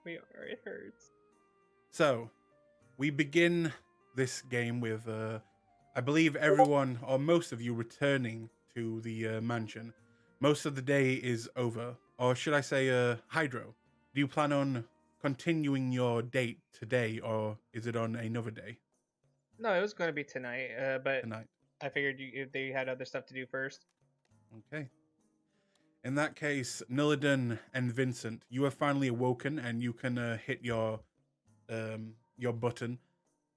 We are. It hurts. So, we begin this game with, I believe everyone, or most of you, returning to the mansion. Most of the day is over. Or should I say, Hydro, do you plan on continuing your date today, or is it on another day No, it was going to be tonight, but tonight? I figured if they had other stuff to do first. Okay. In that case, Nillidan and Vincent, you are finally awoken and you can hit your button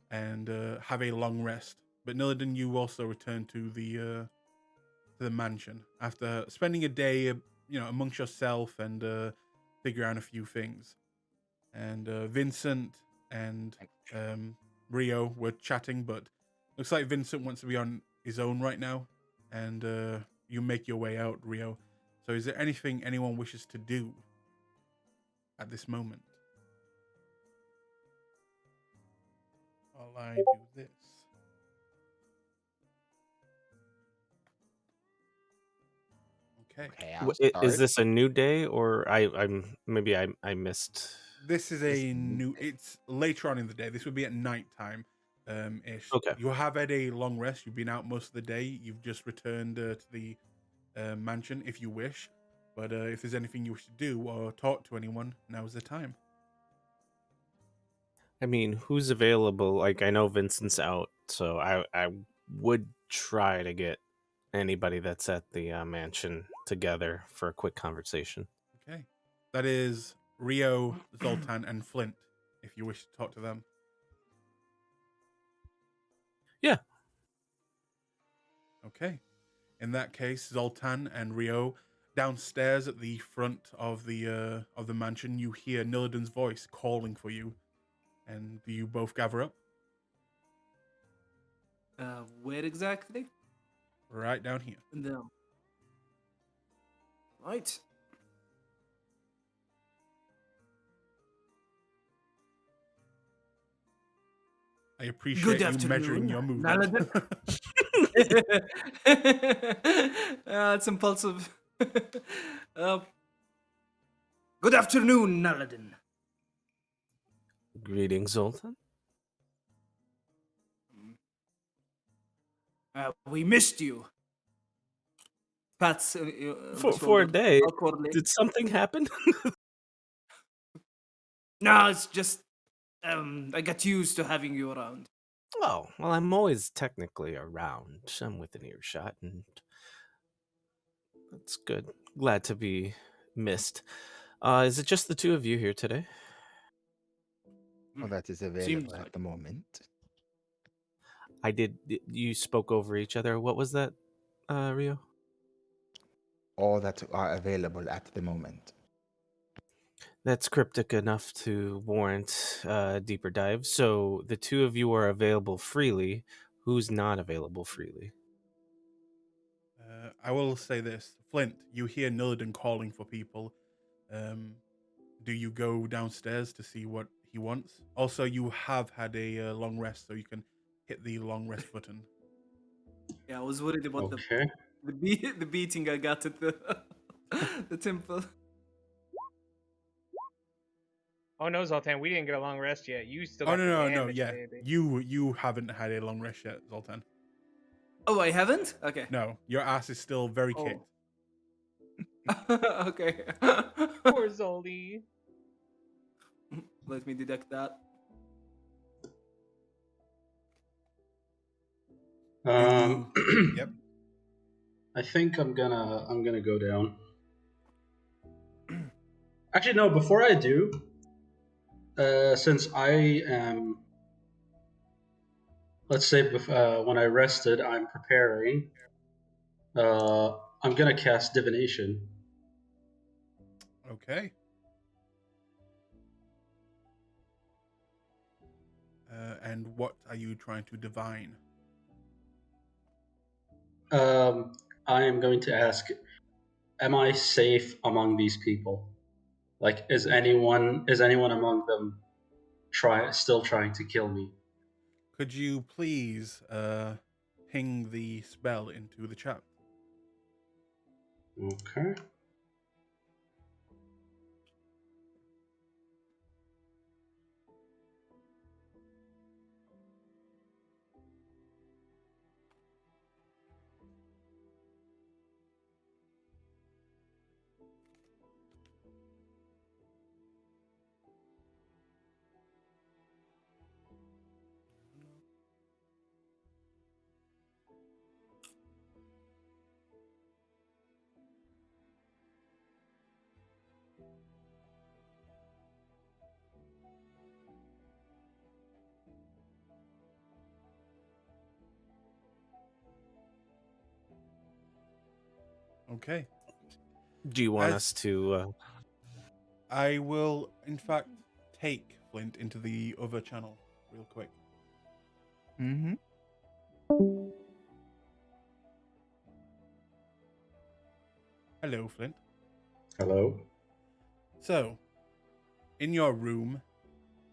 and have a long rest. But Nillidan, you also return to the mansion after spending a day, amongst yourself and figure out a few things. And Vincent and Rio were chatting, but looks like Vincent wants to be on his own right now. And you make your way out, Rio. So, is there anything anyone wishes to do at this moment? While I do this. Okay, I'll start. Is this a new day, or I missed? This is a new. It's later on in the day. This would be at night time, ish. Okay. You have had a long rest. You've been out most of the day. You've just returned to the mansion, if you wish. But if there's anything you wish to do or talk to anyone, now's the time. I mean, who's available? Like, I know Vincent's out, so I would try to get anybody that's at the mansion together for a quick conversation. Okay, that is Rio, Zoltan, and Flint. If you wish to talk to them. Yeah. Okay. In that case, Zoltan and Rio, downstairs at the front of the mansion, you hear Nillidan's voice calling for you, and do you both gather up? Where exactly? Right down here. No. Right. I appreciate Good you measuring your movement. It's impulsive. Good afternoon, Naladin. Greetings, Zoltan. We missed you. Pats For a day. awkwardly. Did something happen? No, it's just I got used to having you around. Oh, well, I'm always technically around. I'm within earshot, and that's good. Glad to be missed. Is it just the two of you here today? Well, that is available at the moment. You spoke over each other. What was that, Rio? All that are available at the moment. That's cryptic enough to warrant a deeper dive. So the two of you are available freely. Who's not available freely? I will say this. Flint, you hear Nillidan calling for people. Do you go downstairs to see what he wants? Also, you have had a long rest, so you can hit the long rest button. Yeah, I was worried about Okay. the beating I got at the temple. Oh no, Zoltan, we didn't get a long rest yet. You still Oh got the no, damage, yeah. baby. You haven't had a long rest yet, Zoltan. Oh, I haven't? Okay. No, your ass is still very kicked. Okay. Poor Zoldy. Let me deduct that. Yep. I think I'm gonna go down. Actually, no. Before I do, since I am, let's say, when I rested, I'm preparing. I'm gonna cast divination. Okay. And what are you trying to divine? I am going to ask, am I safe among these people? Like, is anyone among them still trying to kill me? Could you please ping the spell into the chat? Okay. Okay. Do you want As- us to? I will, in fact, take Flint into the other channel real quick. Mm-hmm. Hello, Flint. Hello. So, in your room,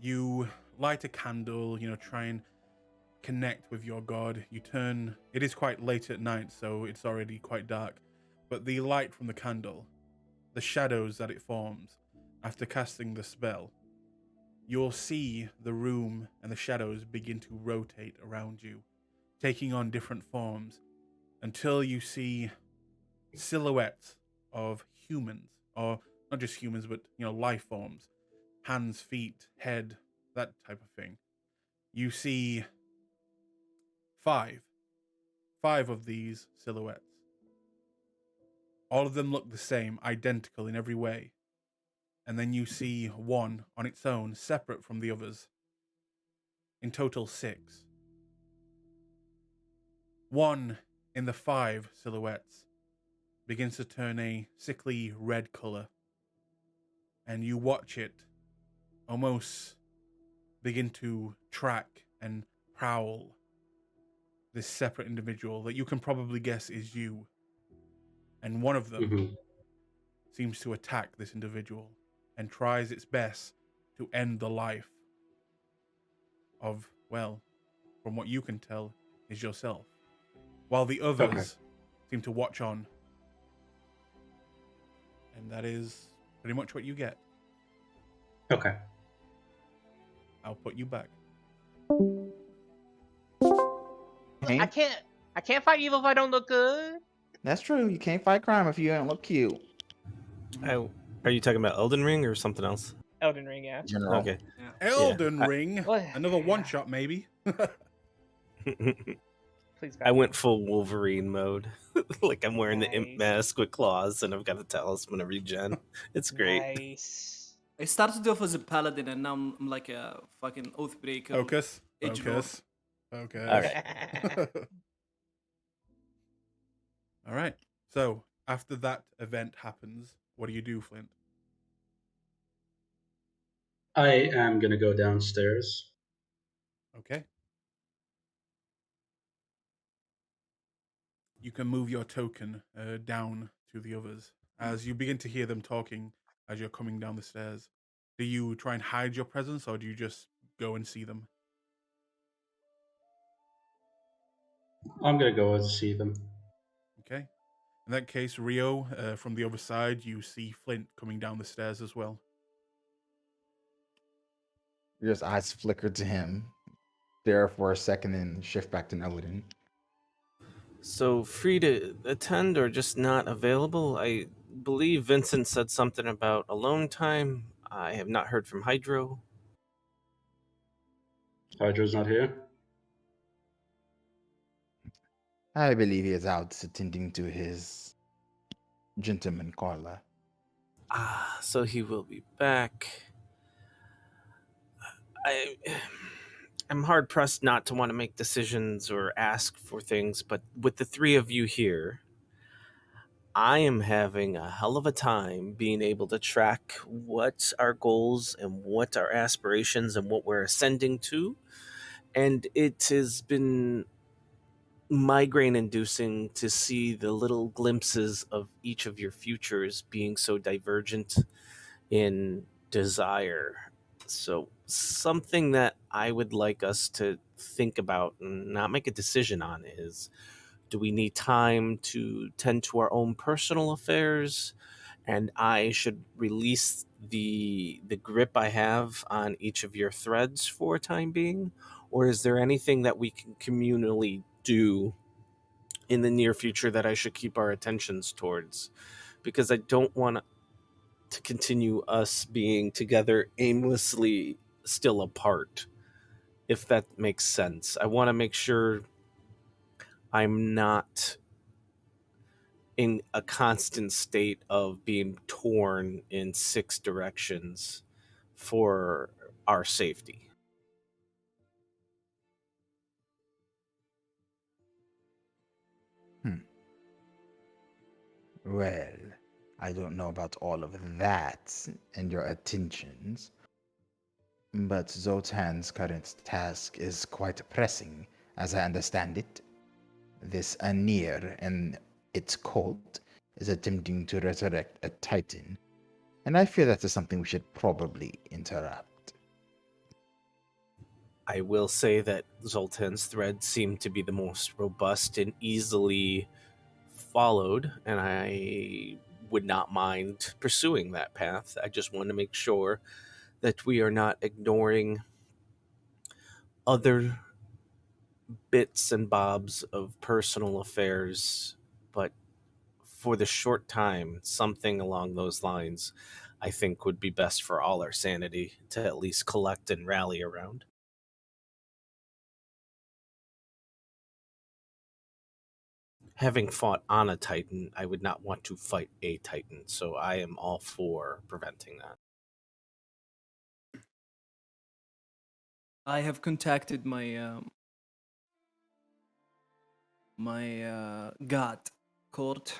you light a candle, try and connect with your god. It is quite late at night, so it's already quite dark, but the light from the candle, the shadows that it forms after casting the spell, you'll see the room and the shadows begin to rotate around you, taking on different forms until you see silhouettes of humans, or not just humans, but life forms, hands, feet, head, that type of thing. You see five of these silhouettes. All of them look the same, identical in every way. And then you see one on its own, separate from the others. In total, 6. One in the 5 silhouettes begins to turn a sickly red color, and you watch it almost begin to track and prowl this separate individual that you can probably guess is you. And one of them Mm-hmm. seems to attack this individual and tries its best to end the life of, well, from what you can tell, is yourself. While the others seem to watch on. And that is pretty much what you get. Okay. I'll put you back. Hey, I can't fight evil if I don't look good. that's true. You can't fight crime if you don't look cute. Are you talking about Elden Ring or something else? Elden Ring, yeah. General. Okay. Elden I- Ring. What? Another one-shot, maybe. Please, God. I went full Wolverine mode. Like I'm wearing the imp Nice. mask with claws, and I've got a talisman of regen. It's great. Nice. I started off as a paladin and now I'm like a fucking oathbreaker. Focus. Edge Focus. Focus. All right. All right. So, after that event happens, what do you do, Flint? I am gonna go downstairs. Okay. You can move your token down to the others. As you begin to hear them talking as you're coming down the stairs, do you try and hide your presence, or do you just go and see them? I'm gonna go and see them. Okay. In that case, Rio, from the other side, you see Flint coming down the stairs as well. Your eyes flicker to him, there for a second, and shift back to Nelidin. So free to attend or just not available? I believe Vincent said something about alone time. I have not heard from Hydro. Hydra's not here. I believe he is out attending to his gentleman caller. So he will be back. I'm hard pressed not to want to make decisions or ask for things, but with the 3 of you here, I am having a hell of a time being able to track what our goals and what our aspirations and what we're ascending to. And it has been migraine inducing to see the little glimpses of each of your futures being so divergent in desire. So something that I would like us to think about and not make a decision on is, do we need time to tend to our own personal affairs, and I should release the grip I have on each of your threads for a time being? Or is there anything that we can communally do in the near future that I should keep our attentions towards? Because I don't want to continue us being together aimlessly still apart, if that makes sense. I want to make sure I'm not in a constant state of being torn in 6 directions for our safety. Well, I don't know about all of that and your attentions, but Zoltan's current task is quite pressing, as I understand it. This Anir and its cult is attempting to resurrect a Titan, and I feel that is something we should probably interrupt. I will say that Zoltan's threads seem to be the most robust and easily followed, and I would not mind pursuing that path. I just want to make sure that we are not ignoring other bits and bobs of personal affairs, but for the short time, something along those lines I think would be best for all our sanity to at least collect and rally around. Having fought on a Titan, I would not want to fight a Titan, so I am all for preventing that. I have contacted my god court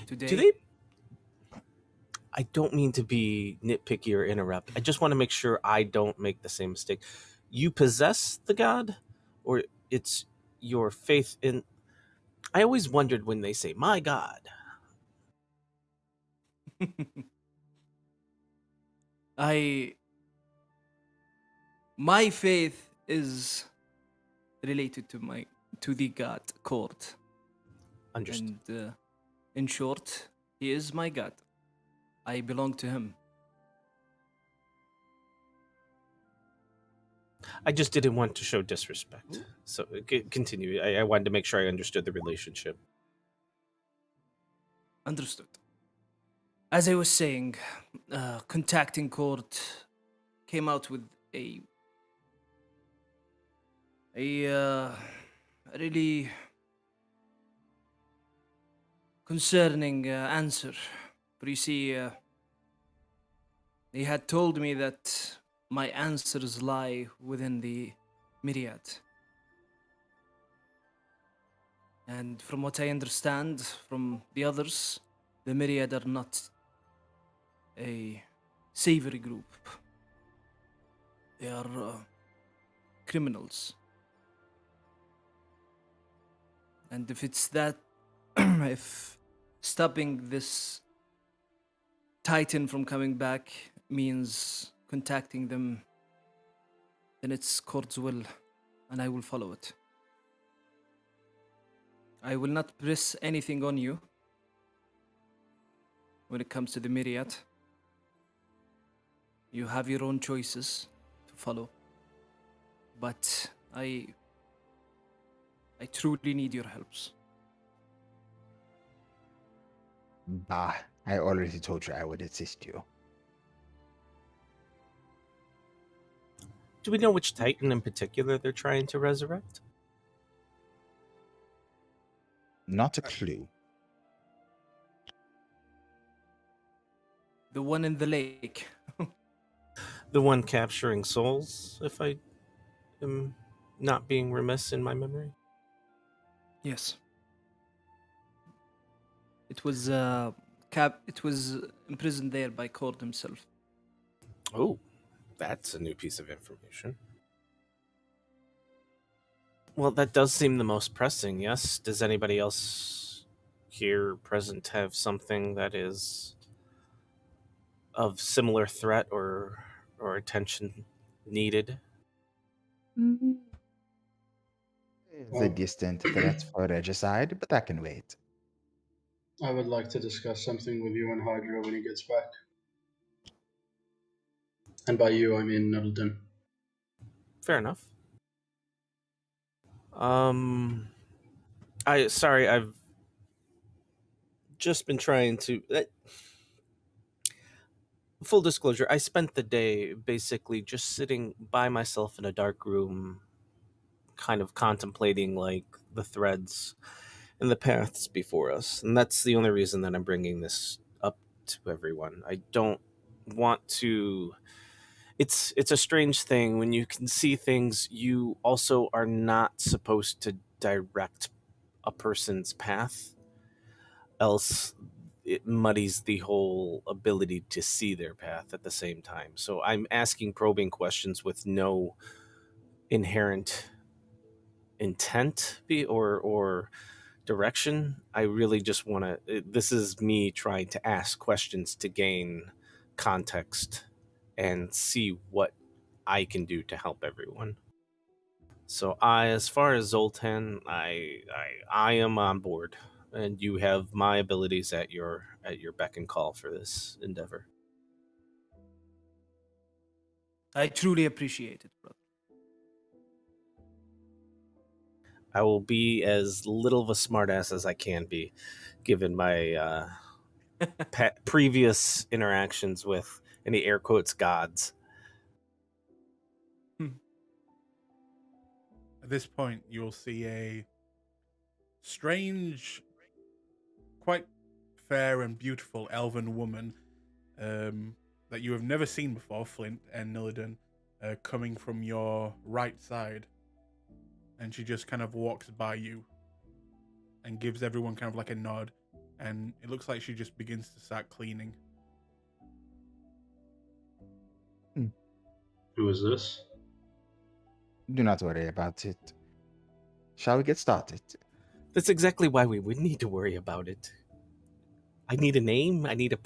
today. Do they? I don't mean to be nitpicky or interrupt. I just want to make sure I don't make the same mistake. You possess the god, or it's your faith in. I always wondered when they say "my god." My faith is related to the god court. Understood. And in short, he is my god. I belong to him. I just didn't want to show disrespect. So continue. I wanted to make sure I understood the relationship. Understood. As I was saying, contacting court came out with a really concerning answer. But you see, they had told me that my answers lie within the myriad. And from what I understand from the others, the myriad are not a savory group. They are criminals. And if it's that, if stopping this Titan from coming back means contacting them, then it's court's will, and I will follow it. I will not press anything on you when it comes to the myriad. You have your own choices to follow. But I truly need your helps. Bah, I already told you I would assist you. Do we know which Titan in particular they're trying to resurrect? Not a clue. The one in the lake. The one capturing souls, if I am not being remiss in my memory? Yes. It was it was imprisoned there by Cord himself. Oh, that's a new piece of information. Well, that does seem the most pressing, yes? Does anybody else here present have something that is of similar threat or attention needed? It's a distant threat for regicide, but that can wait. I would like to discuss something with you and Hydra when he gets back. And by you, I mean Nuddleton. Fair enough. I've just been trying to full disclosure, I spent the day basically just sitting by myself in a dark room, kind of contemplating like the threads and the paths before us. And that's the only reason that I'm bringing this up to everyone. I don't want to. It's a strange thing when you can see things you also are not supposed to direct a person's path, else it muddies the whole ability to see their path at the same time. So I'm asking probing questions with no inherent intent or direction. I really just want to, this is me trying to ask questions to gain context and see what I can do to help everyone. So as far as Zoltan, I am on board, and you have my abilities at your beck and call for this endeavor. I truly appreciate it, brother. I will be as little of a smartass as I can be, given my previous interactions with, in the air quotes, gods. At this point, you'll see a strange, quite fair and beautiful elven woman that you have never seen before, Flint and Nillidan, coming from your right side. And she just kind of walks by you and gives everyone kind of like a nod. And it looks like she just begins to start cleaning. Who is this? Do not worry about it. Shall we get started? That's exactly why we would need to worry about it. I need a name. I need a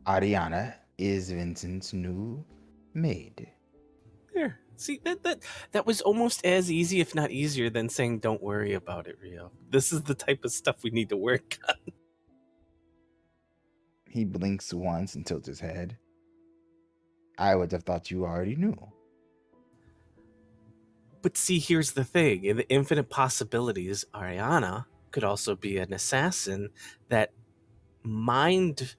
Ariana is Vincent's new maid. There. See, that was almost as easy, if not easier, than saying don't worry about it, Rio. This is the type of stuff we need to work on. He blinks once and tilts his head. I would have thought you already knew. But see, here's the thing. In the infinite possibilities, Ariana could also be an assassin that mind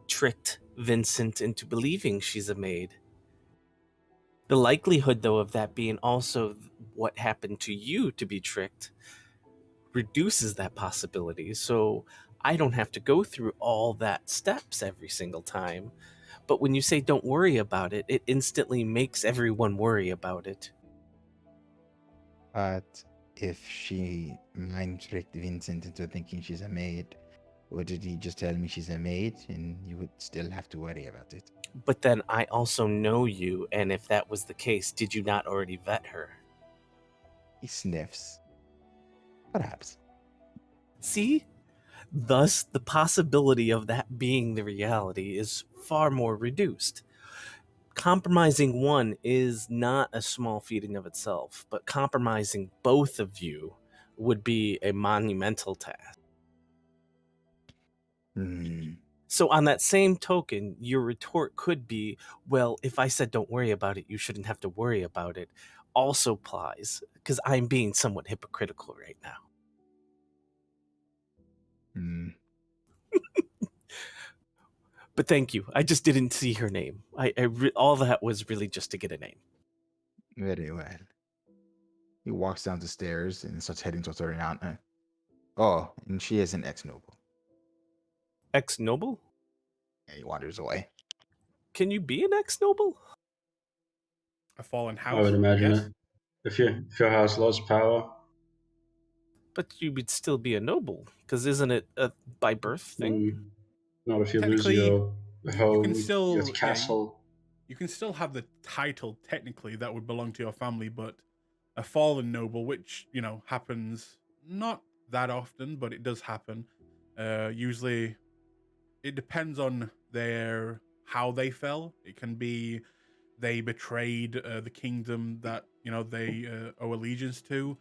tricked Vincent into believing she's a maid. The likelihood, though, of that being also what happened to you to be tricked reduces that possibility. So I don't have to go through all that steps every single time. But when you say don't worry about it, it instantly makes everyone worry about it. But if she mind tricked Vincent into thinking she's a maid, wouldn't he just tell me she's a maid and you would still have to worry about it? But then I also know you, and if that was the case, did you not already vet her? He sniffs. Perhaps. See? Thus, the possibility of that being the reality is far more reduced. Compromising one is not a small feat in of itself, but compromising both of you would be a monumental task. So on that same token, your retort could be, well, if I said don't worry about it, you shouldn't have to worry about it, also applies, because I'm being somewhat hypocritical right now. But thank you. I just didn't see her name. All that was really just to get a name. Very well. He walks down the stairs and starts heading towards Oriana. Oh, and she is an ex-noble. Ex-noble? And he wanders away. Can you be an ex-noble? A fallen house? I would imagine yes. it. If your house lost power. But you would still be a noble, because isn't it a by birth thing? Not if you lose Technically, your home, you can still, your castle. You can still have the title, technically, that would belong to your family, but a fallen noble, which, happens not that often, but it does happen. Usually, it depends on how they fell. It can be they betrayed the kingdom that, they owe allegiance to,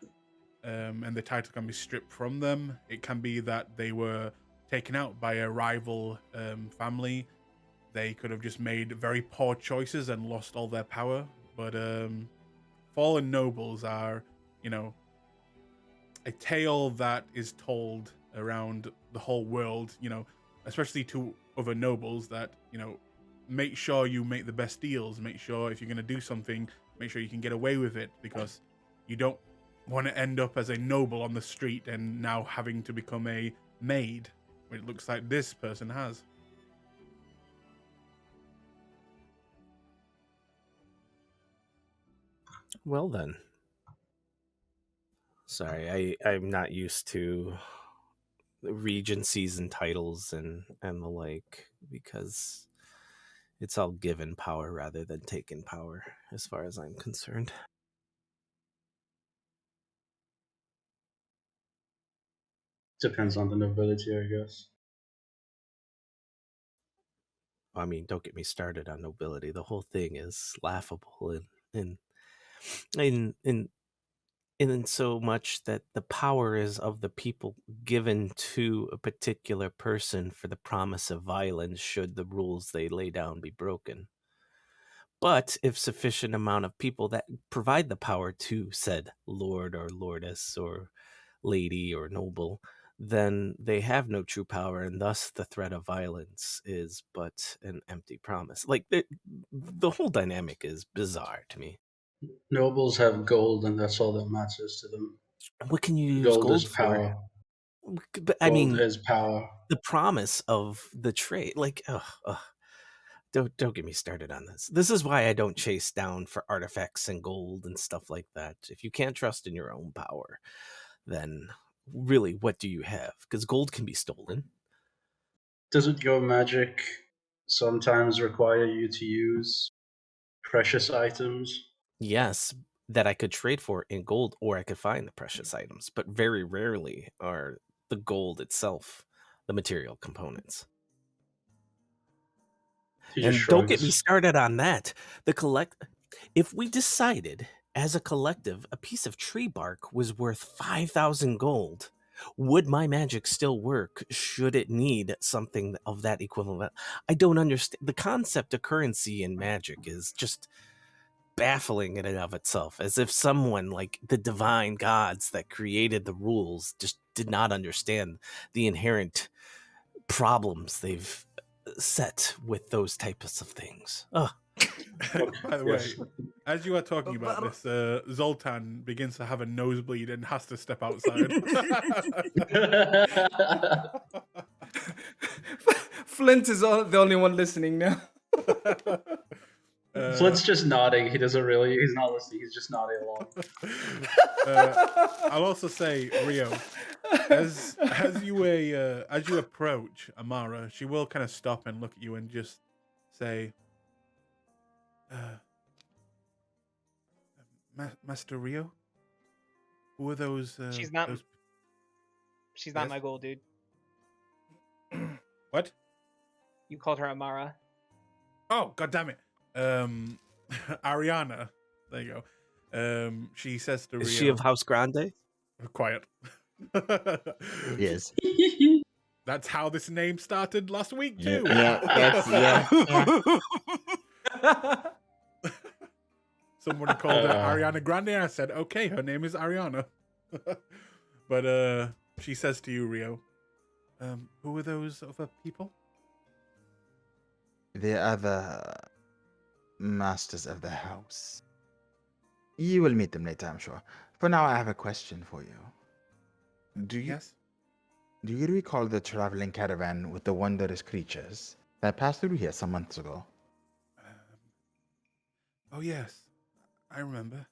and the title can be stripped from them. It can be that they were taken out by a rival family. They could have just made very poor choices and lost all their power. But fallen nobles are, a tale that is told around the whole world, especially to other nobles that, make sure you make the best deals. Make sure if you're going to do something, make sure you can get away with it, because you don't want to end up as a noble on the street and now having to become a maid. It looks like this person has. Well then. Sorry, I'm not used to regencies and titles and the like, because it's all given power rather than taken power, as far as I'm concerned. Depends on the nobility, I guess. I mean, don't get me started on nobility. The whole thing is laughable in in in in so much that the power is of the people, given to a particular person for the promise of violence should the rules they lay down be broken. But if sufficient amount of people that provide the power to said lord or lordess or lady or noble, then they have no true power, and thus the threat of violence is but an empty promise. Like, the whole dynamic is bizarre to me. Nobles have gold, and that's all that matters to them. What can you use Gold is gold for? power. But I Gold mean, is power. the promise of the trade, like, don't get me started on this. This is why I don't chase down for artifacts and gold and stuff like that. If you can't trust in your own power, then really, what do you have? Because gold can be stolen. Doesn't your magic sometimes require you to use precious items? Yes, that I could trade for in gold, or I could find the precious items, but very rarely are the gold itself the material components. He just And don't get me shrugs. started on that. If we decided as a collective a piece of tree bark was worth 5,000 gold, would my magic still work should it need something of that equivalent? I don't understand. The concept of currency in magic is just baffling in and of itself, as if someone like the divine gods that created the rules just did not understand the inherent problems they've set with those types of things. Ugh. By the Yes. way, as you are talking about this, Zoltan begins to have a nosebleed and has to step outside. Flint is the only one listening now. Flint's just nodding. He's not listening. He's just nodding along. I'll also say, Rio, as you approach Amara, she will kind of stop and look at you and just say, Master Rio, who are those? She's not Those... She's not Yes? my goal, dude. What? You called her Amara. Oh, god damn it. Ariana. There you go. She says to Rio. Is she of House Grande? Quiet. Yes. That's how this name started last week too. Yeah. Someone called her Ariana Grande. I said, okay, her name is Ariana. But she says to you, Rio, who are those other people? The other masters of the house. You will meet them later, I'm sure. For now, I have a question for you. Yes? Do you recall the traveling caravan with the wondrous creatures that passed through here some months ago? Oh, yes. I remember.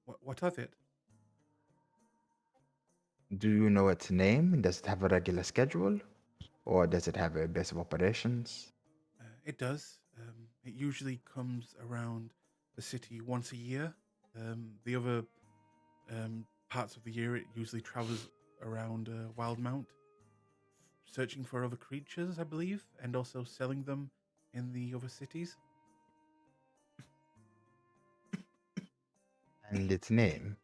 What of it? Do you know its name? Does it have a regular schedule? Or does it have a base of operations? It does. It usually comes around the city once a year. The other parts of the year, it usually travels around Wildmount, searching for other creatures, I believe, and also selling them in the other cities. And its name?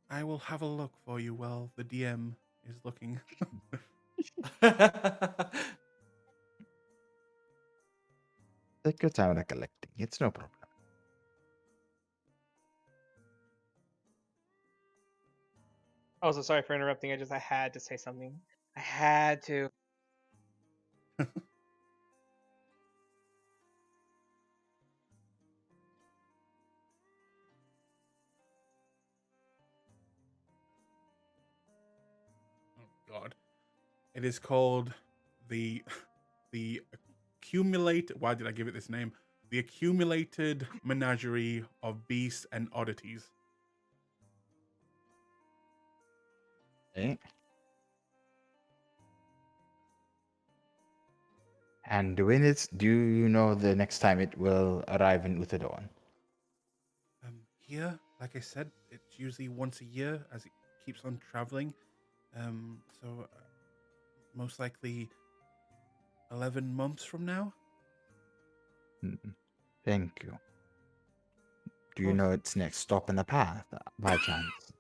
I will have a look for you while the DM is looking. Take your time recollecting. It's no problem. Also, sorry for interrupting. I had to say something. I had to. God. It is called the accumulate. Why did I give it this name? the accumulated menagerie of beasts and oddities. Okay. And when do you know the next time it will arrive in Uthadorn? Here, like I said, it's usually once a year as it keeps on traveling. So most likely 11 months from now. Thank you. Do you course. know its next stop in the path, by chance?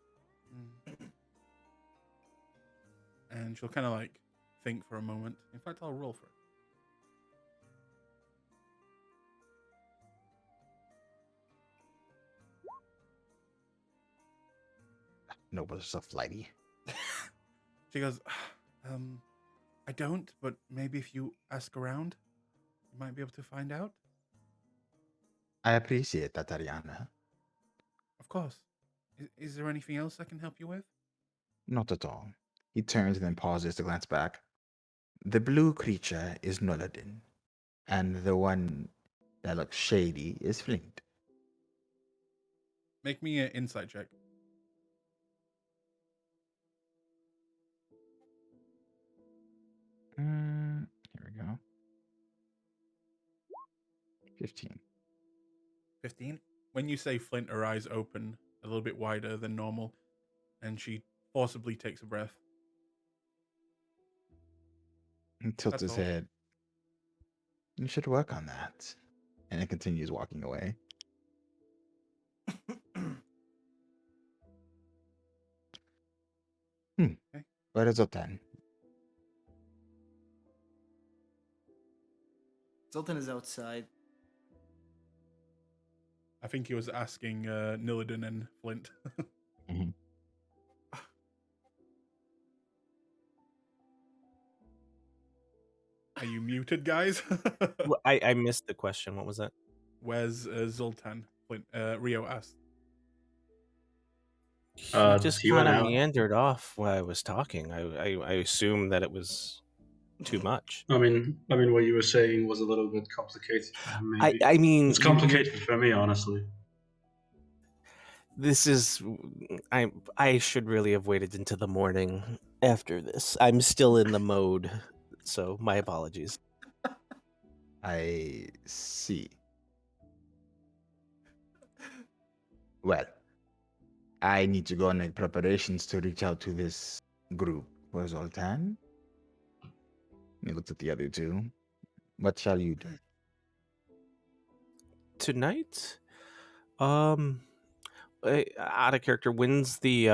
And she'll kind of like think for a moment. In fact, I'll roll for it. No, but it's so flighty. She goes, I don't, but maybe if you ask around, you might be able to find out. I appreciate that, Ariana. Of course. Is there anything else I can help you with? Not at all. He turns and then pauses to glance back. The blue creature is Nullodin, and the one that looks shady is Flint. Make me an insight check. Here we go. 15. 15. When you say Flint, her eyes open a little bit wider than normal, and she forcibly takes a breath. He tilts That's his all. head. You should work on that. And it continues walking away. Okay. Where is Otan? Zoltan is outside. I think he was asking Nillidan and Flint. Mhm. Are you muted, guys? I missed the question. What was that? Where's Zoltan? Flint, Rio asked. He just He kind went of out. meandered off while I was talking. I assumed that it was too much. I mean, what you were saying was a little bit complicated for him. Maybe I mean, it's complicated for me, honestly. this is I should really have waited until the morning after this. I'm still in the mode, so my apologies. I see. Well, I need to go and make preparations to reach out to this group. For Zoltan? He looks at the other two. What shall you do? Tonight, out of character, when's the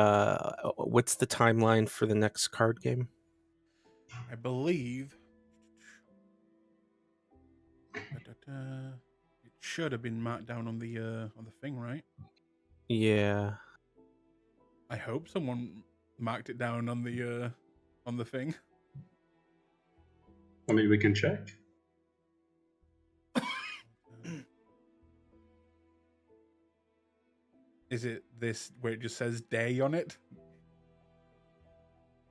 what's the timeline for the next card game? I believe it should have been marked down on the thing, right? Yeah. I hope someone marked it down on the thing. I mean, we can check. Is it this where it just says day on it?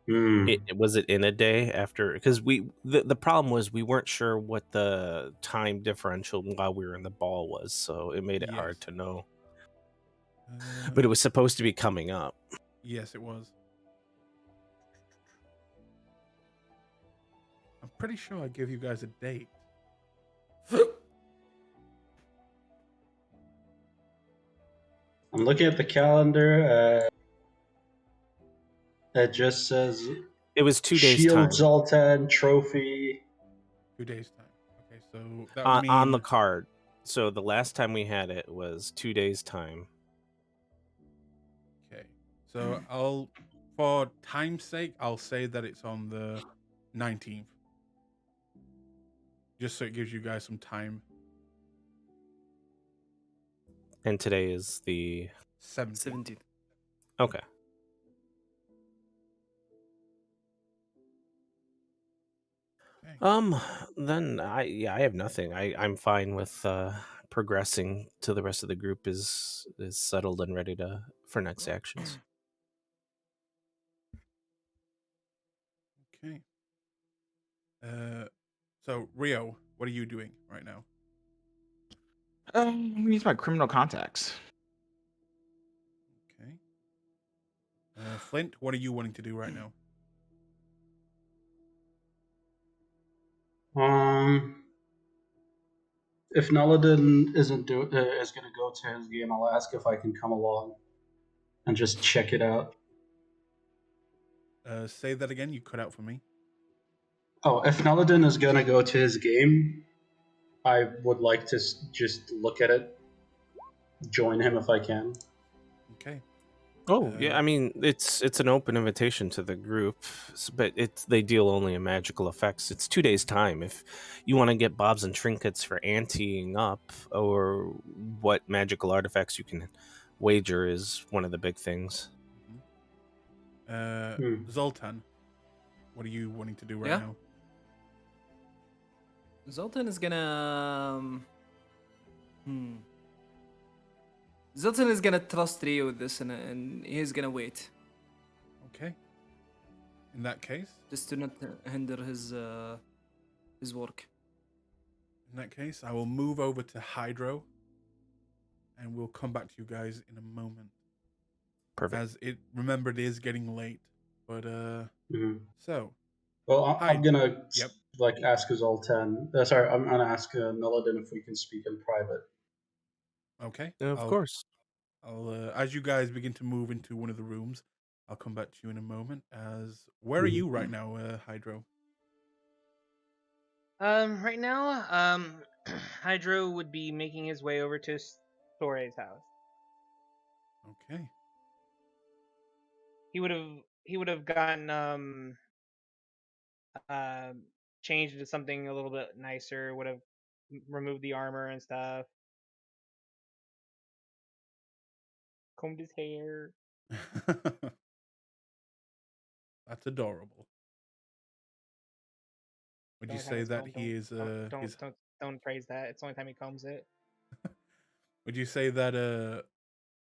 Was it in a day after? Because the problem was we weren't sure what the time differential while we were in the ball was, so it made it hard Yes. to know. But it was supposed to be coming up. Yes, it was. I'm pretty sure I gave you guys a date. I'm looking at the calendar. It just says It was 2 days Shield time Zoltan Trophy. 2 days time. Okay, so that would mean on the card. So the last time we had it was 2 days time. Okay, so for time's sake, I'll say that it's on the 19th, just so it gives you guys some time. And today is the 17th. Okay. Okay. Then I have nothing. I'm fine with progressing to the rest of the group is settled and ready for next actions. Okay. So Rio, what are you doing right now? I'm gonna use my criminal contacts. Okay. Flint, what are you wanting to do right now? If Nulliden is gonna go to his game, I'll ask if I can come along and just check it out. Say that again. You cut out for me. Oh, if Nulliden is gonna go to his game, I would like to just look at it, join him if I can. Okay. Oh yeah, I mean it's an open invitation to the group, but they deal only in magical effects. It's 2 days time. If you want to get bobs and trinkets for anteing up, or what magical artifacts you can wager is one of the big things. Zoltan, what are you wanting to do right Yeah? now? Zoltan is gonna. Zoltan is gonna trust Rio with this, and he's gonna wait, Okay. In that case, just to not hinder his work. I will move over to Hydro, and we'll come back to you guys in a moment. Perfect. Remember, it is getting late, but so. Well, I'm gonna Yep. ask Zoltan. Sorry, I'm gonna ask Nulliden if we can speak in private. Okay. Of course. I'll as you guys begin to move into one of the rooms, I'll come back to you in a moment. Where are you right now, Hydro? Right now, Hydro would be making his way over to Store's house. Okay. He would have gotten changed into something a little bit nicer. Would have removed the armor and stuff. Combed his hair. That's adorable. Would you Don't say that he is don't praise that. It's the only time he combs it. Would you say that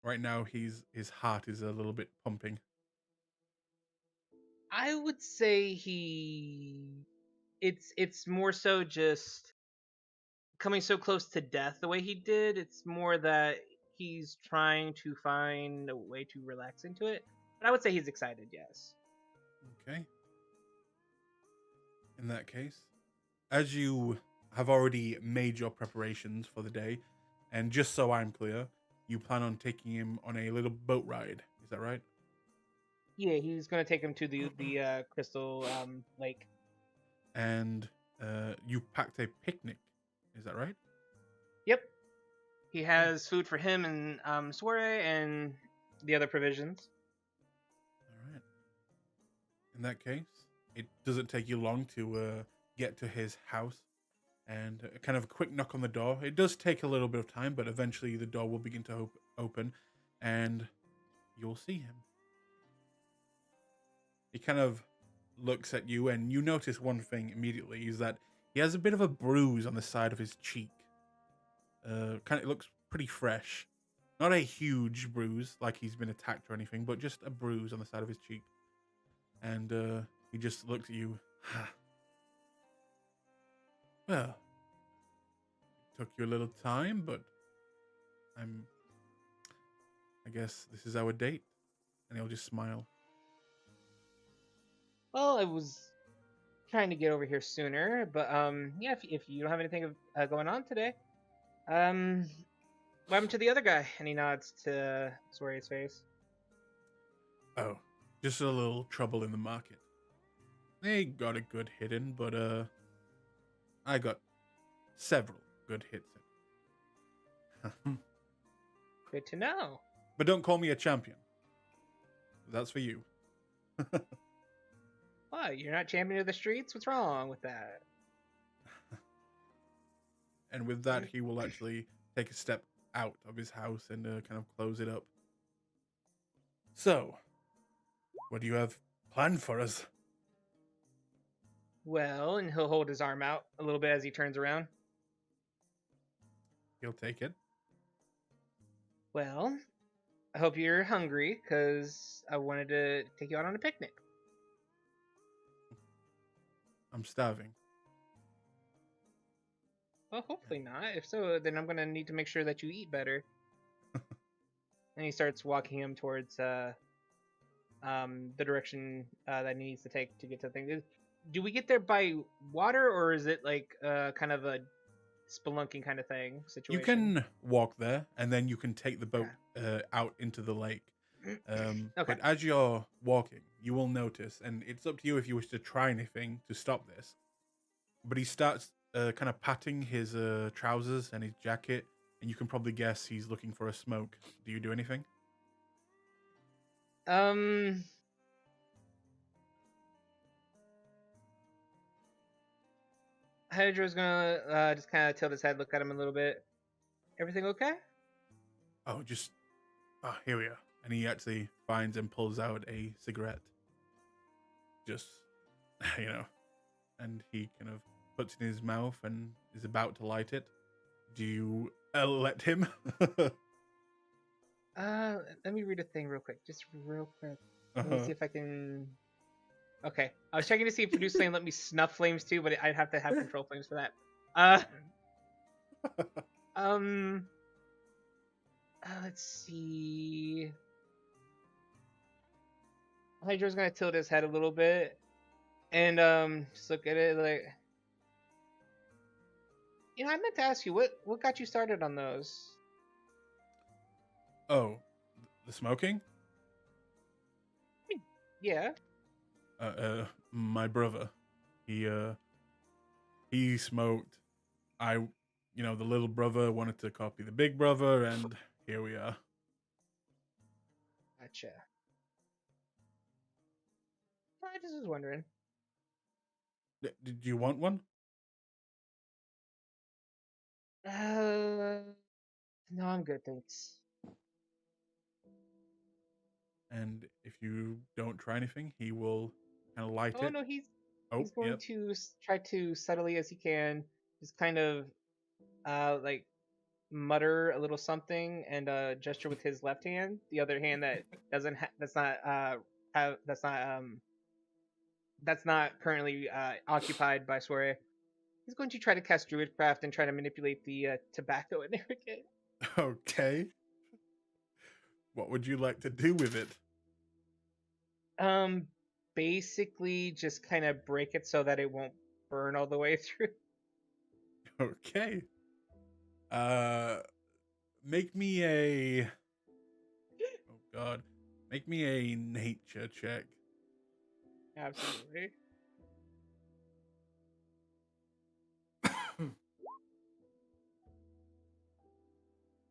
right now his heart is a little bit pumping? I would say it's more so just coming so close to death the way he did. It's more that he's trying to find a way to relax into it. But I would say he's excited, yes. Okay. In that case, as you have already made your preparations for the day, and just so I'm clear, you plan on taking him on a little boat ride. Is that right? Yeah, he's gonna take him to the crystal lake. And you packed a picnic. Is that right? Yep. He has food for him and Soiree and the other provisions. All right. In that case, it doesn't take you long to get to his house, and kind of a quick knock on the door. It does take a little bit of time, but eventually the door will begin to open, and you'll see him. He kind of looks at you, and you notice one thing immediately is that he has a bit of a bruise on the side of his cheek. It looks pretty fresh. Not a huge bruise, like he's been attacked or anything, but just a bruise on the side of his cheek. And he just looks at you. Well, it took you a little time, but I guess this is our date. And he'll just smile. Well, I was trying to get over here sooner, but yeah, if you don't have anything going on today, what happened to the other guy? And he nods to Soria's face. Oh, just a little trouble in the market. They got a good hit in, but I got several good hits in. Good to know. But don't call me a champion. That's for you. What? You're not champion of the streets? What's wrong with that? And with that, he will actually take a step out of his house and kind of close it up. So, what do you have planned for us? Well, and he'll hold his arm out a little bit as he turns around. He'll take it. Well, I hope you're hungry, because I wanted to take you out on a picnic. I'm starving. Well, hopefully not. If so, then I'm gonna need to make sure that you eat better. And he starts walking him towards the direction that he needs to take to get to the thing. Do we get there by water, or is it like kind of a spelunking kind of thing situation? You can walk there, and then you can take the boat out into the lake. Okay. But as you're walking, you will notice, and it's up to you if you wish to try anything to stop this. But he starts kind of patting his trousers and his jacket, and you can probably guess he's looking for a smoke. Do you do anything? Hydra's gonna just kind of tilt his head, look at him a little bit. Everything okay? Oh, here we are. And he actually finds and pulls out a cigarette. Just, and he kind of puts it in his mouth and is about to light it. Do you let him? Let me read a thing real quick. Just real quick. Let me see if I can... Okay. I was checking to see if Produce Flame let me snuff flames too, but I'd have to have control flames for that. Let's see. Hydra's gonna tilt his head a little bit and just look at it like, I meant to ask you what got you started on those. Oh, the smoking? Yeah. My brother, he smoked. The little brother wanted to copy the big brother, and here we are. Gotcha. I just was wondering. Did you want one? No, I'm good, thanks. And if you don't try anything, he will kind of light it. Oh no, he's going to try to subtly as he can, just kind of like mutter a little something and gesture with his left hand. The other hand that that's not currently occupied by Soiree. He's going to try to cast Druidcraft and try to manipulate the tobacco in there again. Okay. What would you like to do with it? Basically just kind of break it so that it won't burn all the way through. Okay. Make me a... Oh god. Make me a nature check. Absolutely.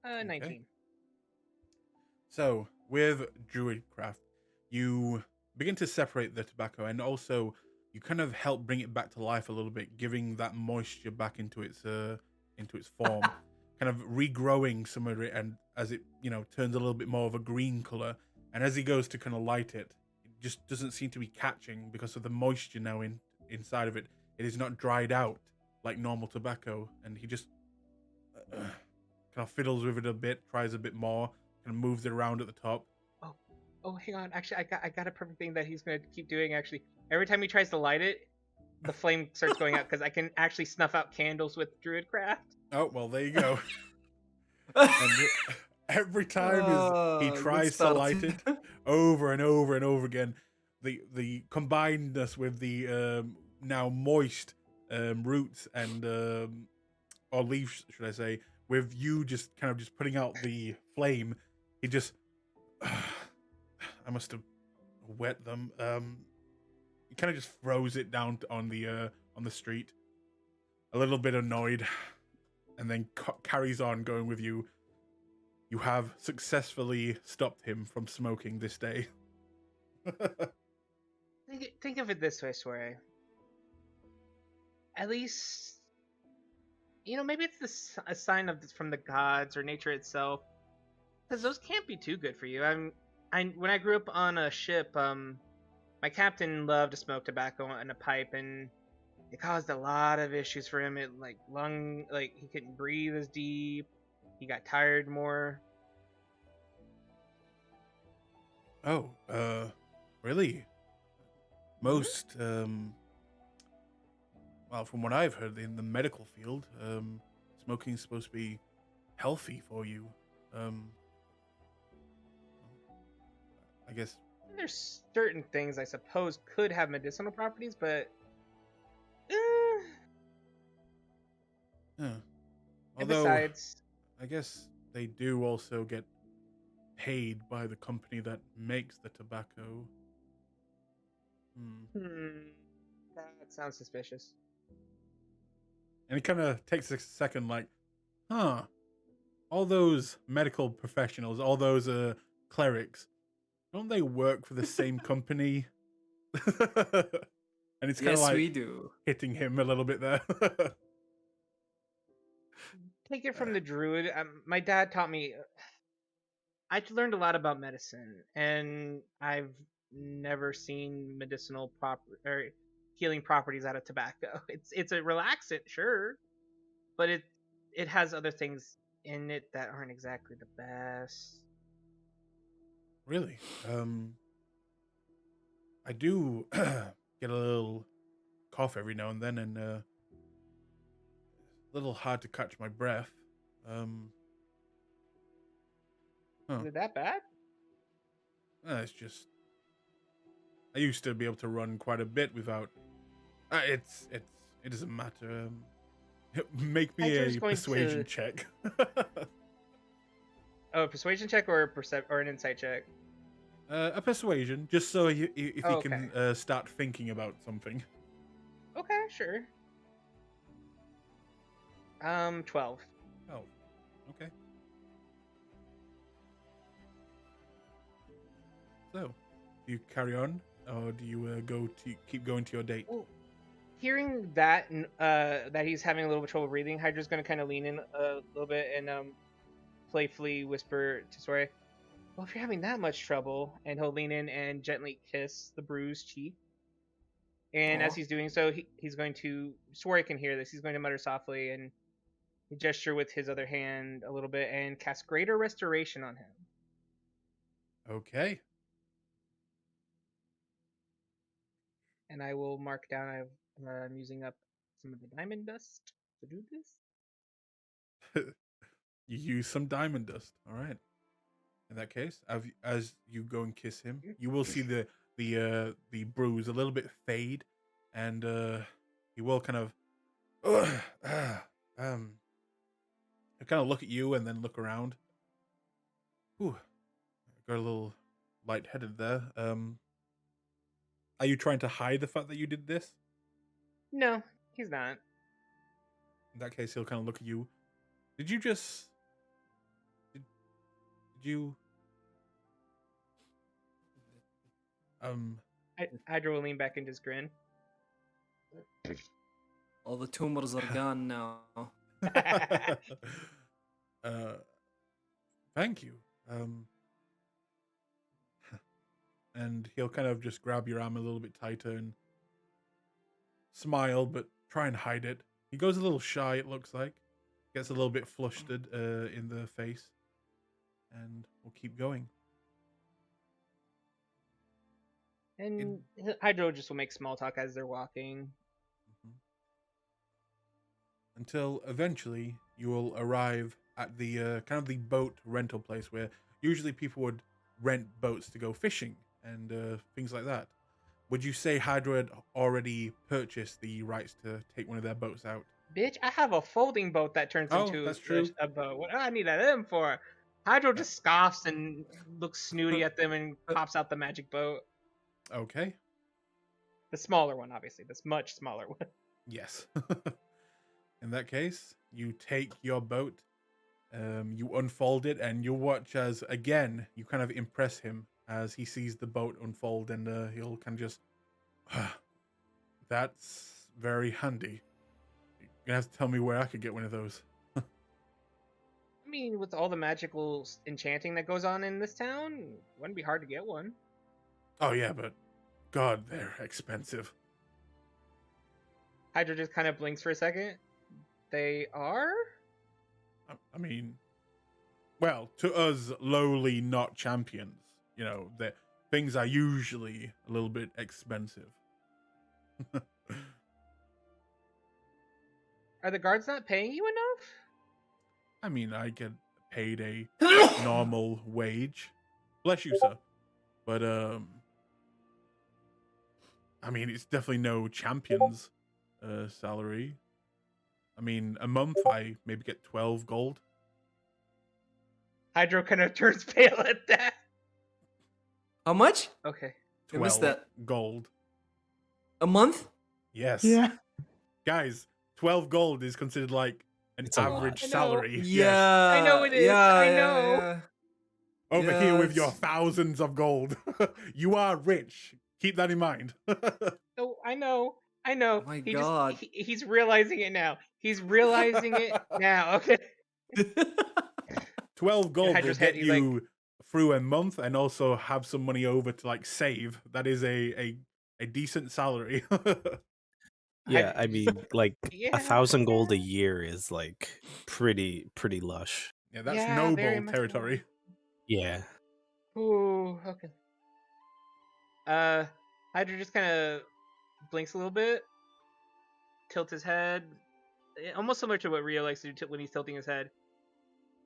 Okay. 19. So, with Druidcraft, you begin to separate the tobacco, and also you kind of help bring it back to life a little bit, giving that moisture back into its form, kind of regrowing some of it, and as it turns a little bit more of a green color, and as he goes to kind of light it, it just doesn't seem to be catching because of the moisture now inside of it. It is not dried out like normal tobacco, and he just kind of fiddles with it a bit, tries a bit more, and moves it around at the top. Oh, hang on. Actually, I got a perfect thing that he's gonna keep doing. Actually, every time he tries to light it, the flame starts going out because I can actually snuff out candles with Druidcraft. Oh well, there you go. And every time he tries to light it, over and over and over again, the combinedness with the now moist roots and or leaves, should I say, with you just kind of just putting out the flame, he just I must have wet them. He kind of just throws it down on the street, a little bit annoyed, and then carries on going with you. You have successfully stopped him from smoking this day. Think of it this way, Soiree. At least, maybe it's a sign of from the gods or nature itself, because those can't be too good for you. When I grew up on a ship, my captain loved to smoke tobacco in a pipe, and it caused a lot of issues for him. It he couldn't breathe as deep. He got tired more. Oh, really? Most, well, from what I've heard in the medical field, Smoking's supposed to be healthy for you. I guess. There's certain things I suppose could have medicinal properties, but Yeah. and Although, besides, I guess they do also get paid by the company that makes the tobacco. that sounds suspicious. And it kind of takes a second, like, huh? All those medical professionals, all those clerics, don't they work for the same company? And it's kind of Yes, like we do. hitting him a little bit there. Take it from the druid. My dad taught me. I learned a lot about medicine, and I've never seen medicinal or healing properties out of tobacco. It's a relaxant, sure, but it has other things in it that aren't exactly the best. Really? I do get a little cough every now and then, and a little hard to catch my breath. Is it that bad? It's just I used to be able to run quite a bit without. It doesn't matter. Make me Hydra's a going persuasion to- check. Oh, a persuasion check or or an insight check? A persuasion, just so if Oh, you can start thinking about something. Okay, sure. 12. Oh, okay. So, do you carry on, or do you keep going to your date? Well, hearing that that he's having a little bit trouble breathing, Hydra's gonna kind of lean in a little bit and playfully whisper to Sori, "Well, if you're having that much trouble," and he'll lean in and gently kiss the bruised cheek. And as Aw. he's doing so, he's going to. Sori can hear this. He's going to mutter softly and gesture with his other hand a little bit and cast Greater Restoration on him. Okay. And I will mark down. I'm using up some of the diamond dust to do this. You use some diamond dust. All right. In that case, as you go and kiss him, you will see the bruise a little bit fade, and he will kind of he'll kind of look at you and then look around. Ooh, got a little lightheaded there. Are you trying to hide the fact that you did this? No, he's not. In that case, he'll kind of look at you. Did you just? Did you? Hydra will lean back into his grin. All the tumors are gone now. Thank you. And he'll kind of just grab your arm a little bit tighter and smile, but try and hide it. He goes a little shy, it looks like. Gets a little bit flustered in the face. And we'll keep going. And Hydro just will make small talk as they're walking. Until eventually you will arrive at the kind of the boat rental place where usually people would rent boats to go fishing and things like that. Would you say Hydra had already purchased the rights to take one of their boats out? Bitch, I have a folding boat that turns into that's true. a boat. What do I need them for? Hydro just scoffs and looks snooty at them and pops out the magic boat. Okay. The smaller one, obviously. This much smaller one. Yes. In that case, you take your boat, you unfold it, and you watch as, again, you kind of impress him as he sees the boat unfold, and he'll kind of just, that's very handy. You're going to have to tell me where I could get one of those. I mean, with all the magical enchanting that goes on in this town, it wouldn't be hard to get one. Oh, yeah, but God, they're expensive. Hydra just kind of blinks for a second. They are? I mean, well, to us lowly not champions, you know, things are usually a little bit expensive. Are the guards not paying you enough? I mean, I get paid a normal wage. Bless you, sir. But I mean, it's definitely no champion's salary. I mean, a month I maybe get 12 gold. Hydro kind of turns pale at that. How much? Okay. I missed 12 that. gold. A month? Yes. Yeah. Guys, 12 gold is considered like an It's a lot. average I know. salary. Yeah. Yes. I know it is. Yeah, I yeah, know. yeah. Over Yeah, here with your it's- thousands of gold. You are rich. Keep that in mind. Oh, I know. I know. Oh my he God. just he's realizing it now. He's realizing it now. Okay. 12 gold will Hydra's head, get he's like- you through a month and also have some money over to like save. That is a decent salary. Yeah, Hydra- I mean, like Yeah, 1,000 gold a yeah. year is like pretty lush. Yeah, that's Yeah, very noble much territory. Yeah. Ooh, okay. Hydra just kind of blinks a little bit, tilts his head, almost similar to what Rio likes to do when he's tilting his head.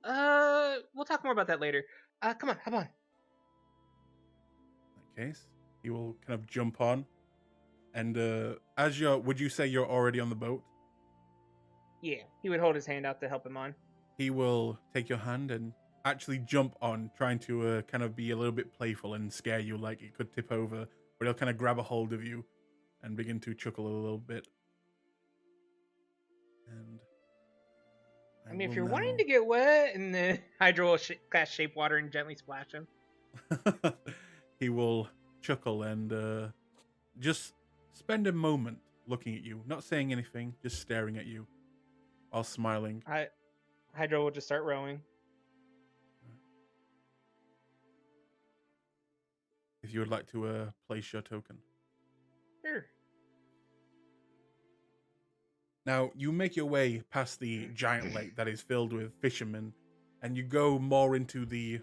We'll talk more about that later. Come on, hop on. In that case, he will kind of jump on. And would you say you're already on the boat? Yeah, he would hold his hand out to help him on. He will take your hand and actually jump on, trying to kind of be a little bit playful and scare you like it could tip over. But he'll kind of grab a hold of you and begin to chuckle a little bit. And I mean, if you're wanting to get wet, and then Hydra will cast Shape Water and gently splash him. He will chuckle and just spend a moment looking at you, not saying anything, just staring at you while smiling. Hydra will just start rowing. If you would like to place your token. Sure. Now, you make your way past the giant lake that is filled with fishermen, and you go more into the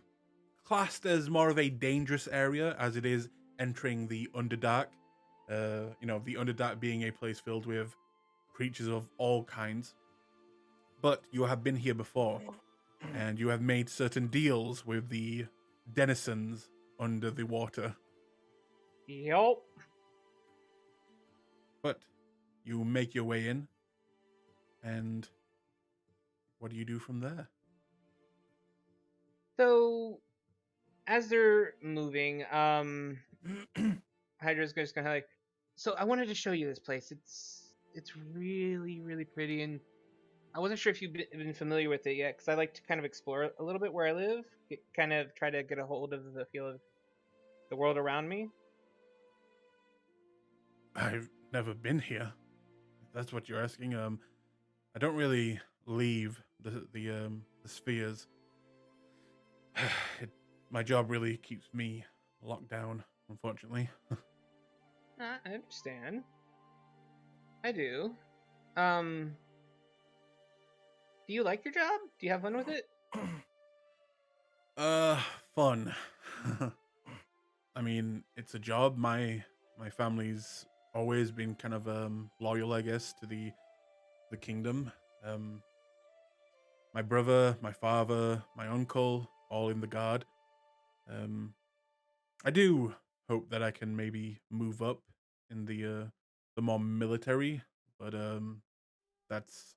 classed as more of a dangerous area as it is entering the Underdark. The Underdark being a place filled with creatures of all kinds. But you have been here before, and you have made certain deals with the denizens under the water. Yup. But you make your way in, and what do you do from there? So, as they're moving, Hydra's just kind of like, so I wanted to show you this place. It's really, really pretty, and I wasn't sure if you've been familiar with it yet, because I like to kind of explore a little bit where I live, kind of try to get a hold of the feel of the world around me. I've never been here. If that's what you're asking. I don't really leave the spheres. My job really keeps me locked down, unfortunately. I understand. I do. Do you like your job? Do you have fun with it? Fun. I mean, it's a job. My family's always been kind of loyal, I guess, to the kingdom. My brother, my father, my uncle, all in the guard. I do hope that I can maybe move up in the more military, but that's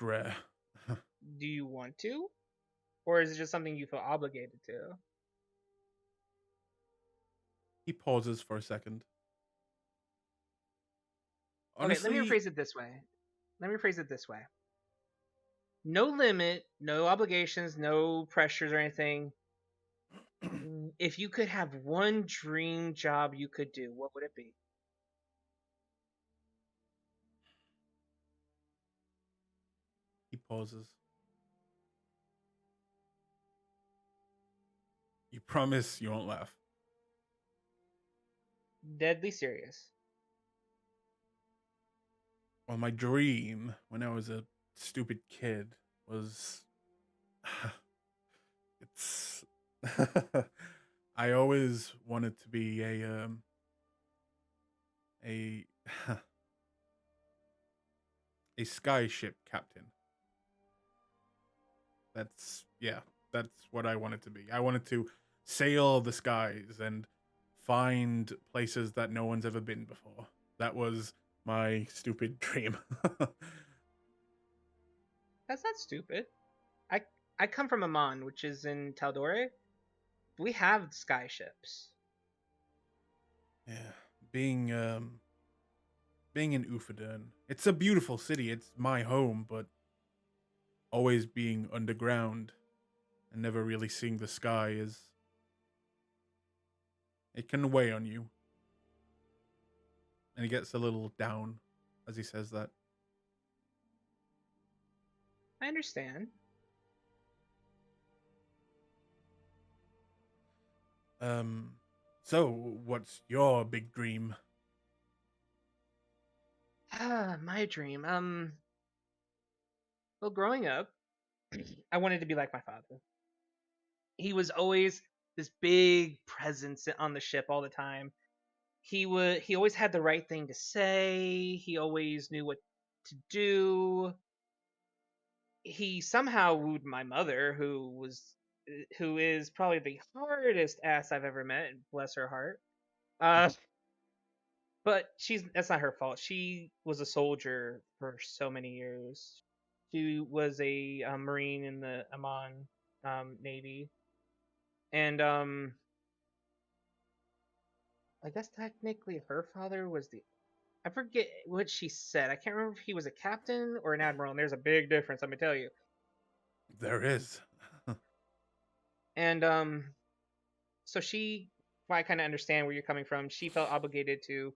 rare. Do you want to? Or is it just something you feel obligated to? He pauses for a second. Okay, let me rephrase it this way. No limit, no obligations, no pressures or anything. If you could have one dream job you could do, what would it be? He pauses. You promise you won't laugh? Deadly serious. Well, my dream when I was a stupid kid was it's I always wanted to be a a sky ship captain. That's what I wanted to be. I wanted to sail the skies and find places that no one's ever been before. That was my stupid dream. That's not stupid. I come from Amman, which is in tal'dorei. We have sky ships. Yeah, being in Ufadern, it's a beautiful city. It's my home, but always being underground and never really seeing the sky it can weigh on you. And he gets a little down as he says that. I understand. So what's your big dream? My dream. Well, growing up, I wanted to be like my father. He was always this big presence on the ship all the time. He always had the right thing to say. He always knew what to do. He somehow wooed my mother, who is probably the hardest ass I've ever met. Bless her heart. But that's not her fault. She was a soldier for so many years. She was a Marine in the Amman Navy, and I guess technically her father was the. I forget what she said. I can't remember if he was a captain or an admiral, and there's a big difference. Let me tell you. There is. And so I kind of understand where you're coming from. She felt obligated to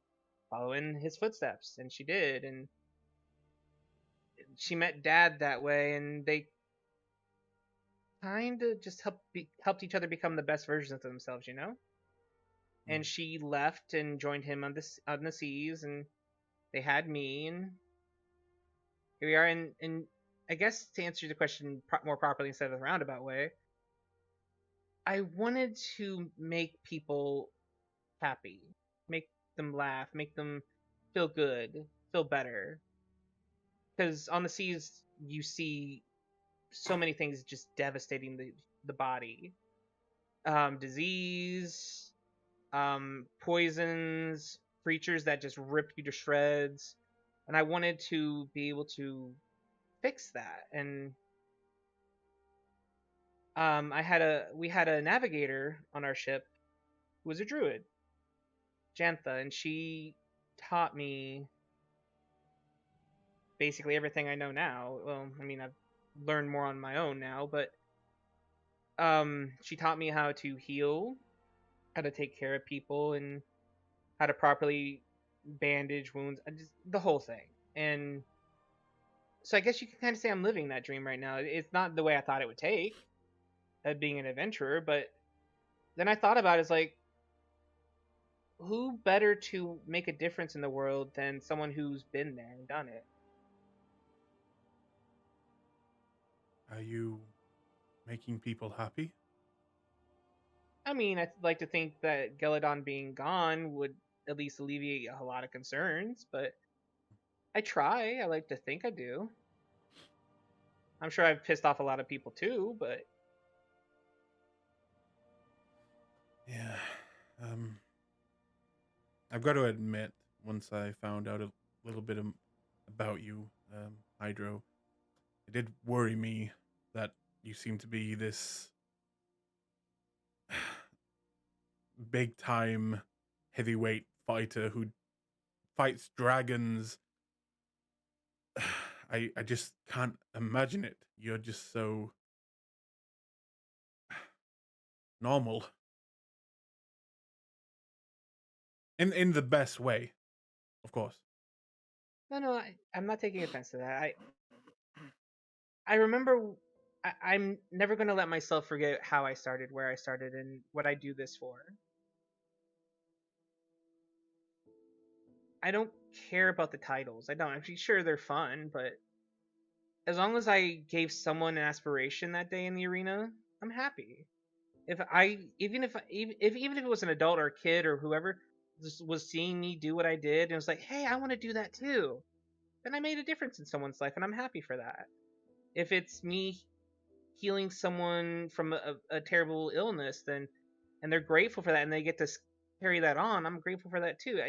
follow in his footsteps, and she did. And she met Dad that way, and they kind of just helped each other become the best versions of themselves, you know. And she left and joined him on the seas, and they had me, and here we are. And I guess to answer the question more properly instead of the roundabout way, I wanted to make people happy, make them laugh, make them feel good, feel better. Because on the seas, you see so many things just devastating the body, disease, poisons, creatures that just rip you to shreds, and I wanted to be able to fix that. And we had a navigator on our ship who was a druid, Jantha, and she taught me basically everything I know now. Well, I mean, I've learned more on my own now, but she taught me how to heal, how to take care of people, and how to properly bandage wounds, just the whole thing. And so I guess you can kind of say I'm living that dream right now. It's not the way I thought it would take, being an adventurer, but then I thought about it as like, who better to make a difference in the world than someone who's been there and done it? Are you making people happy? I mean, I'd like to think that Geladon being gone would at least alleviate a lot of concerns, but I try. I like to think I do. I'm sure I've pissed off a lot of people too, but Yeah. I've got to admit, once I found out a little bit about you, Hydro, it did worry me that you seem to be this big time heavyweight fighter who fights dragons. I just can't imagine it. You're just so normal. In the best way, of course. no, I'm not taking offense to that. I remember I'm never going to let myself forget how I started, where I started, and what I do this for. I don't care about the titles. I don't. I'm sure they're fun, but as long as I gave someone an aspiration that day in the arena, I'm happy. Even if it was an adult or a kid or whoever just was seeing me do what I did and was like, hey, I want to do that too, then I made a difference in someone's life, and I'm happy for that. If it's me healing someone from a terrible illness, then and they're grateful for that, and they get to carry that on. I'm grateful for that too.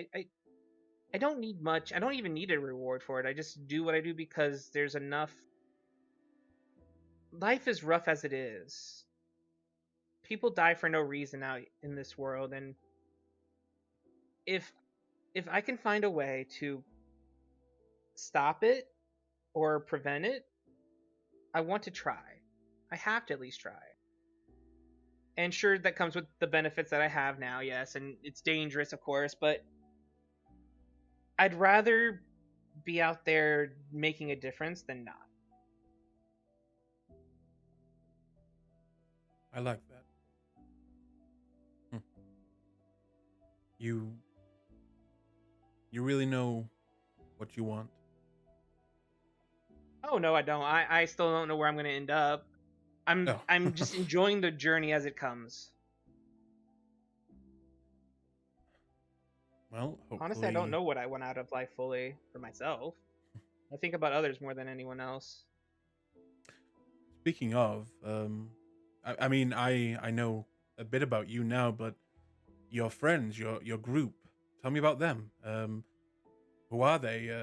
I don't need much. I don't even need a reward for it. I just do what I do because there's enough. Life is rough as it is. People die for no reason out in this world, and if I can find a way to stop it or prevent it, I want to try. I have to at least try. And sure, that comes with the benefits that I have now, yes, and it's dangerous, of course, but I'd rather be out there making a difference than not. I like that. You really know what you want. Oh no, I don't. I still don't know where I'm going to end up. No. I'm just enjoying the journey as it comes. Well, hopefully... Honestly, I don't know what I want out of life fully for myself. I think about others more than anyone else. Speaking of, I mean, I know a bit about you now, but your friends, your group, tell me about them. Who are they?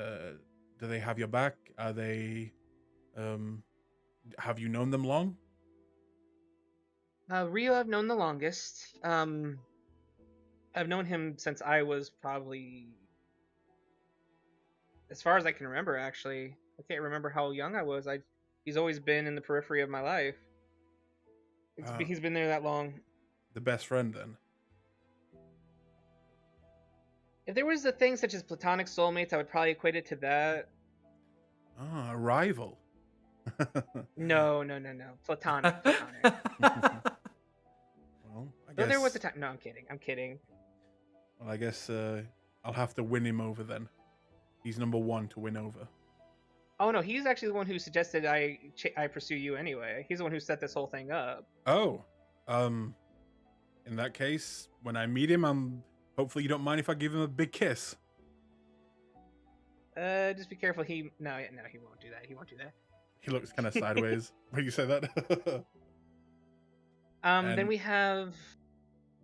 Do they have your back? Are they? Have you known them long? Rio, I've known the longest. I've known him since I was probably, as far as I can remember. Actually, I can't remember how young I was. He's always been in the periphery of my life. He's been there that long. The best friend, then. If there was a thing such as platonic soulmates, I would probably equate it to that. Ah, a rival. No. Platonic. Well, I guess... Though there was a time. No, I'm kidding. Well, I guess I'll have to win him over then. He's number one to win over. Oh no, he's actually the one who suggested I pursue you anyway. He's the one who set this whole thing up. Oh, in that case, when I meet him, hopefully you don't mind if I give him a big kiss. Just be careful. No, he won't do that. He won't do that. He looks kind of sideways when you say that. Then we have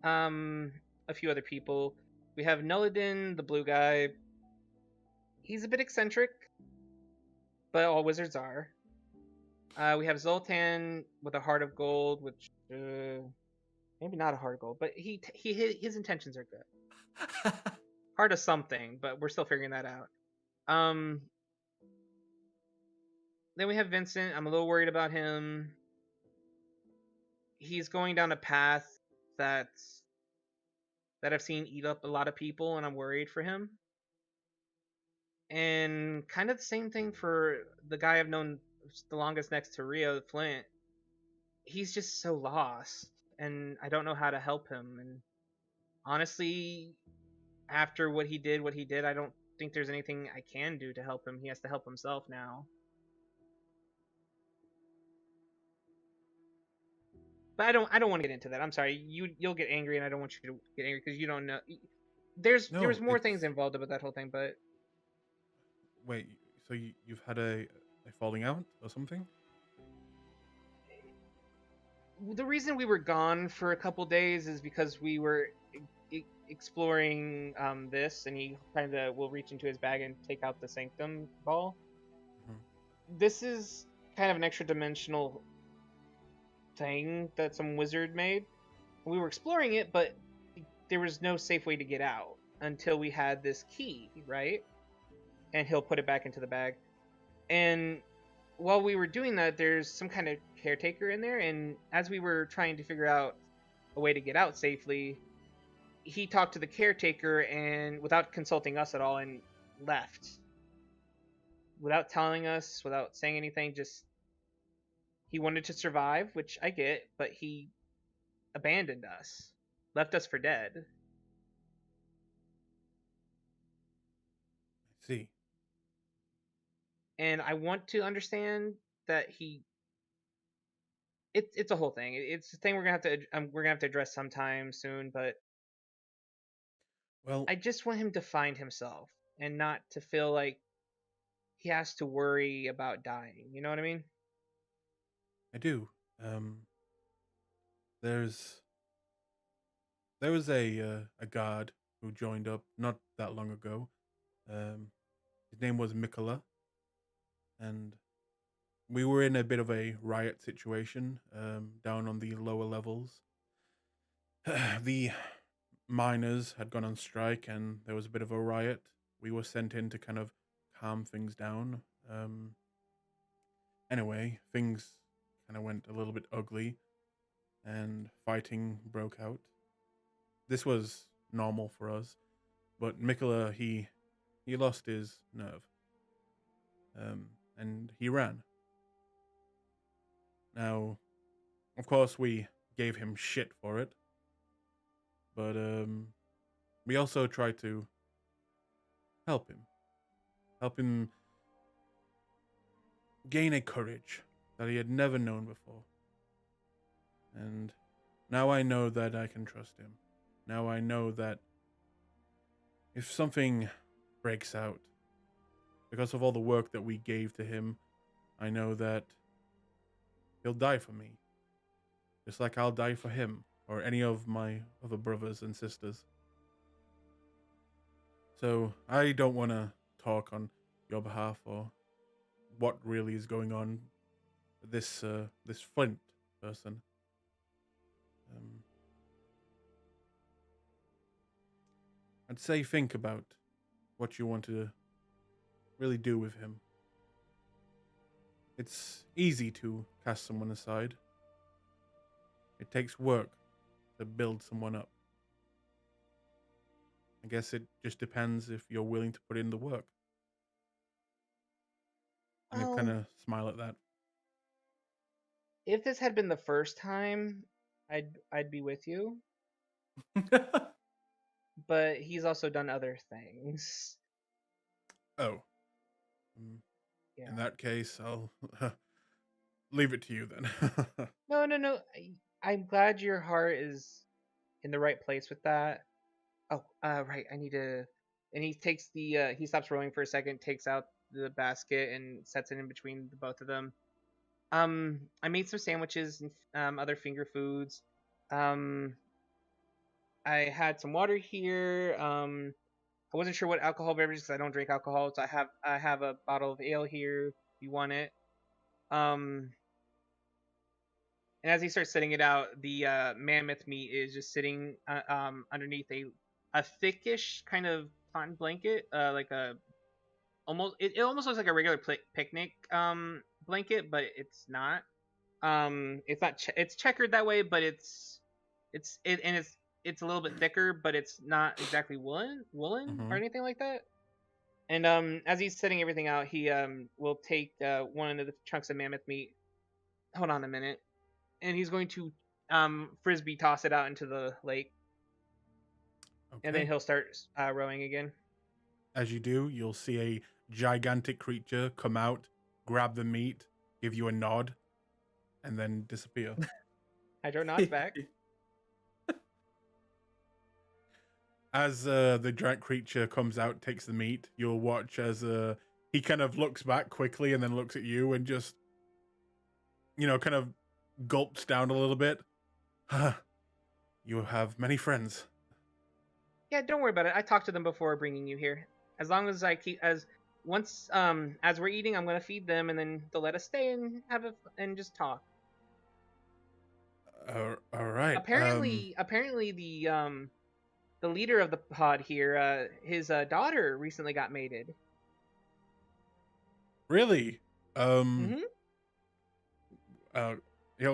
a few other people. We have Nullidin, the blue guy. He's a bit eccentric, but all wizards are. We have Zoltan with a heart of gold, which maybe not a heart of gold, but his intentions are good. Heart of something, but we're still figuring that out. Then we have Vincent. I'm a little worried about him. He's going down a path that I've seen eat up a lot of people, and I'm worried for him. And kind of the same thing for the guy I've known the longest next to Rio, Flint. He's just so lost, and I don't know how to help him. And honestly, after what he did, I don't think there's anything I can do to help him. He has to help himself now. But I don't want to get into that. I'm sorry. You'll get angry, and I don't want you to get angry because you don't know. There was more things involved about that whole thing, but wait. So you've had a falling out or something? The reason we were gone for a couple days is because we were exploring this, and he kind of will reach into his bag and take out the Sanctum ball. Mm-hmm. This is kind of an extra dimensional thing that some wizard made. We were exploring it, but there was no safe way to get out until we had this key, right? And he'll put it back into the bag. And while we were doing that, there's some kind of caretaker in there, and as we were trying to figure out a way to get out safely, he talked to the caretaker and without consulting us at all, and left. Without telling us, without saying anything, just he wanted to survive, which I get, but he abandoned us, left us for dead. I see. And I want to understand that it's a whole thing. It's a thing we're gonna have to address sometime soon, but well, I just want him to find himself and not to feel like he has to worry about dying. You know what I mean? I do. There's there was a guard who joined up not that long ago. His name was Mikola, and we were in a bit of a riot situation down on the lower levels. The miners had gone on strike, and there was a bit of a riot. We were sent in to kind of calm things down. Anyway, things kind of went a little bit ugly, and fighting broke out. This was normal for us, but Mikola, he lost his nerve, and he ran. Now, of course, we gave him shit for it, but we also tried to help him gain a courage that he had never known before. And now I know that I can trust him. Now I know that if something breaks out, because of all the work that we gave to him, I know that he'll die for me. Just like I'll die for him, or any of my other brothers and sisters. So I don't want to talk on your behalf or what really is going on with this Flint person. I'd say think about what you want to really do with him. It's easy to cast someone aside. It takes work to build someone up. I guess it just depends if you're willing to put in the work. And I kind of smile at that. If this had been the first time, I'd be with you. But he's also done other things. Oh. Yeah. In that case, I'll leave it to you then. No. I'm glad your heart is in the right place with that. Oh, right. I need to. And he takes the. He stops rowing for a second, takes out the basket, and sets it in between the both of them. I made some sandwiches and other finger foods. I had some water here. I wasn't sure what alcohol beverages because I don't drink alcohol, so I have a bottle of ale here if you want it. And as he starts setting it out, the mammoth meat is just sitting underneath a thickish kind of cotton blanket, like a almost it almost looks like a regular picnic blanket, but it's not. It's not it's checkered that way, but it's a little bit thicker, but it's not exactly woolen or anything like that. And as he's setting everything out, he will take one of the chunks of mammoth meat. Hold on a minute, and he's going to frisbee toss it out into the lake, and then he'll start rowing again. As you do, you'll see a gigantic creature come out, grab the meat, give you a nod, and then disappear. Hydro nods back. As the giant creature comes out, takes the meat, you'll watch as he kind of looks back quickly and then looks at you and just, kind of gulps down a little bit. You have many friends. Yeah, don't worry about it. I talked to them before bringing you here. As long as I keep as we're eating, I'm gonna feed them, and then they'll let us stay and and just talk. All right. Apparently, the leader of the pod here, his daughter recently got mated. Really? He'll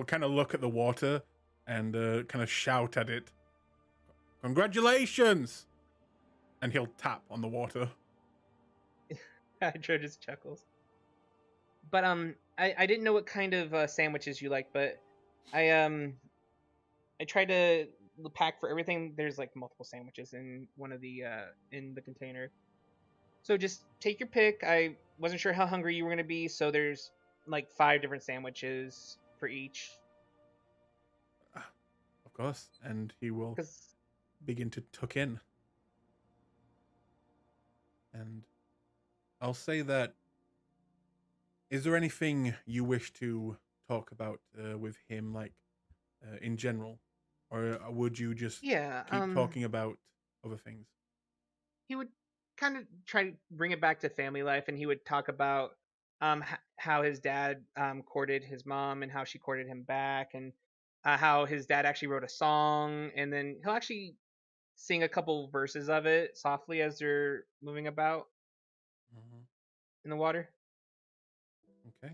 kind of look at the water and kind of shout at it. Congratulations! And he'll tap on the water. Hydro just chuckles. But I didn't know what kind of sandwiches you like, but I tried to pack for everything. There's like multiple sandwiches in one of the in the container. So just take your pick. I wasn't sure how hungry you were gonna be, so there's like 5 different sandwiches for each. Of course, and he will begin to tuck in. And I'll say that, is there anything you wish to talk about with him, like in general, or would you just Yeah. keep talking about other things? He would kind of try to bring it back to family life, and he would talk about how his dad courted his mom and how she courted him back, and how his dad actually wrote a song, and then he'll actually sing a couple verses of it softly as they're moving about Hmm. in the water. Okay.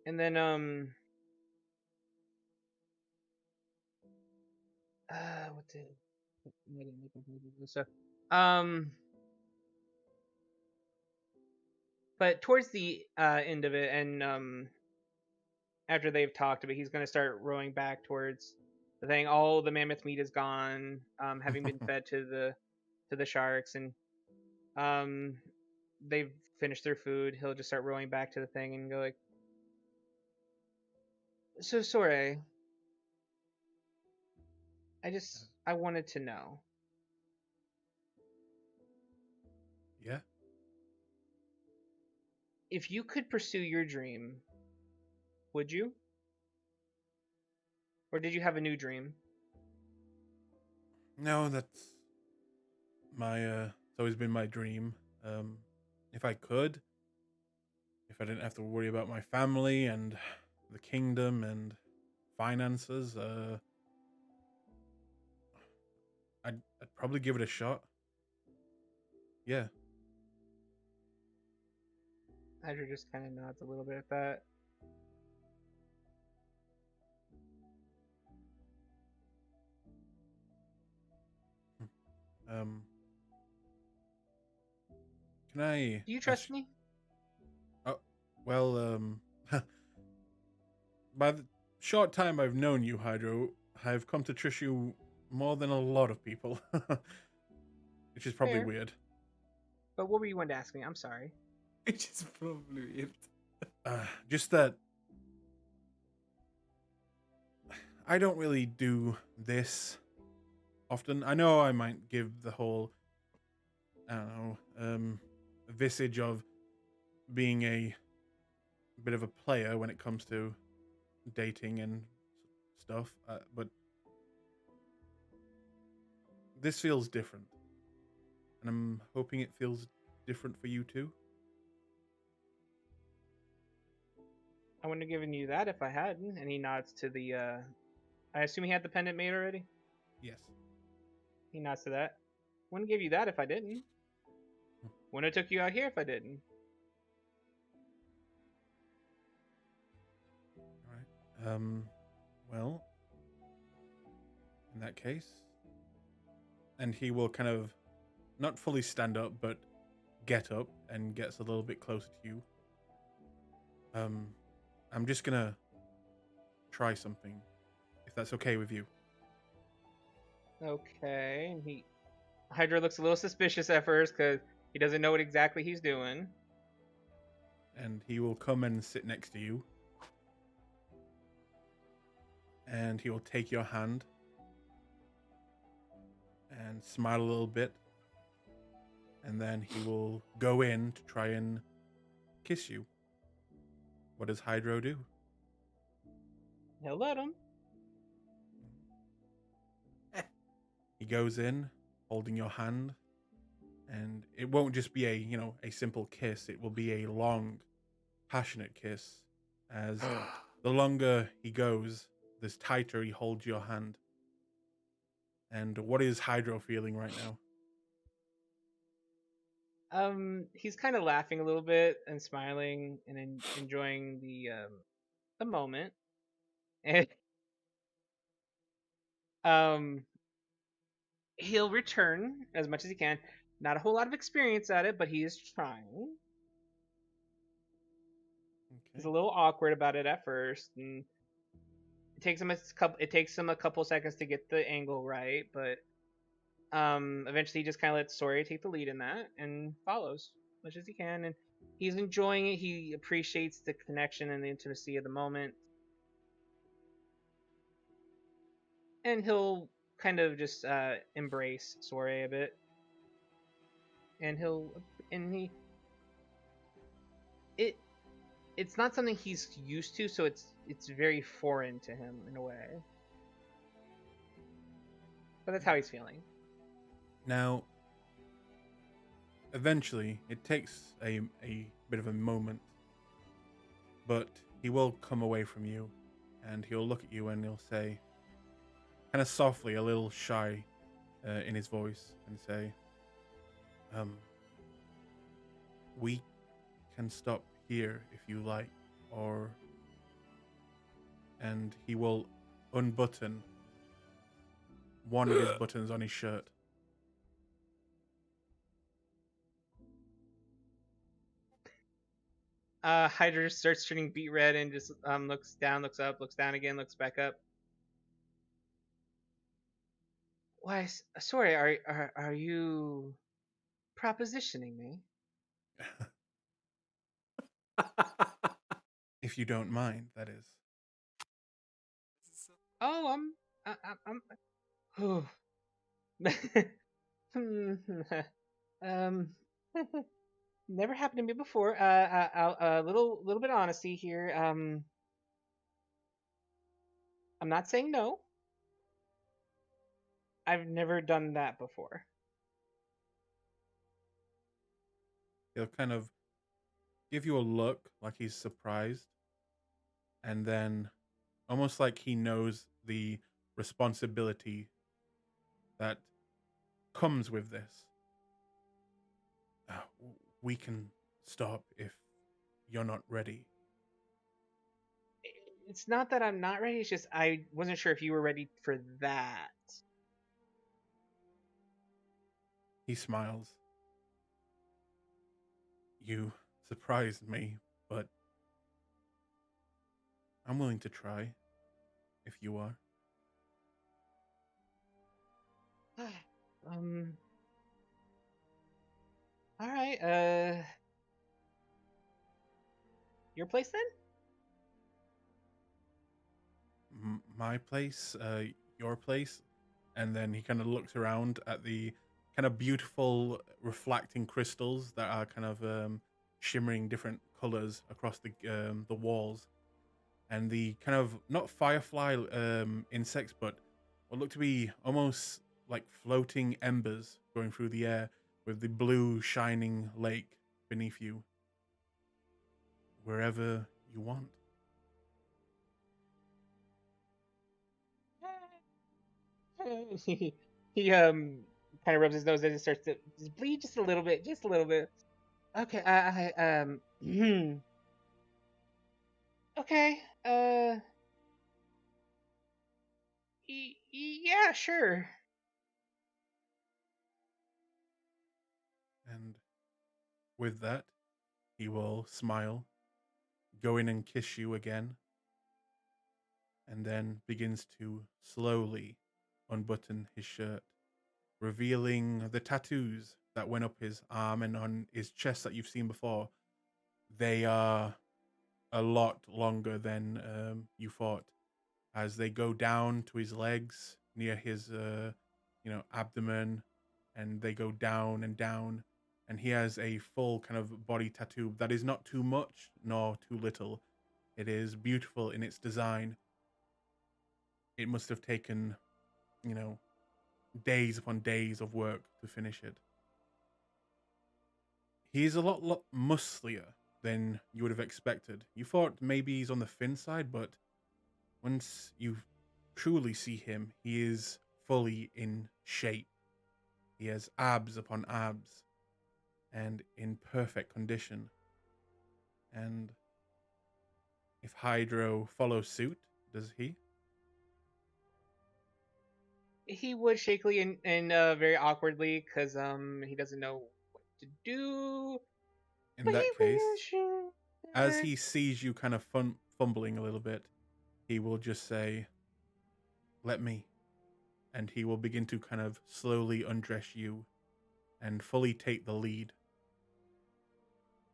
And then what did so um but towards the end of it, and after they've talked about, he's going to start rowing back towards the thing. All the mammoth meat is gone, having been fed to the sharks, and um they've finished their food. He'll just start rowing back to the thing and go like, so sorry, I wanted to know Yeah. if you could pursue your dream, would you? Or did you have a new dream? No, that's my. It's always been my dream. If I could, if I didn't have to worry about my family and the kingdom and finances, I'd probably give it a shot. Yeah. Hydra just kind of nods a little bit at that. Um. Can I? Do you trust me? Oh, well. By the short time I've known you, Hydro, I've come to trust you more than a lot of people, which is probably Fair. weird. But what were you wanting to ask me? I'm sorry. Which is probably it. Just that I don't really do this often. I know I might give the whole, I don't know, visage of being a bit of a player when it comes to dating and stuff, but this feels different, and I'm hoping it feels different for you too. I wouldn't have given you that if I hadn't. And he nods to the. I assume he had the pendant made already. Yes. He nods to that. Wouldn't give you that if I didn't. Wouldn't have took you out here if I didn't. All right. Well, in that case, and he will kind of not fully stand up, but get up and gets a little bit closer to you. I'm just gonna try something, if that's okay with you. Okay. And Hydra looks a little suspicious at first because he doesn't know what exactly he's doing. And he will come and sit next to you. And he will take your hand and smile a little bit. And then he will go in to try and kiss you. What does Hydro do? He'll let him. He goes in, holding your hand, and it won't just be a simple kiss. It will be a long, passionate kiss. As the longer he goes, the tighter he holds your hand. And what is Hydro feeling right now? He's kind of laughing a little bit and smiling and enjoying the moment. And um, he'll return as much as he can. Not a whole lot of experience at it, but he is trying. He's a Okay. little awkward about it at first, and it takes him a couple seconds to get the angle right, but eventually he just kind of lets Sori take the lead in that and follows as much as he can, and he's enjoying it. He appreciates the connection and the intimacy of the moment, and he'll kind of just embrace Sori a bit, and he it's not something he's used to, so it's very foreign to him in a way. But that's how he's feeling. Now, eventually, it takes a bit of a moment, but he will come away from you, and he'll look at you and he'll say, kind of softly, a little shy in his voice, and say, we can stop here if you like, or... And he will unbutton one of his buttons on his shirt. Hydra starts turning beet red and just looks down, looks up, looks down again, looks back up. Why, sorry, are you propositioning me? If you don't mind, that is. Oh, I'm um, never happened to me before. A little bit of honesty here. I'm not saying no. I've never done that before. He'll kind of give you a look like he's surprised, and then almost like he knows the responsibility that comes with this. We can stop if you're not ready. It's not that I'm not ready, it's just I wasn't sure if you were ready for that. He smiles. You surprised me, but I'm willing to try, if you are. All right, your place then? My place, your place, and then he kind of looks around at the kind of beautiful reflecting crystals that are kind of shimmering different colors across the walls, and the kind of not firefly insects, but what look to be almost like floating embers going through the air with the blue shining lake beneath you. Wherever you want. he kind of rubs his nose and starts to just bleed just a little bit, Okay, okay, yeah, sure. And with that, he will smile, go in and kiss you again, and then begins to slowly unbutton his shirt, revealing the tattoos that went up his arm and on his chest that you've seen before. They are a lot longer than you thought, as they go down to his legs near his abdomen, and they go down and down, and he has a full kind of body tattoo that is not too much nor too little. It is beautiful in its design. It must have taken, days upon days of work to finish it. He is a lot musclier than you would have expected. You thought maybe he's on the thin side, but once you truly see him, he is fully in shape. He has abs upon abs and in perfect condition. And if Hydro follows suit, does he? He would shakily and very awkwardly because he doesn't know what to do. In that case, as he sees you kind of fumbling a little bit, he will just say, "Let me," and he will begin to kind of slowly undress you and fully take the lead.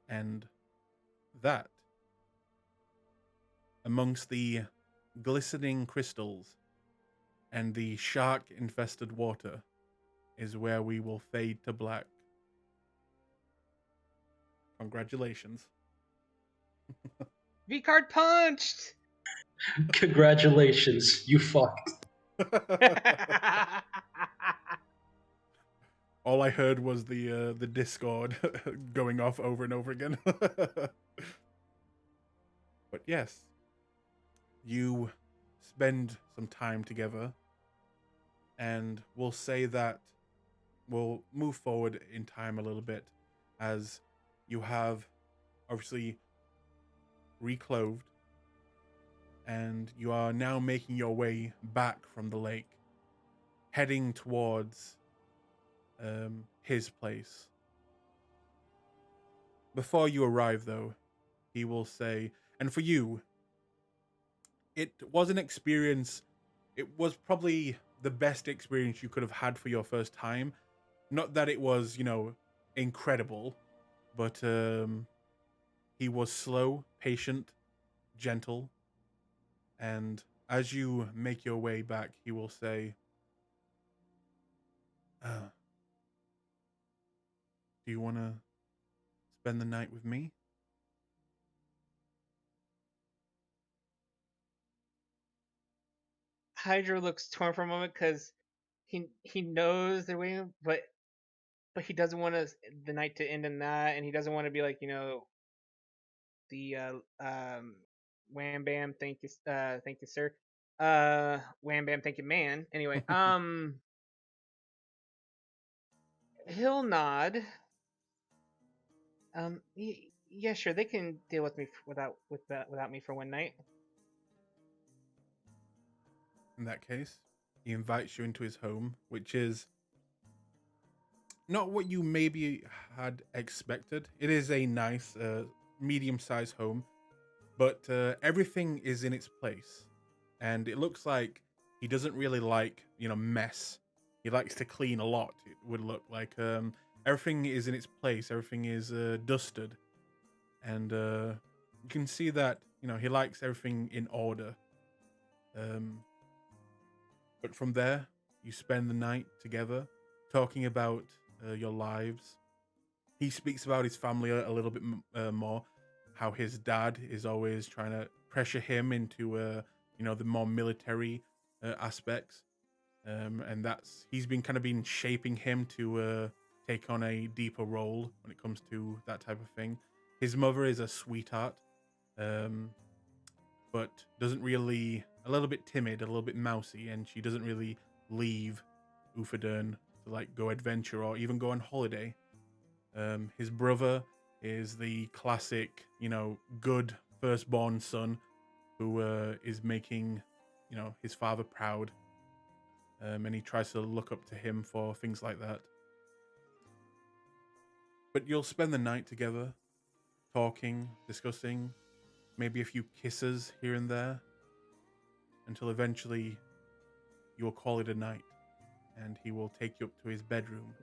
And that, amongst the glistening crystals and the shark-infested water, is where we will fade to black. Congratulations. V-card punched! Congratulations, you fucked. All I heard was the Discord going off over and over again. But yes, you spend some time together, and we'll say that we'll move forward in time a little bit as you have obviously reclothed, and you are now making your way back from the lake, heading towards his place. Before you arrive, though, he will say, and for you, it was an experience, it was probably the best experience you could have had for your first time. Not that it was, incredible, but he was slow, patient, gentle, and as you make your way back, he will say, do you want to spend the night with me? Hydra looks torn for a moment because he knows they're waiting, but he doesn't want the night to end in that, and he doesn't want to be like the wham bam thank you sir, wham bam thank you man. Anyway, he'll nod. Yeah, sure, they can deal with me without me for one night. In that case, he invites you into his home, which is not what you maybe had expected. It is a nice, medium-sized home, but everything is in its place. And it looks like he doesn't really like, mess. He likes to clean a lot, it would look like. Everything is in its place. Everything is dusted. And you can see that, he likes everything in order. But from there, you spend the night together, talking about your lives. He speaks about his family a little bit more, how his dad is always trying to pressure him into, the more military aspects. And he's been shaping him to take on a deeper role when it comes to that type of thing. His mother is a sweetheart, but a little bit timid, a little bit mousy, and she doesn't really leave Ufadern to go adventure or even go on holiday. His brother is the classic, good firstborn son who is making, his father proud. And he tries to look up to him for things like that. But you'll spend the night together, talking, discussing, maybe a few kisses here and there, until eventually you will call it a night, and he will take you up to his bedroom,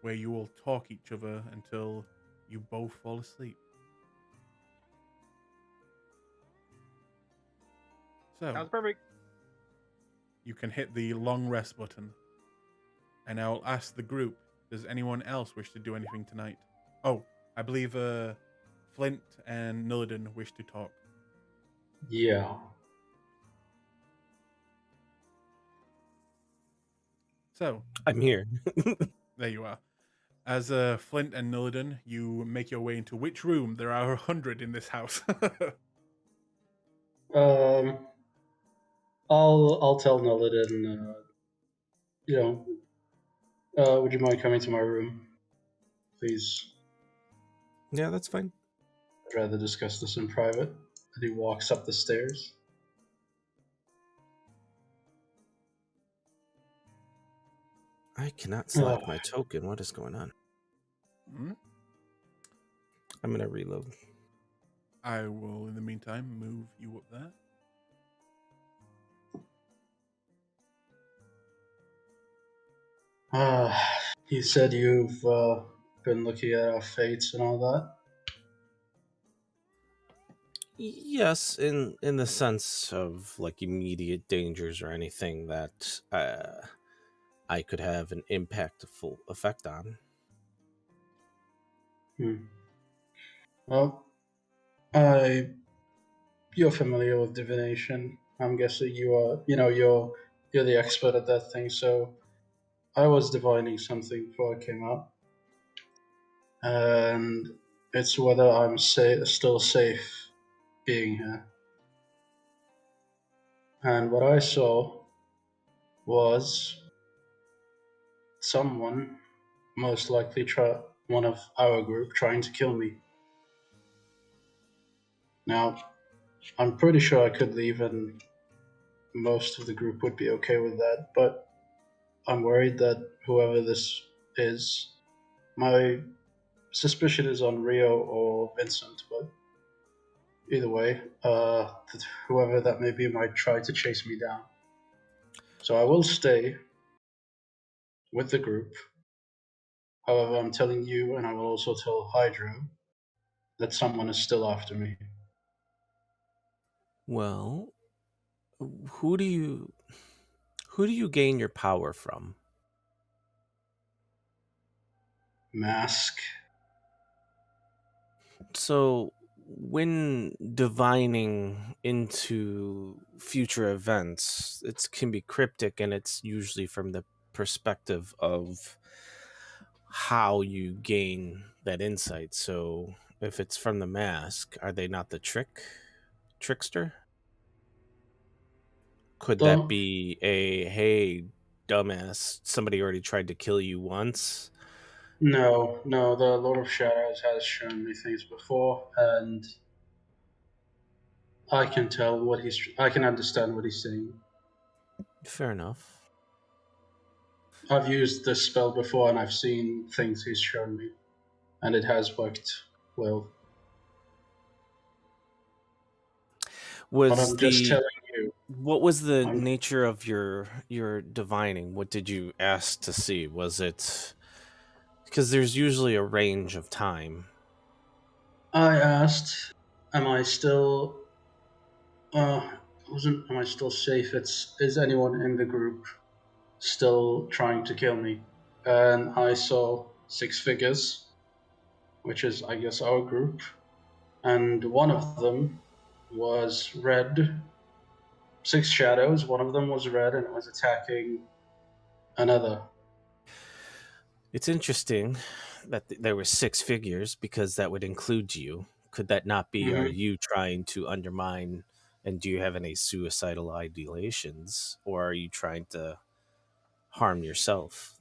where you will talk each other until you both fall asleep. So, Sounds perfect. you can hit the long rest button, and I'll ask the group, does anyone else wish to do anything tonight? Oh, I believe Flint and Nillidan wish to talk. Yeah. So, I'm here. there you are. As Flint and Nillidan, you make your way into which room? There are 100 in this house. I'll tell Nillidan, would you mind coming to my room, please? Yeah, that's fine. I'd rather discuss this in private. And he walks up the stairs. I cannot select my token. What is going on? Hmm? I'm gonna reload. I will, in the meantime, move you up there. He said you've been looking at our fates and all that. Yes, in the sense of immediate dangers or anything that I could have an impactful effect on. Well, You're familiar with divination. I'm guessing you are. You're the expert at that thing. So I was divining something before I came up, and it's whether I'm still safe being here. And what I saw was someone, most likely one of our group, trying to kill me. Now, I'm pretty sure I could leave and most of the group would be okay with that, but I'm worried that whoever this is, my suspicion is on Rio or Vincent, but either way, whoever that may be might try to chase me down. So I will stay with the group. However, I'm telling you, and I will also tell Hydro, that someone is still after me. Well, who do you gain your power from? Mask. So, when divining into future events, it can be cryptic, and it's usually from the perspective of how you gain that insight. So, if it's from the mask, are they not the trickster? Could that Don't. be a hey, dumbass, somebody already tried to kill you once? No, the Lord of Shadows has shown me things before, and I can tell I can understand what he's saying. Fair enough. I've used this spell before, and I've seen things he's shown me, and it has worked well. But I'm just telling you. What was the I'm, nature of your divining? What did you ask to see? Was it because there's usually a range of time? I asked, "Am I still? Am I still safe? Is anyone in the group still trying to kill me?" And I saw 6 figures, which is, I guess, our group, and one of them was red. 6 shadows. One of them was red, and it was attacking another. It's interesting that there were 6 figures because that would include you. Could that not be? Are Mm-hmm. you trying to undermine? And do you have any suicidal ideations, or are you trying to harm yourself?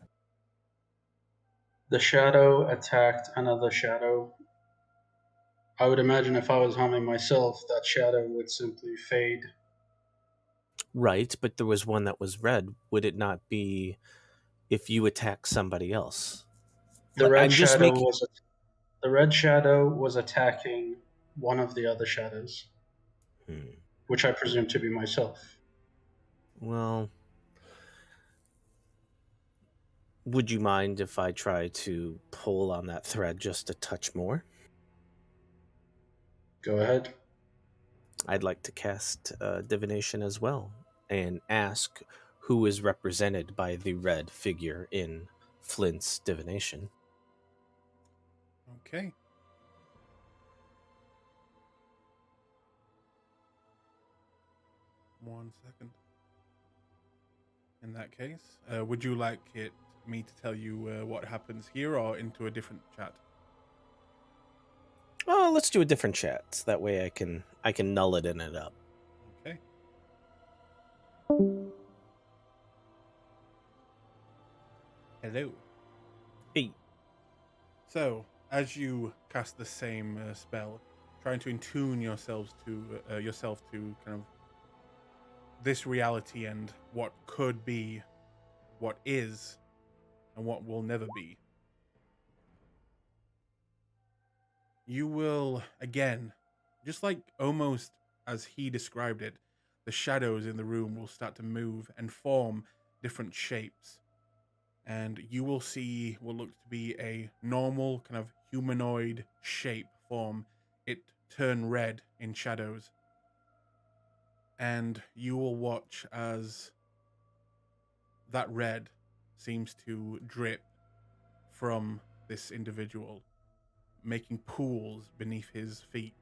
The shadow attacked another shadow. I would imagine if I was harming myself, that shadow would simply fade. Right, but there was one that was red. Would it not be if you attack somebody else? The red I'm just shadow making. was the red shadow was attacking one of the other shadows, which I presume to be myself. Well, would you mind if I try to pull on that thread just a touch more? Go ahead. I'd like to cast divination as well and ask who is represented by the red figure in Flint's divination. Okay. One second. In that case, would you like me to tell you what happens here, or into a different chat? Oh, let's do a different chat. That way I can null it in it up. Okay. Hello. Hey. So, as you cast the same spell, trying to attune yourself to kind of this reality and what could be, what is, and what will never be, you will again, just like almost as he described it, the shadows in the room will start to move and form different shapes. And you will see what looks to be a normal kind of humanoid shape form. It turn red in shadows. And you will watch as that red seems to drip from this individual, making pools beneath his feet.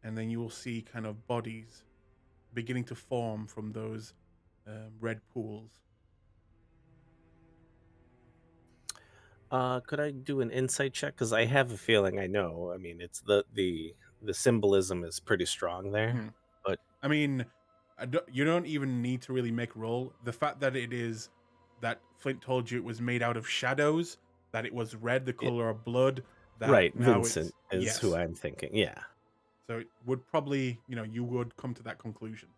and then you will see kind of bodies beginning to form from those red pools. Could I do an insight check? Because I have a feeling I know. I mean, it's the symbolism is pretty strong there. Mhm. But I mean, you don't even need to really make roll. The fact that it is that Flint told you it was made out of shadows, that it was red, the color of blood. That right, now Vincent it's, is yes. who I'm thinking. Yeah. So it would probably, you would come to that conclusion.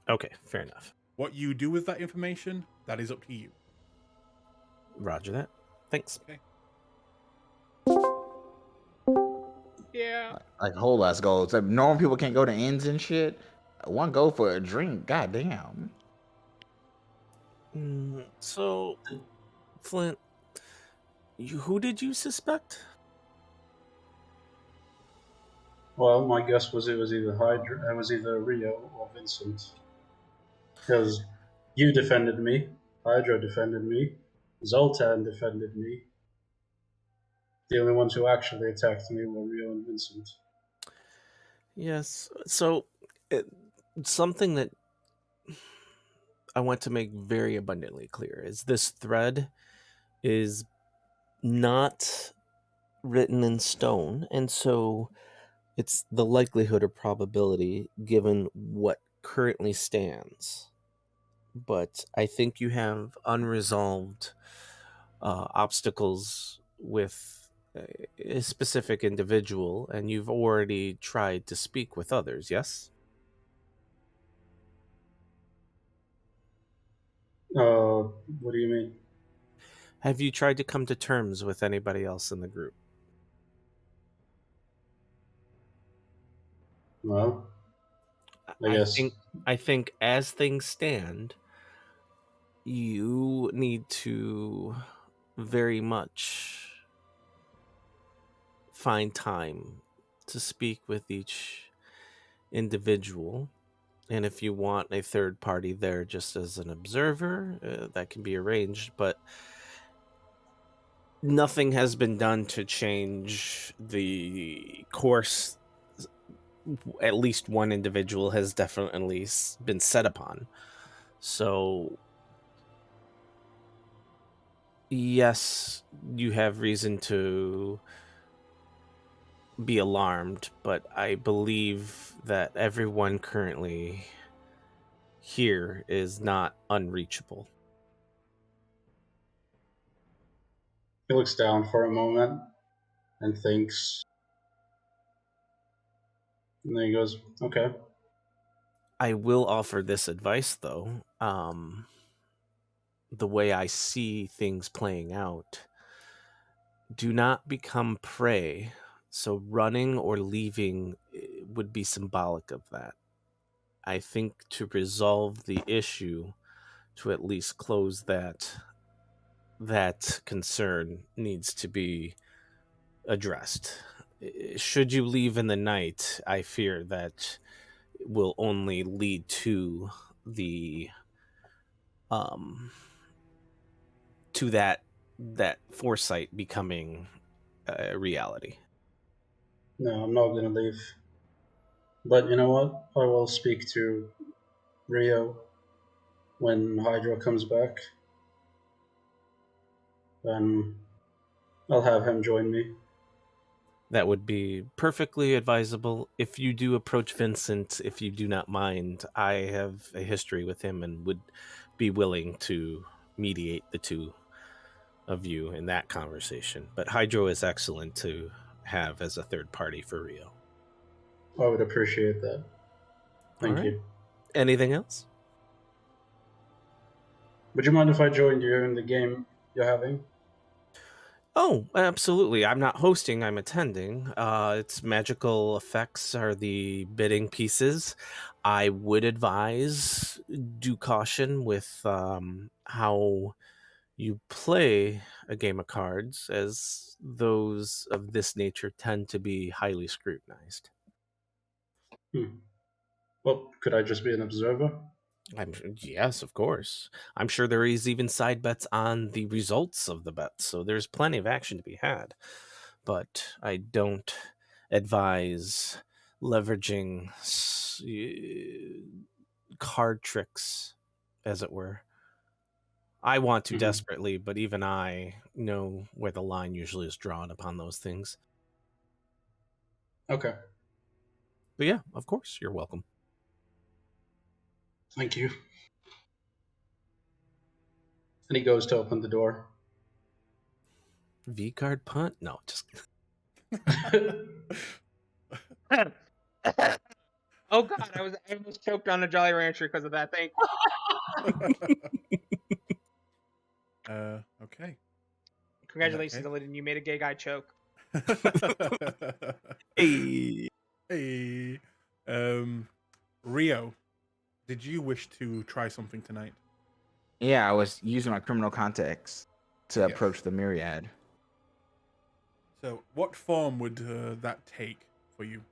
Okay, fair enough. What you do with that information, that is up to you. Roger that. Thanks. Okay. Yeah. Like whole ass goals. Like, normal people can't go to inns and shit. One go for a drink. God damn. So, Flint, who did you suspect? Well, my guess was it was either Hydra, it was either Rio or Vincent. Because you defended me, Hydra defended me, Zoltan defended me. The only ones who actually attacked me were Rio and Vincent. Yes. So, something that I want to make very abundantly clear is this thread is not written in stone, and so it's the likelihood or probability given what currently stands. But I think you have unresolved obstacles with a specific individual, and you've already tried to speak with others, yes? What do you mean? Have you tried to come to terms with anybody else in the group? Well, I guess. I think as things stand, you need to very much find time to speak with each individual. And if you want a third party there just as an observer, that can be arranged. But nothing has been done to change the course. At least one individual has definitely been set upon. So, yes, you have reason to be alarmed, but I believe that everyone currently here is not unreachable. He looks down for a moment and thinks. And then he goes, okay. I will offer this advice, though. The way I see things playing out, do not become prey. So running or leaving would be symbolic of that. I think to resolve the issue, to at least close that concern needs to be addressed. Should you leave in the night, I fear that will only lead to the to that foresight becoming a reality. No, I'm not gonna leave. But you know what? I will speak to Rio when Hydra comes back. And I'll have him join me. That would be perfectly advisable. If you do approach Vincent, if you do not mind, I have a history with him and would be willing to mediate the two of you in that conversation. But Hydro is excellent to have as a third party for Rio. I would appreciate that. Thank you. Anything else? Would you mind if I joined you in the game you're having? Oh, absolutely. I'm not hosting, I'm attending. Its magical effects are the bidding pieces. I would advise due caution with how you play a game of cards, as those of this nature tend to be highly scrutinized. Well, could I just be an observer? Yes, of course. I'm sure there is even side bets on the results of the bets, so there's plenty of action to be had. But I don't advise leveraging card tricks, as it were. I want to desperately, but even I know where the line usually is drawn upon those things. Okay. But yeah, of course, you're welcome. Thank you. And he goes to open the door. V-card punt? No, just Oh god, I almost choked on a Jolly Rancher because of that. Thank you. Okay. Congratulations, Illidan. You made a gay guy choke. hey. Hey. Rio, did you wish to try something tonight? Yeah, I was using my criminal context to Yes. approach the myriad. So, what form would that take for you?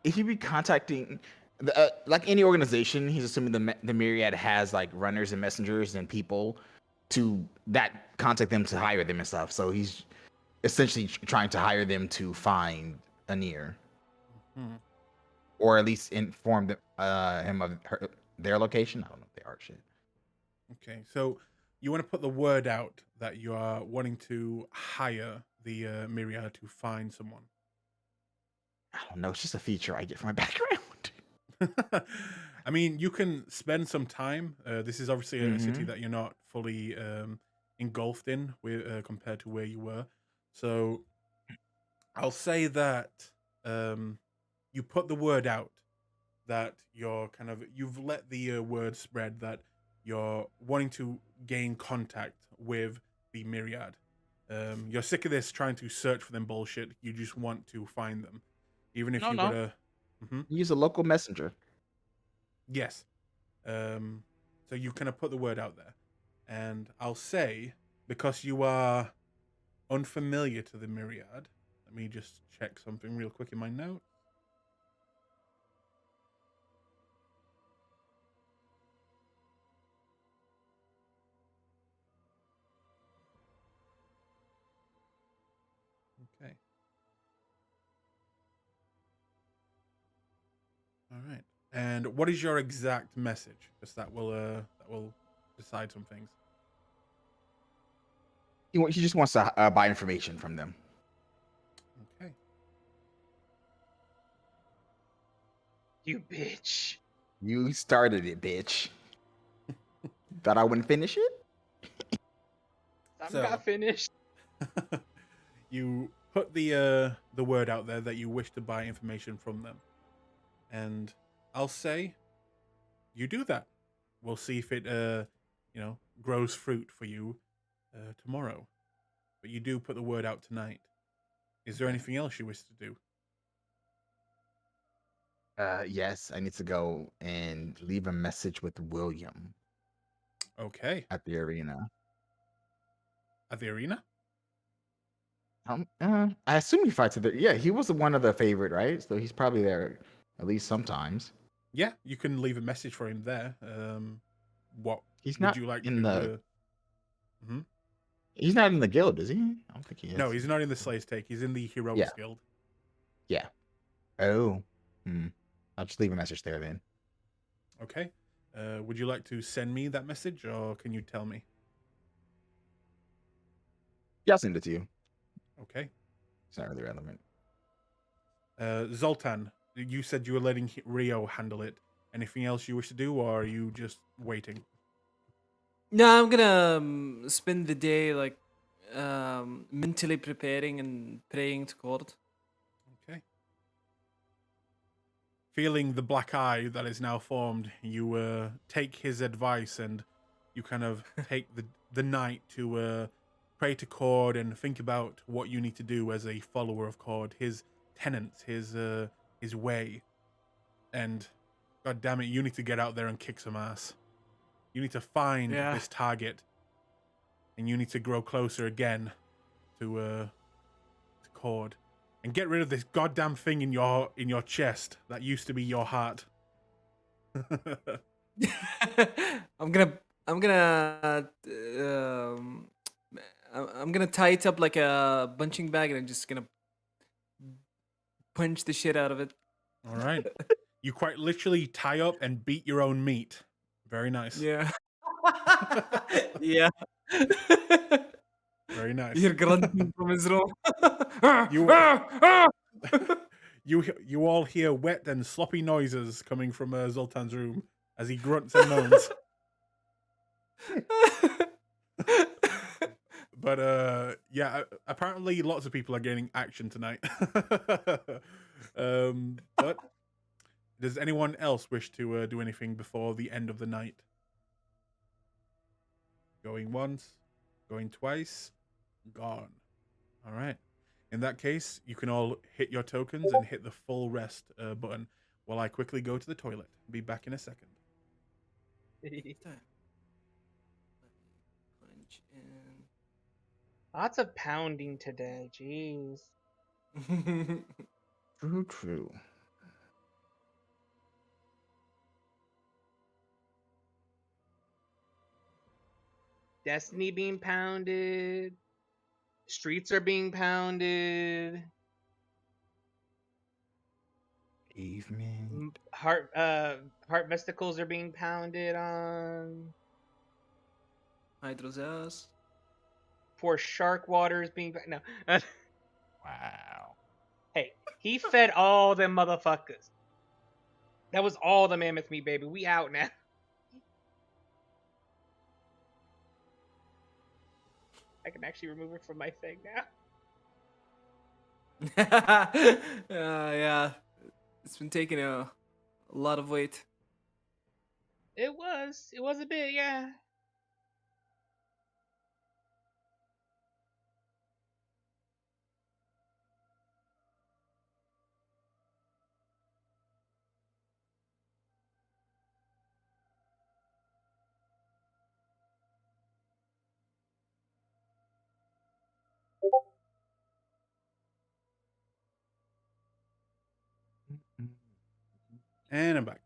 If you be contacting, like any organization, he's assuming the myriad has like runners and messengers and people to that contact them to hire them and stuff. So he's essentially trying to hire them to find Anir, or at least inform him of their location. I don't know if they are shit. Okay, so you want to put the word out that you are wanting to hire the myriad to find someone. I don't know. It's just a feature I get from my background. I mean, you can spend some time. This is obviously a city that you're not fully engulfed in compared to where you were. So I'll say that you put the word out that you've let the word spread that you're wanting to gain contact with the myriad. You're sick of this trying to search for them bullshit. You just want to find them. Even if gotta use a local messenger. Yes. So you kind of put the word out there. And I'll say, because you are unfamiliar to the myriad, let me just check something real quick in my notes. Okay. All right. And what is your exact message? Because that will decide some things. He just wants to buy information from them. Okay. You bitch. You started it, bitch. Thought I wouldn't finish it? I got finished. You put the word out there that you wish to buy information from them. And I'll say you do that. We'll see if it grows fruit for you tomorrow. But you do put the word out tonight. Is there anything else you wish to do? Yes, I need to go and leave a message with William. Okay. At the arena. At the arena? I assume he fights at the. Yeah, he was one of the favorite, right? So he's probably there at least sometimes. Yeah, you can leave a message for him there. What he's would not you like in to? He's not in the guild, is he? I don't think he is. No, he's not in the Slayer's Take. He's in the Heroics Guild. Yeah. Oh. I'll just leave a message there then. Okay. Would you like to send me that message, or can you tell me? Yeah, I'll send it to you. Okay. It's not really relevant. Zoltan, you said you were letting Rio handle it. Anything else you wish to do, or are you just waiting? No, I'm gonna spend the day like mentally preparing and praying to God. Okay. Feeling the black eye that is now formed, you take his advice and you kind of take the night to pray to Cord and think about what you need to do as a follower of Cord, his tenets, his way. And god damn it, you need to get out there and kick some ass. You need to find this target, and you need to grow closer again to Cord, and get rid of this goddamn thing in your chest that used to be your heart. I'm gonna tie it up like a bunching bag, and I'm just gonna punch the shit out of it. All right. You quite literally tie up and beat your own meat. Very nice. Yeah. Yeah. Very nice. You're grunting from his room. You all hear wet and sloppy noises coming from Zoltan's room as he grunts and moans. But yeah, apparently lots of people are getting action tonight. But does anyone else wish to do anything before the end of the night? Going once, going twice, gone. All right. In that case, you can all hit your tokens and hit the full rest button while I quickly go to the toilet. Be back in a second. Punch in. Lots of pounding today. Jeez. True. Destiny being pounded. Streets are being pounded. Evening. Heart vesicles are being pounded on. Hydra's ass. Poor shark water is being no. Wow. Hey, he fed all them motherfuckers. That was all the mammoth meat, baby. We out now. I can actually remove it from my thing now. Yeah. It's been taking a lot of weight. It was a bit, yeah. And I'm back.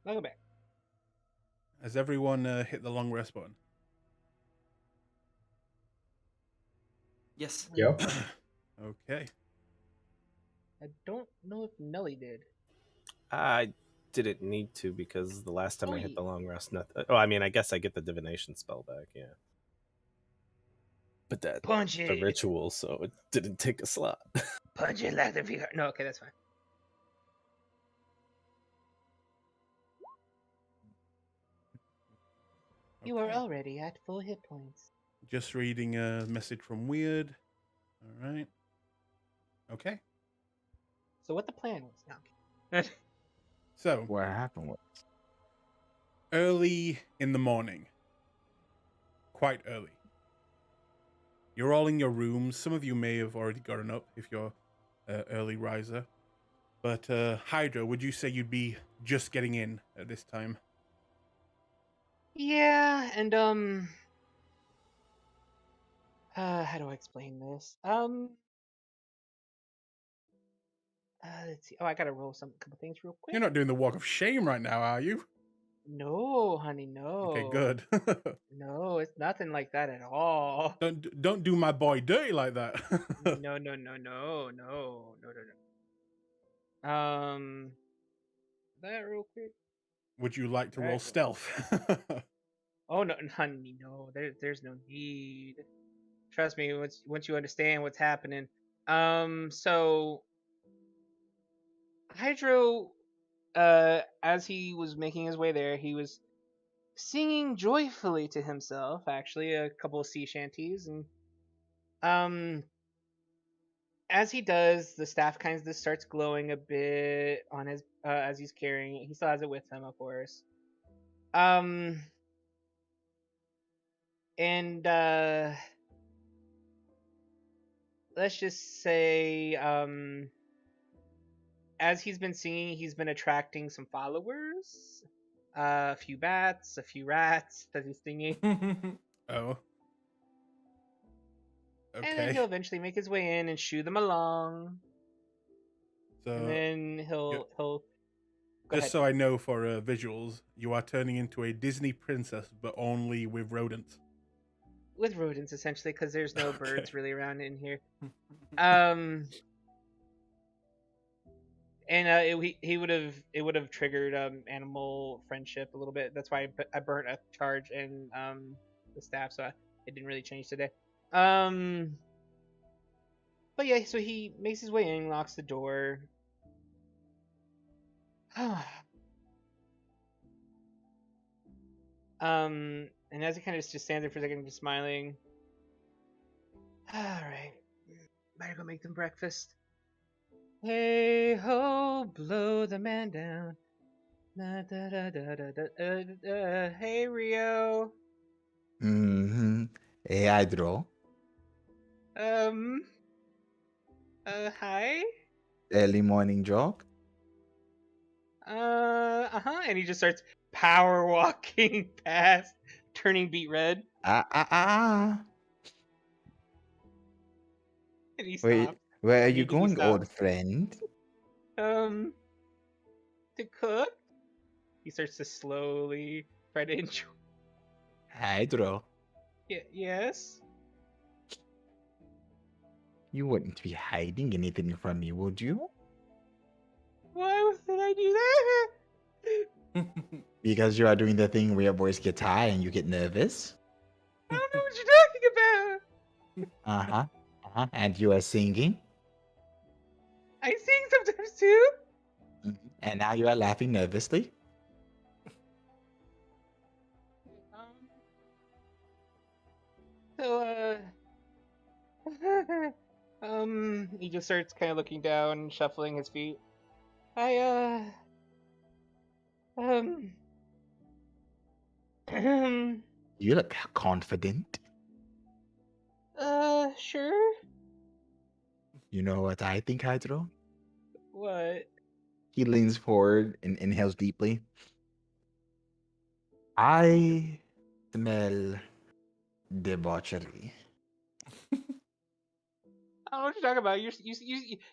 Welcome back. Has everyone hit the long rest button? Yes. Yep. Okay. I don't know if Nelly did. I didn't need to because the last time I hit Oy. the long rest, nothing. Oh, I mean, I guess I get the divination spell back, yeah. But that's Punch the it. ritual, so it didn't take a slot. Punch it like the figure. No, okay, that's fine. You are Okay. already at full hit points. Just reading a message from Weird. All right. Okay. So what the plan was? No, I'm kidding. So, What happened was early in the morning. Quite early. You're all in your rooms. Some of you may have already gotten up if you're early riser. But Hydra, would you say you'd be just getting in at this time? Yeah, and how do I explain this? Let's see. Oh, I gotta roll some couple things real quick. You're not doing the walk of shame right now, are you? No, honey, no. Okay, good. No, it's nothing like that at all. Don't do my boy dirty like that. No. That real quick. Would you like to roll Right. stealth? Oh no, honey, no. There's no need. Trust me, once you understand what's happening. So Hydro, as he was making his way there, he was singing joyfully to himself. Actually, a couple of sea shanties, and as he does, the staff kind of just starts glowing a bit on his as he's carrying it. He still has it with him, of course. And let's just say, as he's been singing, he's been attracting some followers. A few bats, a few rats as he's singing. Oh. And then Okay. he'll eventually make his way in and shoo them along. So And then he'll go just ahead. so I know for visuals, you are turning into a Disney princess, but only with rodents. With rodents, essentially, because there's no birds Okay. really around in here. And he would have triggered animal friendship a little bit. That's why I burnt a charge in the staff, so it didn't really change today. But yeah, so he makes his way in, locks the door. And as he kind of just stands there for a second, just smiling. All right, better go make them breakfast. Hey ho, blow the man down. Da, da, da, da, da, da, hey Rio. Mm-hmm. Hey, Hydro. Hi. Early morning jog. And he just starts power walking past, turning beet red, Ah. and he Where, stops. where are you Immediately going, old stops. friend? To cook. He starts to slowly try to enjoy. Hydro. Yes. You wouldn't be hiding anything from me, would you? Why did I do that? Because you are doing the thing where your voice gets high and you get nervous. I don't know what you're talking about. Uh-huh. And you are singing. I sing sometimes too. And now you are laughing nervously. So, he just starts kind of looking down, shuffling his feet. You look confident. Sure. You know what I think, Hydro? What? He leans forward and inhales deeply. I smell debauchery. I don't know what you're talking about.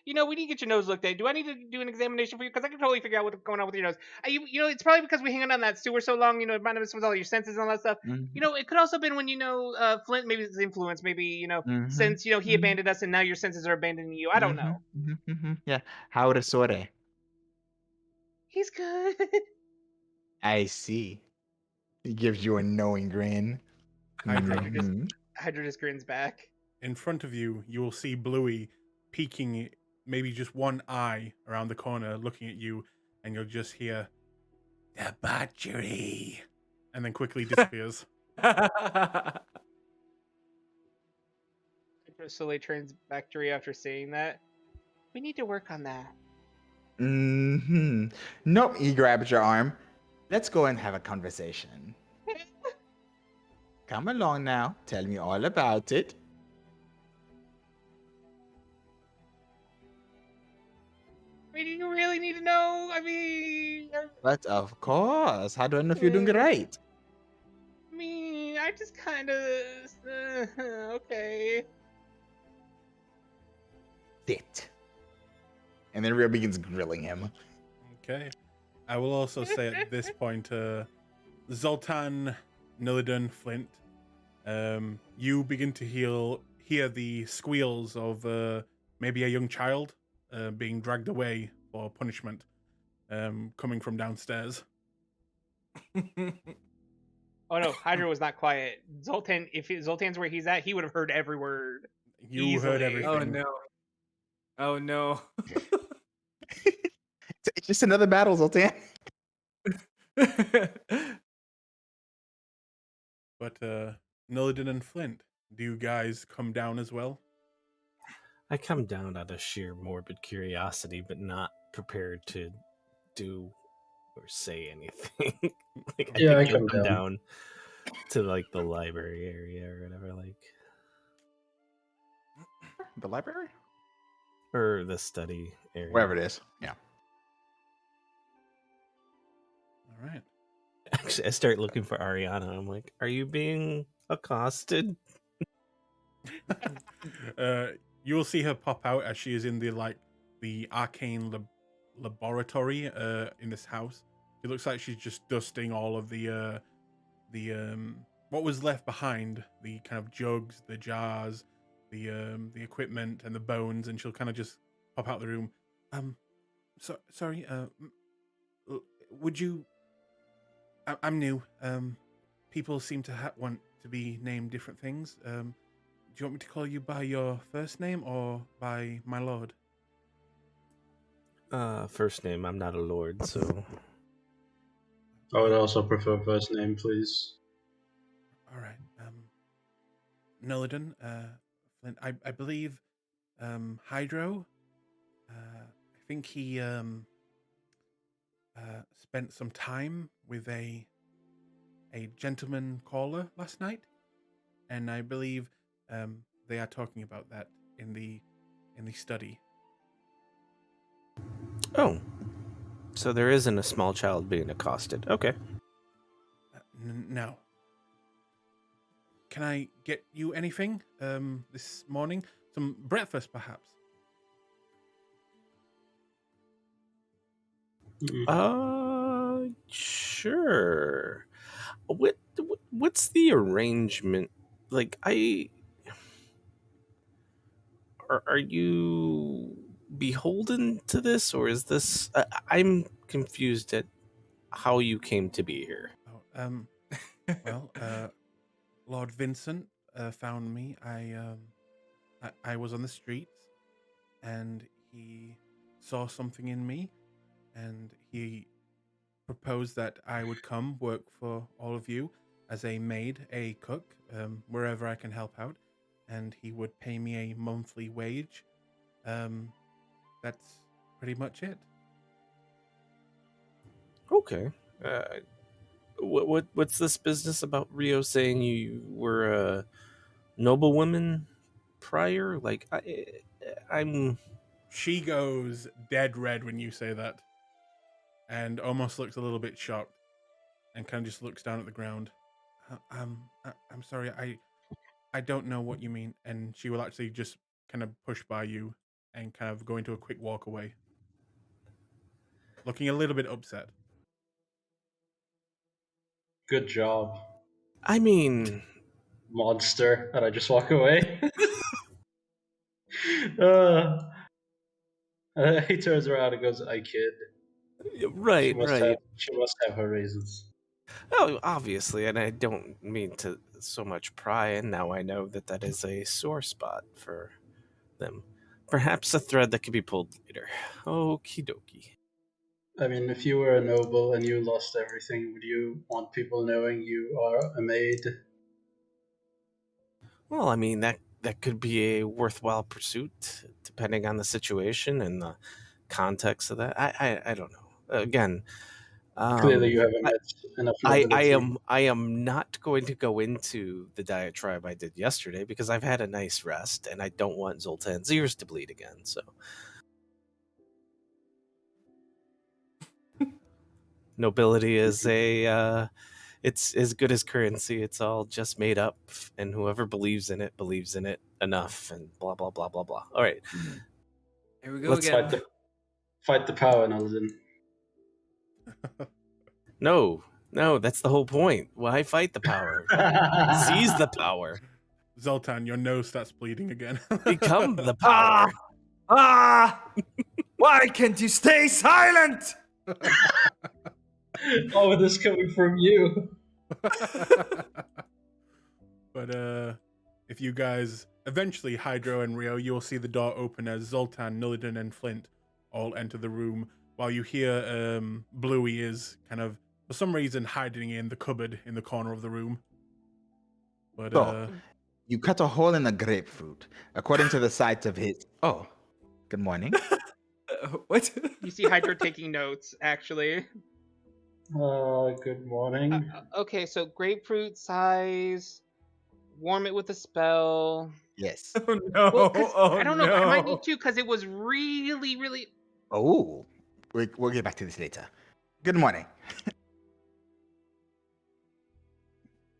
You know, we need to get your nose looked at. Do I need to do an examination for you? Because I can totally figure out what's going on with your nose. You know, it's probably because we hang out on that sewer so long. You know, it might have been with all your senses and all that stuff. Mhm. You know, it could also have been when Flint, maybe it's influence. Maybe Mhm. since he abandoned us and now your senses are abandoning you. I don't know. Yeah. How are Sore? He's good. I see. He gives you a knowing grin. Hydro. Hydra just grins back. In front of you, you will see Bluey peeking maybe just one eye around the corner, looking at you, and you'll just hear debauchery, and then quickly disappears. Hydra slowly turns back to Rio after saying that. We need to work on that. Nope, he grabs your arm. Let's go and have a conversation. Come along now. Tell me all about it. I mean, do you really need to know? I mean, But of course, how do I know if you're doing it right? I just kind of okay. Sit. And then Rio begins grilling him. Okay. I will also say at this point, Zoltan, Nillidan, Flint, you begin to hear the squeals of maybe a young child being dragged away for punishment, coming from downstairs. Oh no, Hydra was not quiet. Zoltan, if Zoltan's where he's at, he would have heard every word. You heard Easily. everything. Oh no. It's just another battle, Zoltan. But Nillidan and Flint, do you guys come down as well? I come down out of sheer morbid curiosity, but not prepared to do or say anything. Like, Yeah, I I come come down. down to like the library area or whatever, like, The library? or the study area. Wherever it is. Yeah. All right. Actually, I start looking for Ariana. I'm like, are you being accosted? You will see her pop out as she is in the arcane laboratory in this house. It looks like she's just dusting all of the what was left behind, the kind of jugs, the jars, the equipment and the bones, and she'll kind of just pop out the room. Sorry. Would you? I'm new. People seem to want to be named different things. Do you want me to call you by your first name or by my lord? First name. I'm not a lord, so. I would also prefer first name, please. All right. Nillidan, Flint. I believe Hydro. I think he spent some time with a gentleman caller last night, and I believe they are talking about that in the study. Oh. So there isn't a small child being accosted. Okay. No. Can I get you anything this morning? Some breakfast, perhaps? Sure. What's the arrangement? Like, are you beholden to this, or is this? I'm confused at how you came to be here. Oh, well, Lord Vincent found me. I was on the streets, and he saw something in me, and he proposed that I would come work for all of you as a maid, a cook, wherever I can help out, and he would pay me a monthly wage. That's pretty much it. Okay. What's this business about Rio saying you were a noblewoman prior? Like, I'm. She goes dead red when you say that, and almost looks a little bit shocked, and kind of just looks down at the ground. I'm sorry, I don't know what you mean. And she will actually just kind of push by you and kind of go into a quick walk away, looking a little bit upset. Good job, I mean, monster. And I just walk away. uh, he turns around and goes, "I kid." right. She must have her reasons. Oh, obviously, and I don't mean to so much pry, and now I know that is a sore spot for them. Perhaps a thread that can be pulled later. Okie dokie. I mean, if you were a noble and you lost everything, would you want people knowing you are a maid? Well, I mean, that could be a worthwhile pursuit, depending on the situation and the context of that. I don't know. Again, Clearly, you haven't met enough nobility. I am not going to go into the diatribe I did yesterday because I've had a nice rest and I don't want Zoltan's ears to bleed again. So, nobility is it's as good as currency. It's all just made up, and whoever believes in it enough, and blah blah blah blah blah. All right, Here we go Let's again. Fight the power, Nalden. No, that's the whole point. Why fight the power? Seize the power. Zoltan, your nose starts bleeding again. Become the power. Why can't you stay silent? All of this coming from you. But if you guys eventually, Hydro and Rio, you'll see the door open as Zoltan, Nillidan, and Flint all enter the room, while you hear Bluey is kind of, for some reason, hiding in the cupboard in the corner of the room. But So, you cut a hole in a grapefruit, according to the sides of his. Oh, good morning. What? You see Hydro taking notes, actually. Good morning. Okay, so grapefruit size, warm it with a spell. Yes. Oh no! Well, 'cause I don't know. I might no. need to because it was really, really. Oh, we'll get back to this later. Good morning.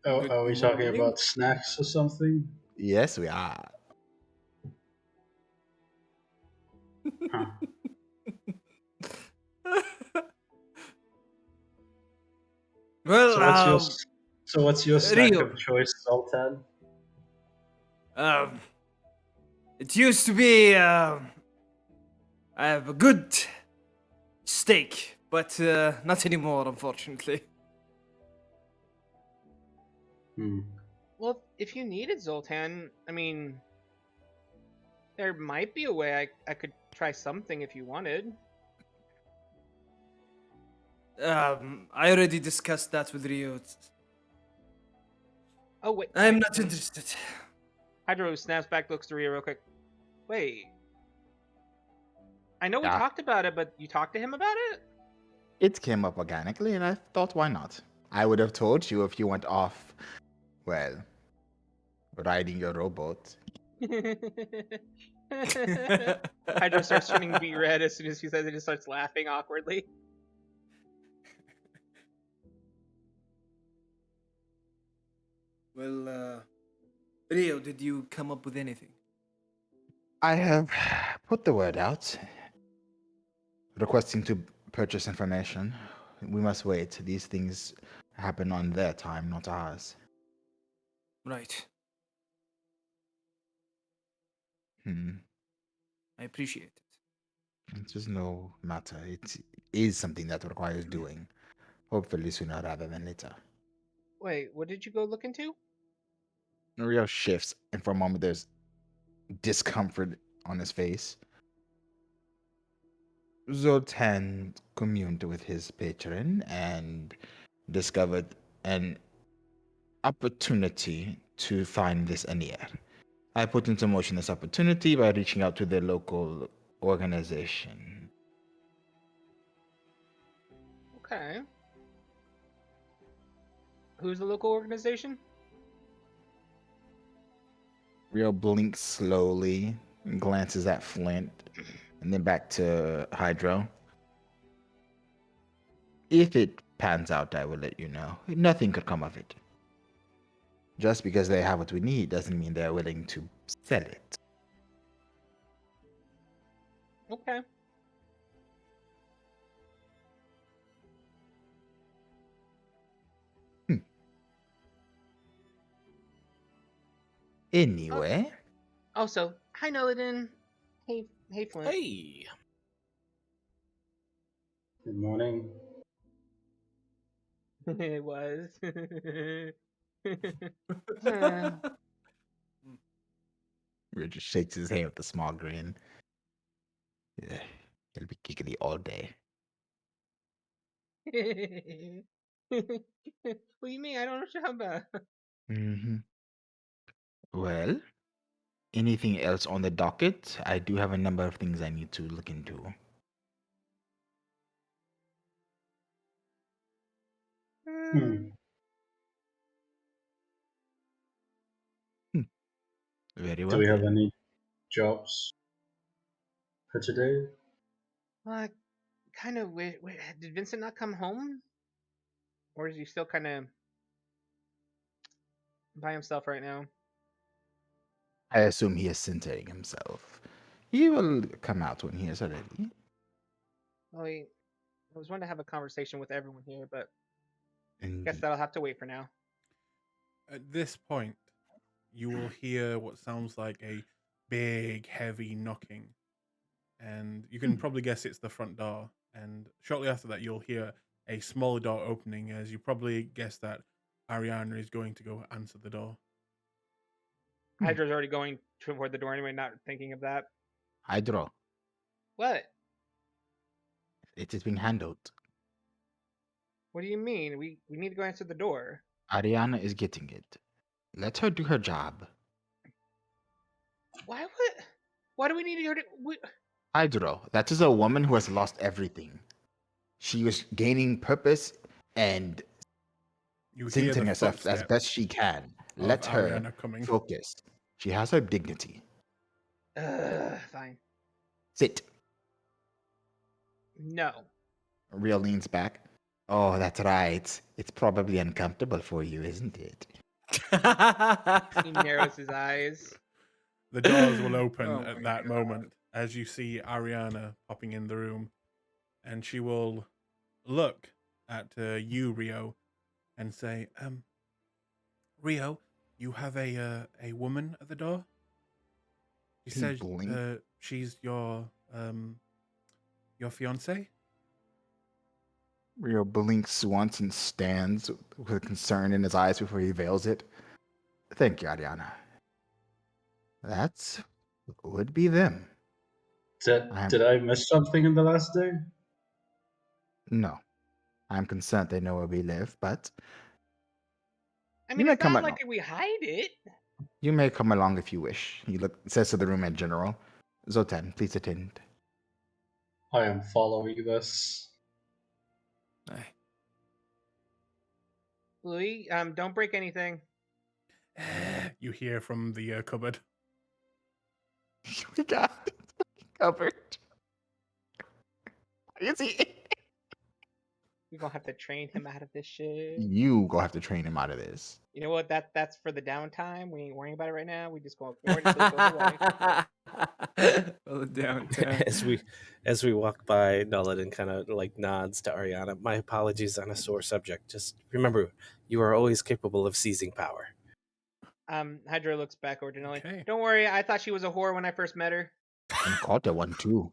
Oh, Good are we talking morning. about snacks or something? Yes, we are. Huh. Well, So what's your snack Rio. of choice, Sultan? It used to be. I have a good steak, but not anymore, unfortunately. Hmm. Well, if you needed Zoltan, I mean, there might be a way I could try something if you wanted. I already discussed that with Rio. Oh wait, I'm not interested. Hydro snaps back, looks to Rhea real quick. Wait, I know we Yeah. talked about it, but you talked to him about it? It came up organically, and I thought, why not? I would have told you if you went off, well, riding your robot. Hydro starts turning beet red as soon as he says it, just starts laughing awkwardly. Well, Rio, did you come up with anything? I have put the word out, requesting to purchase information. We must wait. These things happen on their time, not ours. Right. I appreciate it. It's just no matter. It is something that requires doing. Hopefully sooner rather than later. Wait, what did you go look into? Rio shifts, and for a moment there's discomfort on his face. Zoltan communed with his patron and discovered an opportunity to find this Anir. I put into motion this opportunity by reaching out to the local organization. Okay. Who's the local organization? Rio blinks slowly and glances at Flint and then back to Hydro. If it pans out, I will let you know. Nothing could come of it. Just because they have what we need doesn't mean they're willing to sell it. Okay. Anyway, Also, hi Noladin. Hey Flint. Hey. Good morning. It was. Rio just shakes his head with a small grin. Yeah, he'll be giggly all day. What do you mean? I don't know what about. Mm-hmm. Well, anything else on the docket? I do have a number of things I need to look into. Hmm. Very Do well we have then. any jobs for today? Well, I kind of wait. Did Vincent not come home, or is he still kind of by himself right now? I assume he is centering himself. He will come out when he is ready. Well, I was wanting to have a conversation with everyone here, but I guess Indeed. that'll have to wait for now. At this point, you will hear what sounds like a big, heavy knocking. And you can probably guess it's the front door. And shortly after that, you'll hear a smaller door opening, as you probably guess that Ariana is going to go answer the door. Hydra's already going toward the door anyway, not thinking of that. Hydro, What? it is being handled. What do you mean? We need to go answer the door. Ariana is getting it. Let her do her job. Why would? Why do we need to go to? Hydro, that is a woman who has lost everything. She was gaining purpose and You hear centering the herself as footsteps best she can. of Let her Ariana coming. focus. She has her dignity. Fine. Sit. No. Rio leans back. Oh, that's right. It's probably uncomfortable for you, isn't it? He narrows his eyes. The doors will open Oh at my that God. moment as you see Ariana popping in the room, and she will look at you, Rio, and say, Rio, you have a woman at the door? She He says blinked. she's your fiance? Rio blinks once and stands with concern in his eyes before he veils it. Thank you, Ariana. That would be them. Did I miss something in the last day? No. I'm concerned they know where we live, but I You mean, may it's come not along. like we hide it. you may come along if you wish. He says to the room in general. Zotan, please attend. I am following this. Aye. Louis, don't break anything. You hear from the cupboard. We got it covered. You see, We're gonna have to train him out of this shit. you go have to train him out of this. You know what? That's for the downtime. We ain't worrying about it right now. We just gonna ignore it until it goes away. Well, downtown. as we walk by, Nulliden kind of like nods to Ariana. My apologies on a sore subject. Just remember, you are always capable of seizing power. Hydra looks back ordinarily. Okay. Don't worry, I thought she was a whore when I first met her. And caught that one too.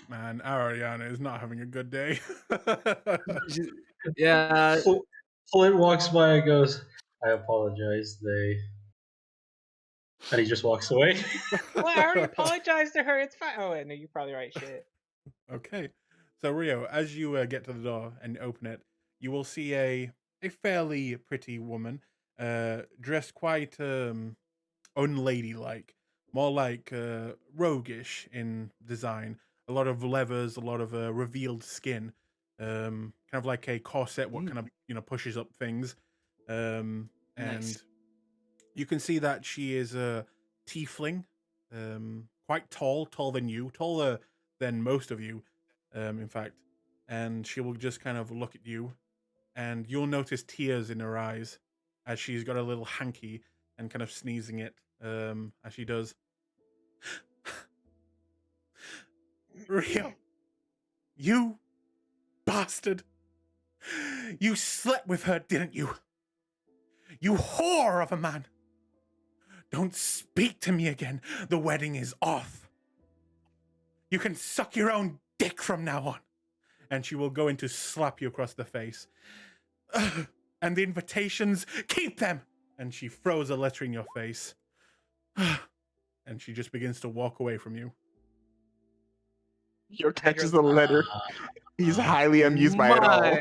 Man, Ariana is not having a good day. Yeah. Flint walks by and goes, I apologize, and he just walks away. Well, I already apologized to her. It's fine. Oh, wait, no, you're probably right. Shit. Okay. So Rio, as you get to the door and open it, you will see a fairly pretty woman, dressed quite unladylike, more like roguish in design. A lot of levers, a lot of revealed skin, kind of like a corset, what kind of pushes up things, and Nice. you can see that she is a tiefling, quite tall, taller than you, taller than most of you, in fact. And she will just kind of look at you, and you'll notice tears in her eyes as she's got a little hanky and kind of sneezing it as she does. Rio, you bastard! You slept with her, didn't you? You whore of a man! Don't speak to me again. The wedding is off. You can suck your own dick from now on. And she will go in to slap you across the face. And the invitations, keep them! And she throws a letter in your face. And she just begins to walk away from you. Yo catches the letter. He's highly amused by it all.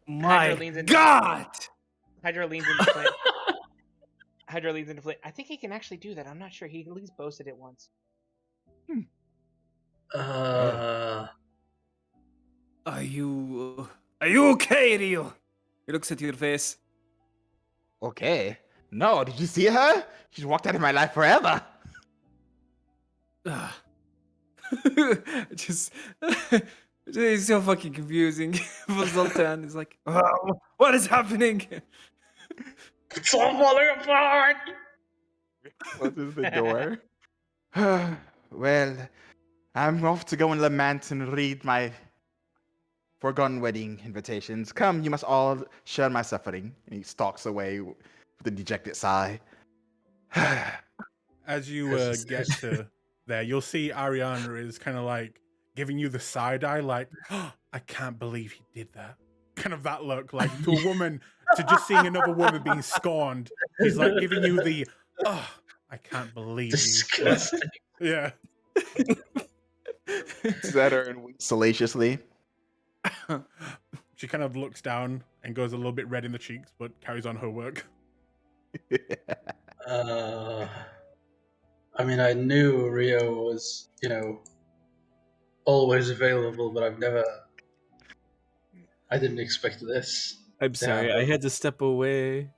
My Hydra leans into- God! Hydra leans into Flint. Hydra leans into Flint. I think he can actually do that. I'm not sure. He at least boasted it once. Are you okay, Rio? He looks at your face. Okay. No, did you see her? She's walked out of my life forever. Just it's so fucking confusing for Zoltan. He's like, oh, what is happening? It's all falling apart! Closes the door. Well, I'm off to go and lament and read my forgotten wedding invitations. Come, you must all share my suffering. And he stalks away with a dejected sigh. As you get to there, you'll see Ariana is kind of like giving you the side eye, like, oh, I can't believe he did that. Kind of that look, like to a woman, to just seeing another woman being scorned. She's like giving you the, oh, I can't believe Disgusting. you. Yeah. Zetter and winks salaciously. She kind of looks down and goes a little bit red in the cheeks, but carries on her work. I mean, I knew Rio was, always available, but I didn't expect this. I'm sorry, I had to step away.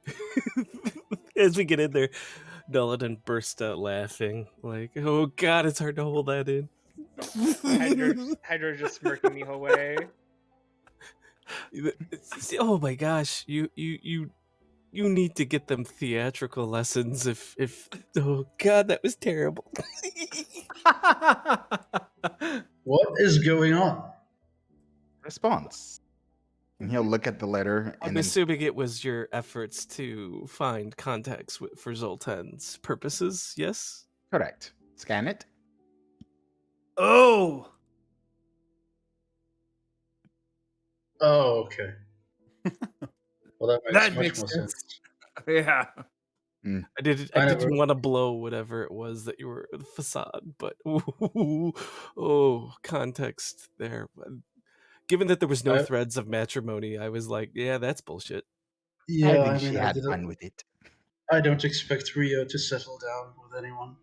As we get in there, Nulliden bursts out laughing. Like, oh God, it's hard to hold that in. Hydra's just smirking me away. Oh my gosh, you need to get them theatrical lessons if oh God, that was terrible. What is going on? Response. And he'll look at the letter I'm and then assuming it was your efforts to find contacts for Zoltan's purposes, yes? correct. Scan it. Oh, Oh, okay. Well, that makes That much makes more sense. sense. Yeah. I didn't I never. want to blow whatever it was that you were the facade, but oh, context there. Given that there was no I, threads of matrimony, I was like, yeah, that's bullshit. I yeah, think I she mean, I had didn't. fun with it. I don't expect Rio to settle down with anyone.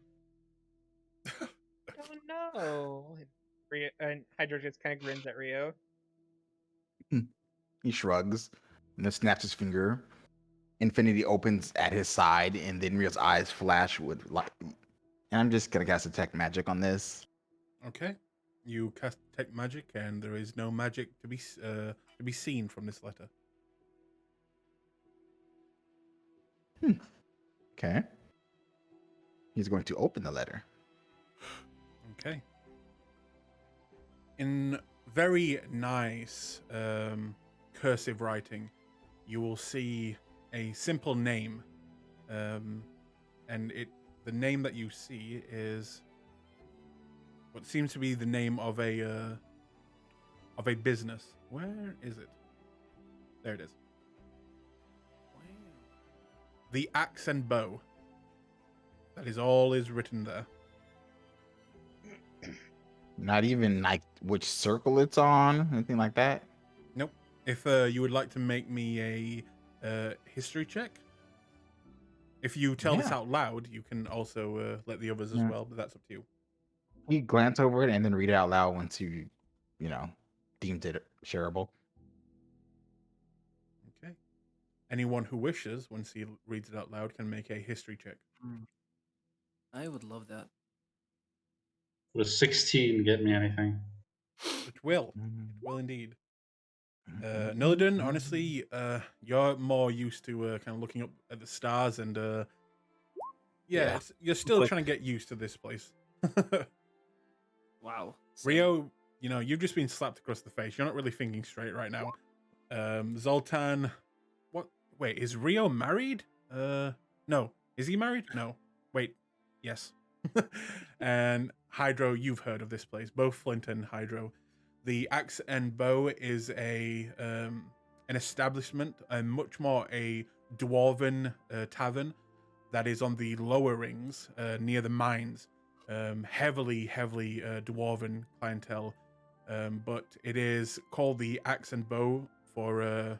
Oh no. Rio, and Hydro just kind of grins at Rio. He shrugs and then snaps his finger. Infinity opens at his side, and then Rio's eyes flash with light. And I'm just gonna cast detect magic on this. Okay. You cast detect magic, and there is no magic to be seen from this letter. Okay. He's going to open the letter. Okay. In very nice cursive writing, you will see a simple name, and the name that you see is what seems to be the name of a business. Where is it? There it is. The Axe and Bow. That is all is written there. Not even like which circle it's on, anything like that. Nope. If you would like to make me a history check, if you tell this Yeah. out loud, you can also let the others as Yeah. well, but that's up to you. We glance over it and then read it out loud once deemed it shareable. Okay. Anyone who wishes, once he reads it out loud, can make a history check. I would love that. Would a 16 get me anything? It will. It will indeed. Nillidan, honestly, you're more used to kind of looking up at the stars, and Yeah. you're still But- trying to get used to this place. Wow. Rio, you've just been slapped across the face. You're not really thinking straight right now. Zoltan, what? Wait, is Rio married? No. Is he married? No. Wait, yes. And Hydro, you've heard of this place, both Flint and Hydro. The Axe and Bow is an establishment, and much more a dwarven tavern that is on the lower rings near the mines. Heavily dwarven clientele, but it is called the Axe and Bow for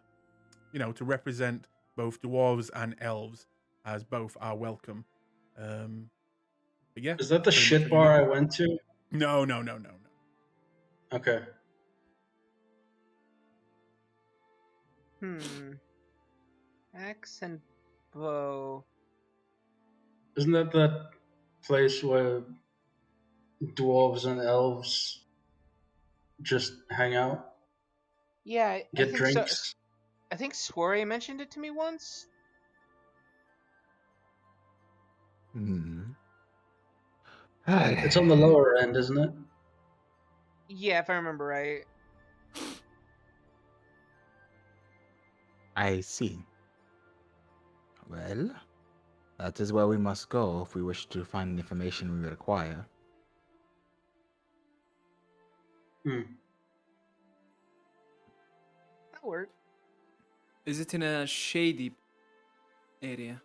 to represent both dwarves and elves, as both are welcome. But yeah, Is that the that's pretty much shit what you bar know. I went to? No. Okay. Axe and Bow. Isn't that place where dwarves and elves just hang out, Yeah, I get think drinks? so. I think Soiree mentioned it to me once. It's on the lower end, isn't it? Yeah, if I remember right. I see. Well, that is where we must go if we wish to find the information we require. Hmm. That'll work. Is it in a shady area?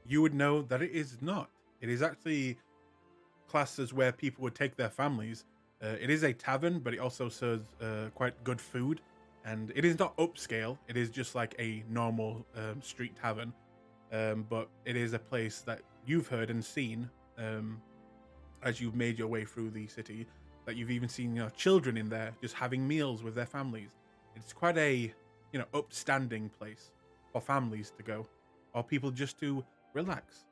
You would know that it is not. It is actually classed as where people would take their families. It is a tavern, but it also serves quite good food, and it is not upscale. It is just like a normal street tavern, but it is a place that you've heard and seen as you've made your way through the city. That you've even seen children in there just having meals with their families. It's quite a upstanding place for families to go, or people just to relax.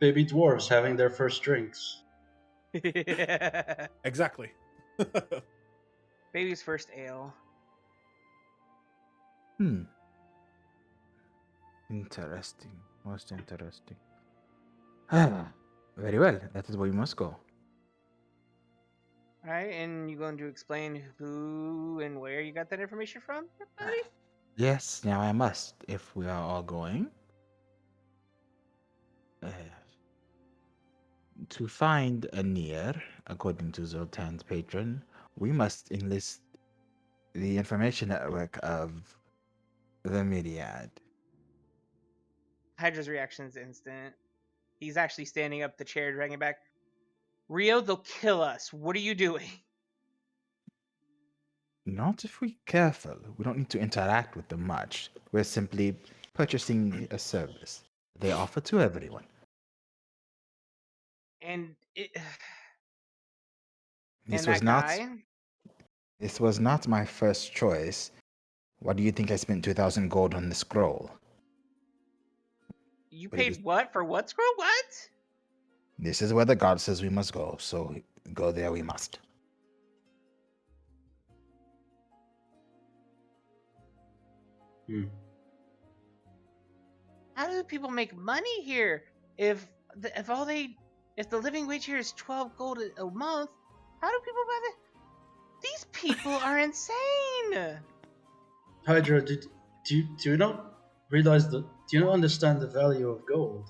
Baby dwarves having their first drinks. Exactly. Baby's first ale. Interesting. Most interesting. Very well. That is where we must go. Alright, and you going to explain who and where you got that information from, buddy? Yes, now I must, if we are all going. To find a near, according to Zoltan's patron, we must enlist the information network of the Myriad. Hydra's reaction is instant. He's actually standing up the chair, dragging it back. Rio, they'll kill us. What are you doing? Not if we're careful. We don't need to interact with them much. We're simply purchasing a service they offer to everyone. And This and was that not guy. this was not my first choice. Why do you think I spent 2,000 gold on the scroll? You But it paid was- what for what scroll? What? This is where the god says we must go, so go there we must. How do people make money here? If the living wage here is 12 gold a month, how do people buy that? These people are insane. Hydra, do you not realize do you not understand the value of gold?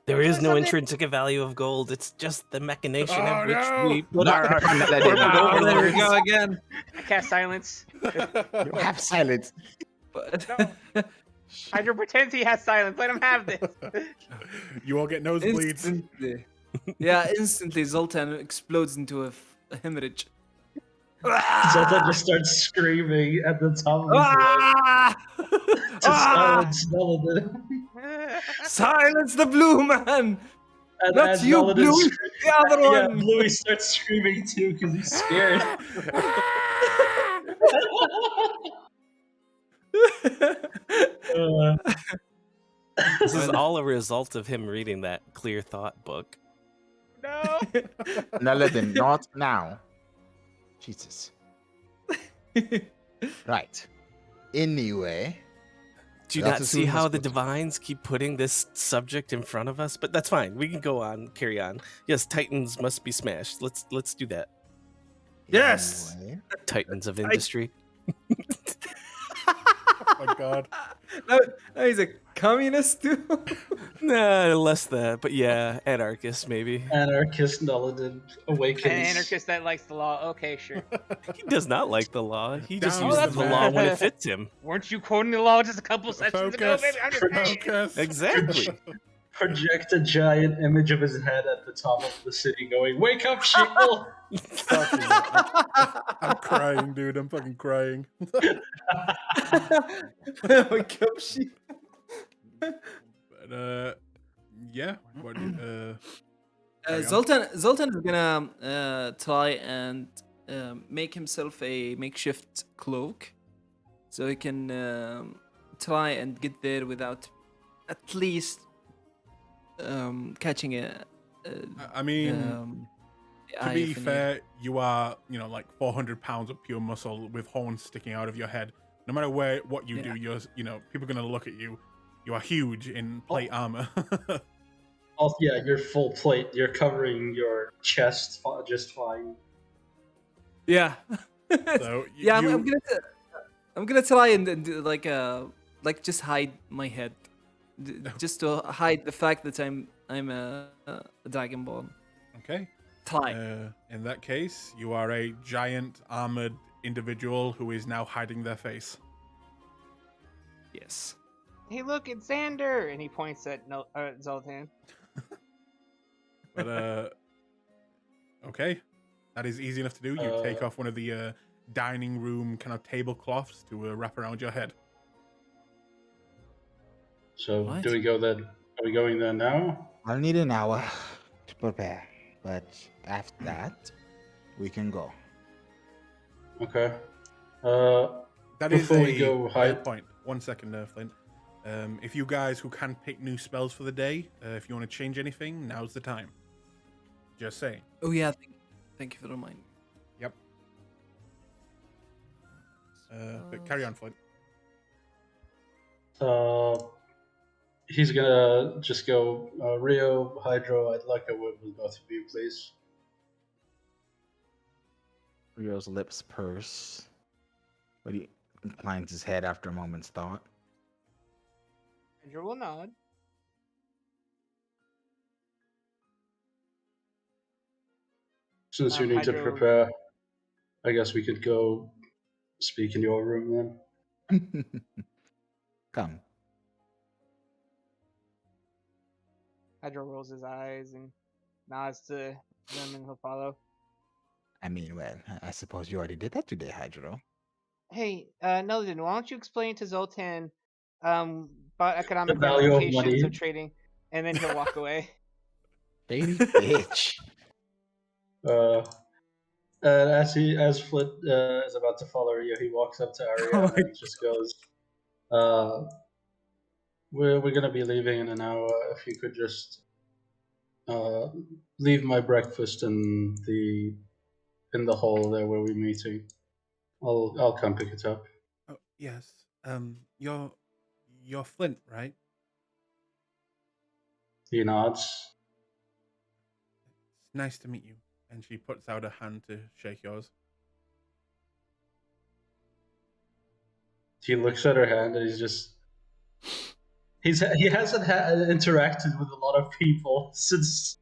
There is That's no something- intrinsic value of gold. It's just the machination Oh, of which no. we put Not our the Paladin. corporate Oh, there we overlords. go again. I cast silence. You have silence. But No. Hydra pretends he has silence. Let him have this. You all get nosebleeds. instantly, instantly Zoltan explodes into a hemorrhage. Zoltan just starts screaming at the top of his Ah! lungs to Ah! silence Nulliden. Silence the blue man! And Not as you, Nulliden Blue! The other yeah, one! Bluey starts screaming too because he's scared. Uh, This is all a result of him reading that Clear Thought book. No. Nulliden, not now. Jesus. Right. Anyway, Do you That's not as see soon as how the possible. divines keep putting this subject in front of us? But that's fine. We can go on, carry on. Yes, Titans must be smashed. Let's do that. Yes! anyway, Titans of industry. Oh my god. No, he's a communist too. Nah, less that, but yeah, anarchist maybe. Anarchist Nulliden awakens. An anarchist that likes the law. Okay, sure. He does not like the law. He just Down uses the the law when man. it fits him. Weren't you quoting the law just a couple sessions ago, Focus. baby? I'm just saying. Focus. Exactly. Project a giant image of his head at the top of the city going, "Wake up, sheeple!" Fucking- I'm crying, dude. I'm fucking crying. Wake up, sheep. But yeah. What? Carry on. Zoltan is gonna try and make himself a makeshift cloak, so he can try and get there without at least catching a. I mean, The to eye be of an fair, you are, like 400 pounds of pure muscle with horns sticking out of your head. No matter what you do, you're, people are gonna look at you. You are huge in plate armor. Oh yeah, you're full plate. You're covering your chest just fine. Yeah. So Yeah, you, I'm gonna try and do like just hide my head, just to hide the fact that I'm a dragonborn. okay. Try. In that case, you are a giant armored individual who is now hiding their face. Yes. Hey, look, it's Xander, and he points at Zoltan. But okay, that is easy enough to do. You take off one of the dining room kind of tablecloths to wrap around your head. So What? do we go then? Are we going there now? I'll need an hour to prepare, but after that, we can go. Okay. That is Before a we go fair hide- point. 1 second, Flint. If you guys who can pick new spells for the day, if you want to change anything, now's the time. Just saying. Oh yeah. Thank you for reminding. Yep. But carry on, Flint. He's gonna just go, Rio, Hydro, I'd like a word with both of you, please. Rio's lips purse, but he inclines his head after a moment's thought. Andrew will nod. Since you need to Hydro- prepare, I guess we could go speak in your room then. Come. Hydro rolls his eyes and nods to them, and he'll follow. I mean, well, I suppose you already did that today, Hydro. Hey, Nelden, why don't you explain to Zoltan about economic The value of ramifications money. of trading, and then he'll walk away. Baby bitch. As Flit is about to follow you, he walks up to Arya Oh my and just goes, "We're gonna be leaving in an hour. If you could just leave my breakfast in the hall there where we're meeting, I'll come pick it up." Oh, yes. You're Flint, right? He nods. It's nice to meet you. And she puts out a hand to shake yours. He looks at her hand and he hasn't interacted with a lot of people since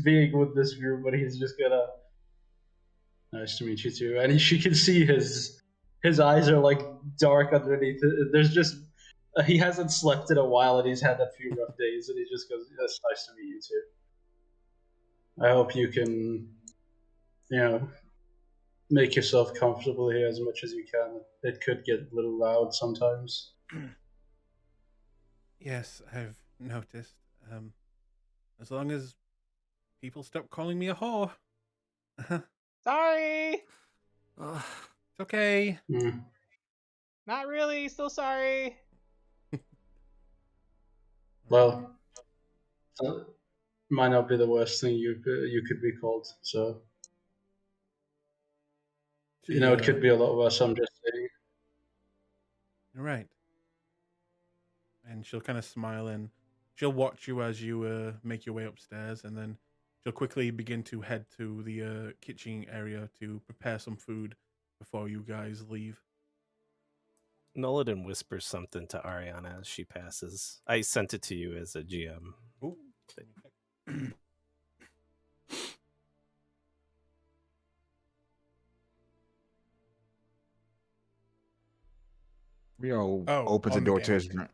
being with this group, but he's just gonna, nice to meet you too. And she can see his eyes are like dark underneath. There's just he hasn't slept in a while and he's had a few rough days, and he just goes, "It's nice to meet you too. I hope you can, make yourself comfortable here as much as you can. It could get a little loud sometimes." Yes, I've noticed. As long as people stop calling me a whore. It's Sorry, okay. not really. Still sorry. Well, might not be the worst thing you could be called. So it could be a lot worse. I'm just saying. You're right. And she'll kind of smile and she'll watch you as you make your way upstairs, and then she'll quickly begin to head to the kitchen area to prepare some food before you guys leave. Noladin whispers something to Ariana as she passes. I sent it to you as a GM. Ooh. Rio Oh, opens the on the door to game. his room.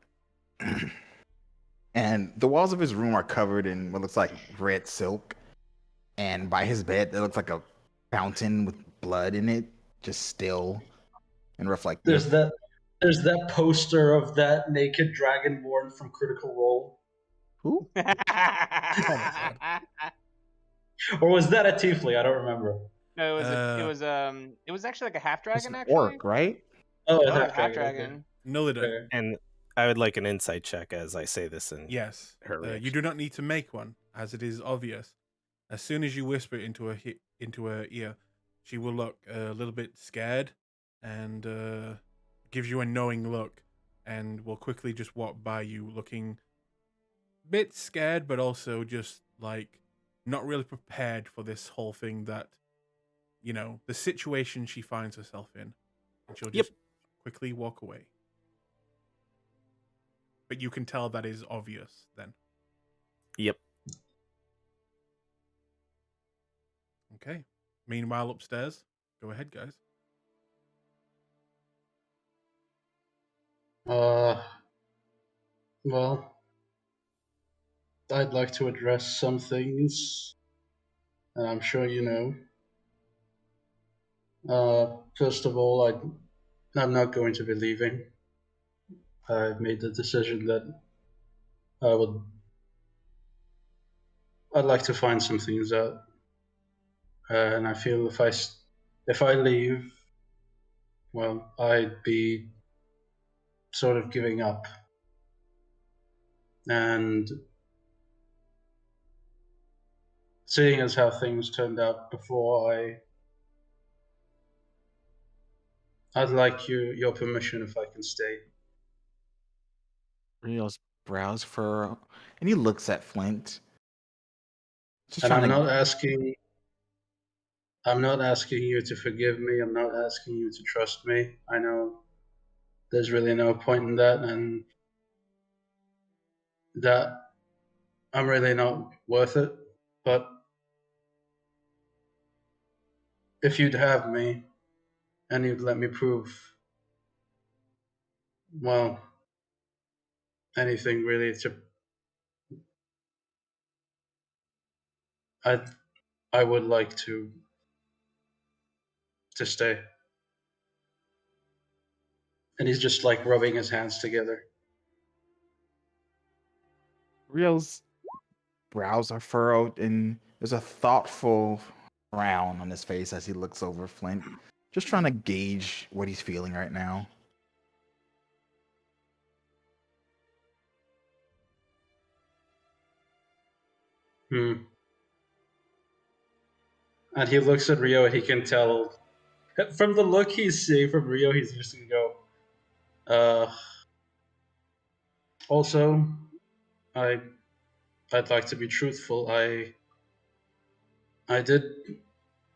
And the walls of his room are covered in what looks like red silk. And by his bed, there looks like a fountain with blood in it, just still and reflective. There's that poster of that naked dragonborn from Critical Role. Who? Oh my god. Or was that a tiefling? I don't remember. No, it was actually like a half It's dragon. an Actually, orc, right? Oh, oh, half half dragon. dragon. Nillidan. Okay. And I would like an insight check as I say this in Yes. her reaction. You do not need to make one, as it is obvious. As soon as you whisper into her ear, she will look a little bit scared and gives you a knowing look, and will quickly just walk by you looking a bit scared, but also just like not really prepared for this whole thing that, the situation she finds herself in. And she'll just quickly walk away. But you can tell that is obvious then. Yep. Okay. Meanwhile, upstairs, go ahead, guys. Well, I'd like to address some things, and I'm sure you know. First of all, I'm not going to be leaving. I've made the decision that I'd like to find some things out, and I feel if I leave, well, I'd be sort of giving up, and seeing as how things turned out before, I'd like your permission if I can stay. Rio's brows furrow, and he looks at Flint. Just And trying I'm to. not asking you to forgive me. I'm not asking you to trust me. I know there's really no point in that, and that I'm really not worth it. But if you'd have me, and you'd let me prove, well, anything really, I would like to stay. And he's just like rubbing his hands together. Rio's brows are furrowed, and there's a thoughtful frown on his face as he looks over Flint, just trying to gauge what he's feeling right now. And he looks at Rio, and he can tell from the look he's seeing from Rio, he's just gonna go. Also, I'd like to be truthful. I did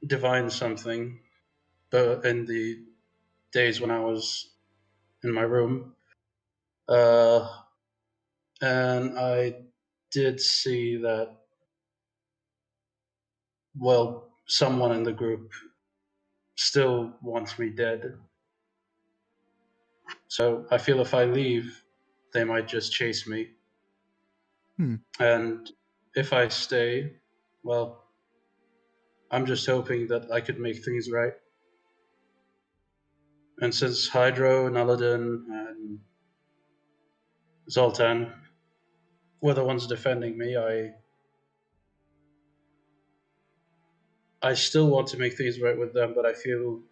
divine something, in the days when I was in my room, and I did see that, well, someone in the group still wants me dead. So I feel if I leave, they might just chase me. And if I stay, well, I'm just hoping that I could make things right. And since Hydro, Naladin, and Zoltan were the ones defending me, I still want to make things right with them, but I feel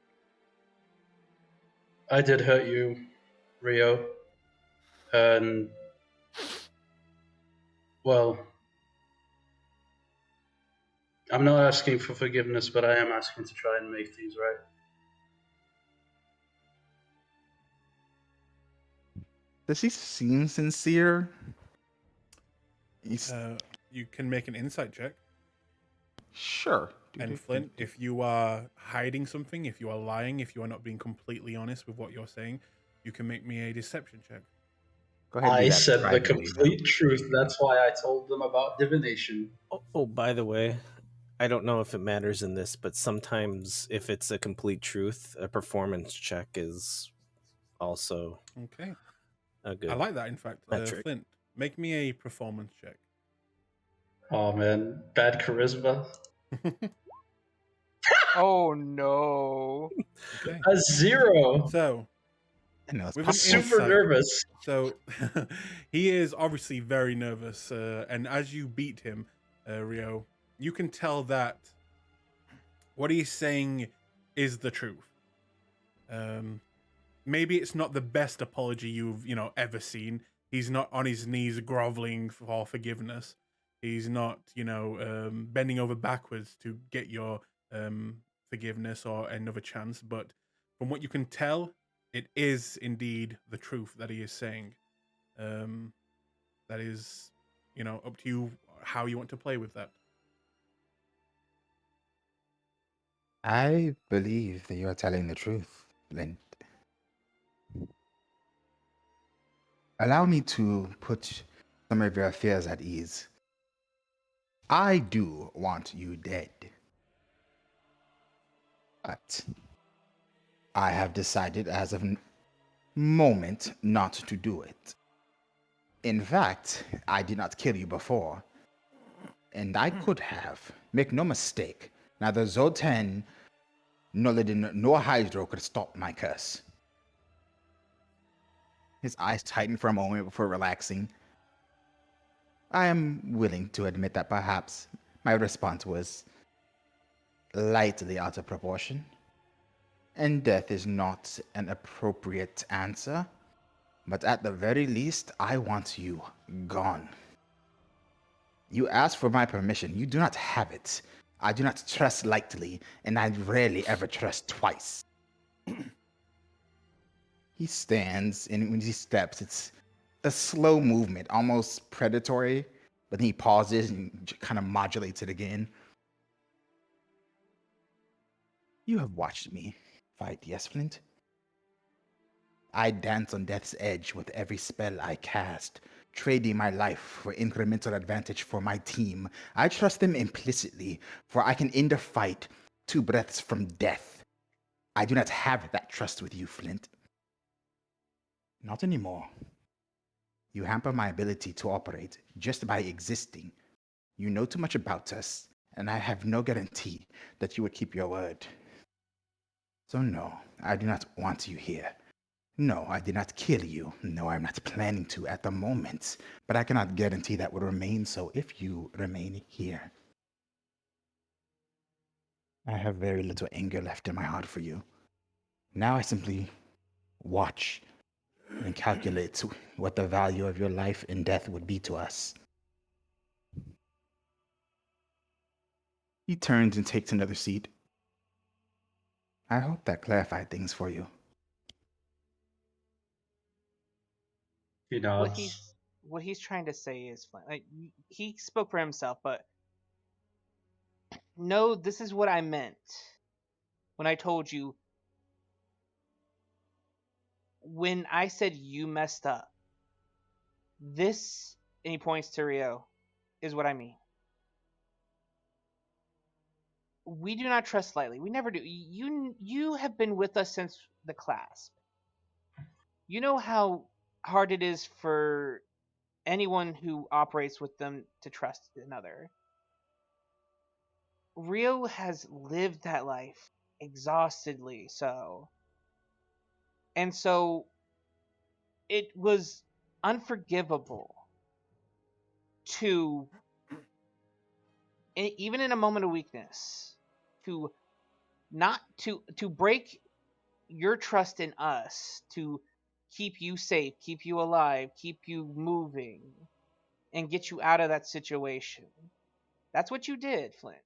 I did hurt you, Rio. And, well, I'm not asking for forgiveness, but I am asking to try and make things right. Does he seem sincere? You can make an insight check. Sure. And Flint, if you are hiding something, if you are lying, if you are not being completely honest with what you're saying, you can make me a deception check. Go ahead. I said the complete truth. That's why I told them about divination. Oh, by the way, I don't know if it matters in this, but sometimes if it's a complete truth, a performance check is also okay. A good. I like that. In fact, Flint, make me a performance check. Oh man, bad charisma. Oh no! Okay. A 0. So, I'm super nervous. So, he is obviously very nervous, and as you beat him, Rio, you can tell that what he's saying is the truth. Maybe it's not the best apology you've ever seen. He's not on his knees groveling for forgiveness. He's not bending over backwards to get your forgiveness or another chance. But from what you can tell, it is indeed the truth that he is saying. That is, up to you how you want to play with that. I believe that you are telling the truth, Flint. Allow me to put some of your fears at ease. I do want you dead. But I have decided as of moment not to do it. In fact, I did not kill you before. And I could have. Make no mistake, neither Zoltan, Noladin, nor Hydro could stop my curse. His eyes tightened for a moment before relaxing. I am willing to admit that perhaps my response was lightly out of proportion, and death is not an appropriate answer, but at the very least, I want you gone. You asked for my permission. You do not have it. I do not trust lightly, and I rarely ever trust twice. He stands, and when he steps, it's a slow movement, almost predatory, but then he pauses and kind of modulates it again. You have watched me fight, yes, Flint? I dance on death's edge with every spell I cast, trading my life for incremental advantage for my team. I trust them implicitly, for I can end a fight 2 breaths from death. I do not have that trust with you, Flint. Not anymore. You hamper my ability to operate just by existing. You know too much about us, and I have no guarantee that you would keep your word. So no, I do not want you here. No, I did not kill you. No, I'm not planning to at the moment. But I cannot guarantee that will remain so if you remain here. I have very little anger left in my heart for you. Now I simply watch and calculate what the value of your life and death would be to us. He turns and takes another seat. I hope that clarified things for you. He What nods. he's trying to say is, like, he spoke for himself, but no, this is what I meant when I told you, when I said you messed up. This, and he points to Rio, is what I mean. We do not trust lightly. We never do. You have been with us since the Clasp. You know how hard it is for anyone who operates with them to trust another. Rio has lived that life exhaustedly, so. And so it was unforgivable to, even in a moment of weakness, to not to break your trust in us, to keep you safe, keep you alive, keep you moving, and get you out of that situation. That's what you did, Flint.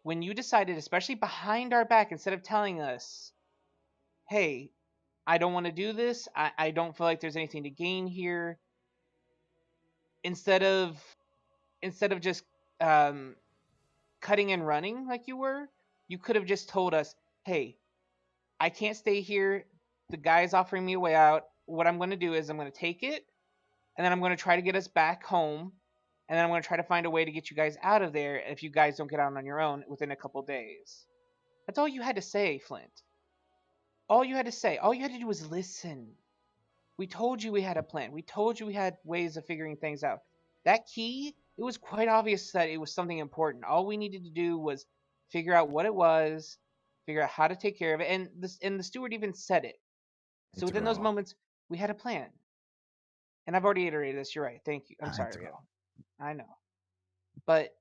When you decided, especially behind our back, instead of telling us, hey, I don't want to do this, I don't feel like there's anything to gain here, instead of just cutting and running like you were, you could have just told us, hey, I can't stay here. The guy's offering me a way out. What I'm going to do is I'm going to take it, and then I'm going to try to get us back home, and then I'm going to try to find a way to get you guys out of there if you guys don't get out on your own within a couple days. That's all you had to say, Flint. All you had to say. All you had to do was listen. We told you we had a plan. We told you we had ways of figuring things out. That key, it was quite obvious that it was something important. All we needed to do was figure out what it was, figure out how to take care of it, and the steward even said it. So within those moments, we had a plan. And I've already iterated this. You're right. Thank you. I'm sorry, Rio. I know. But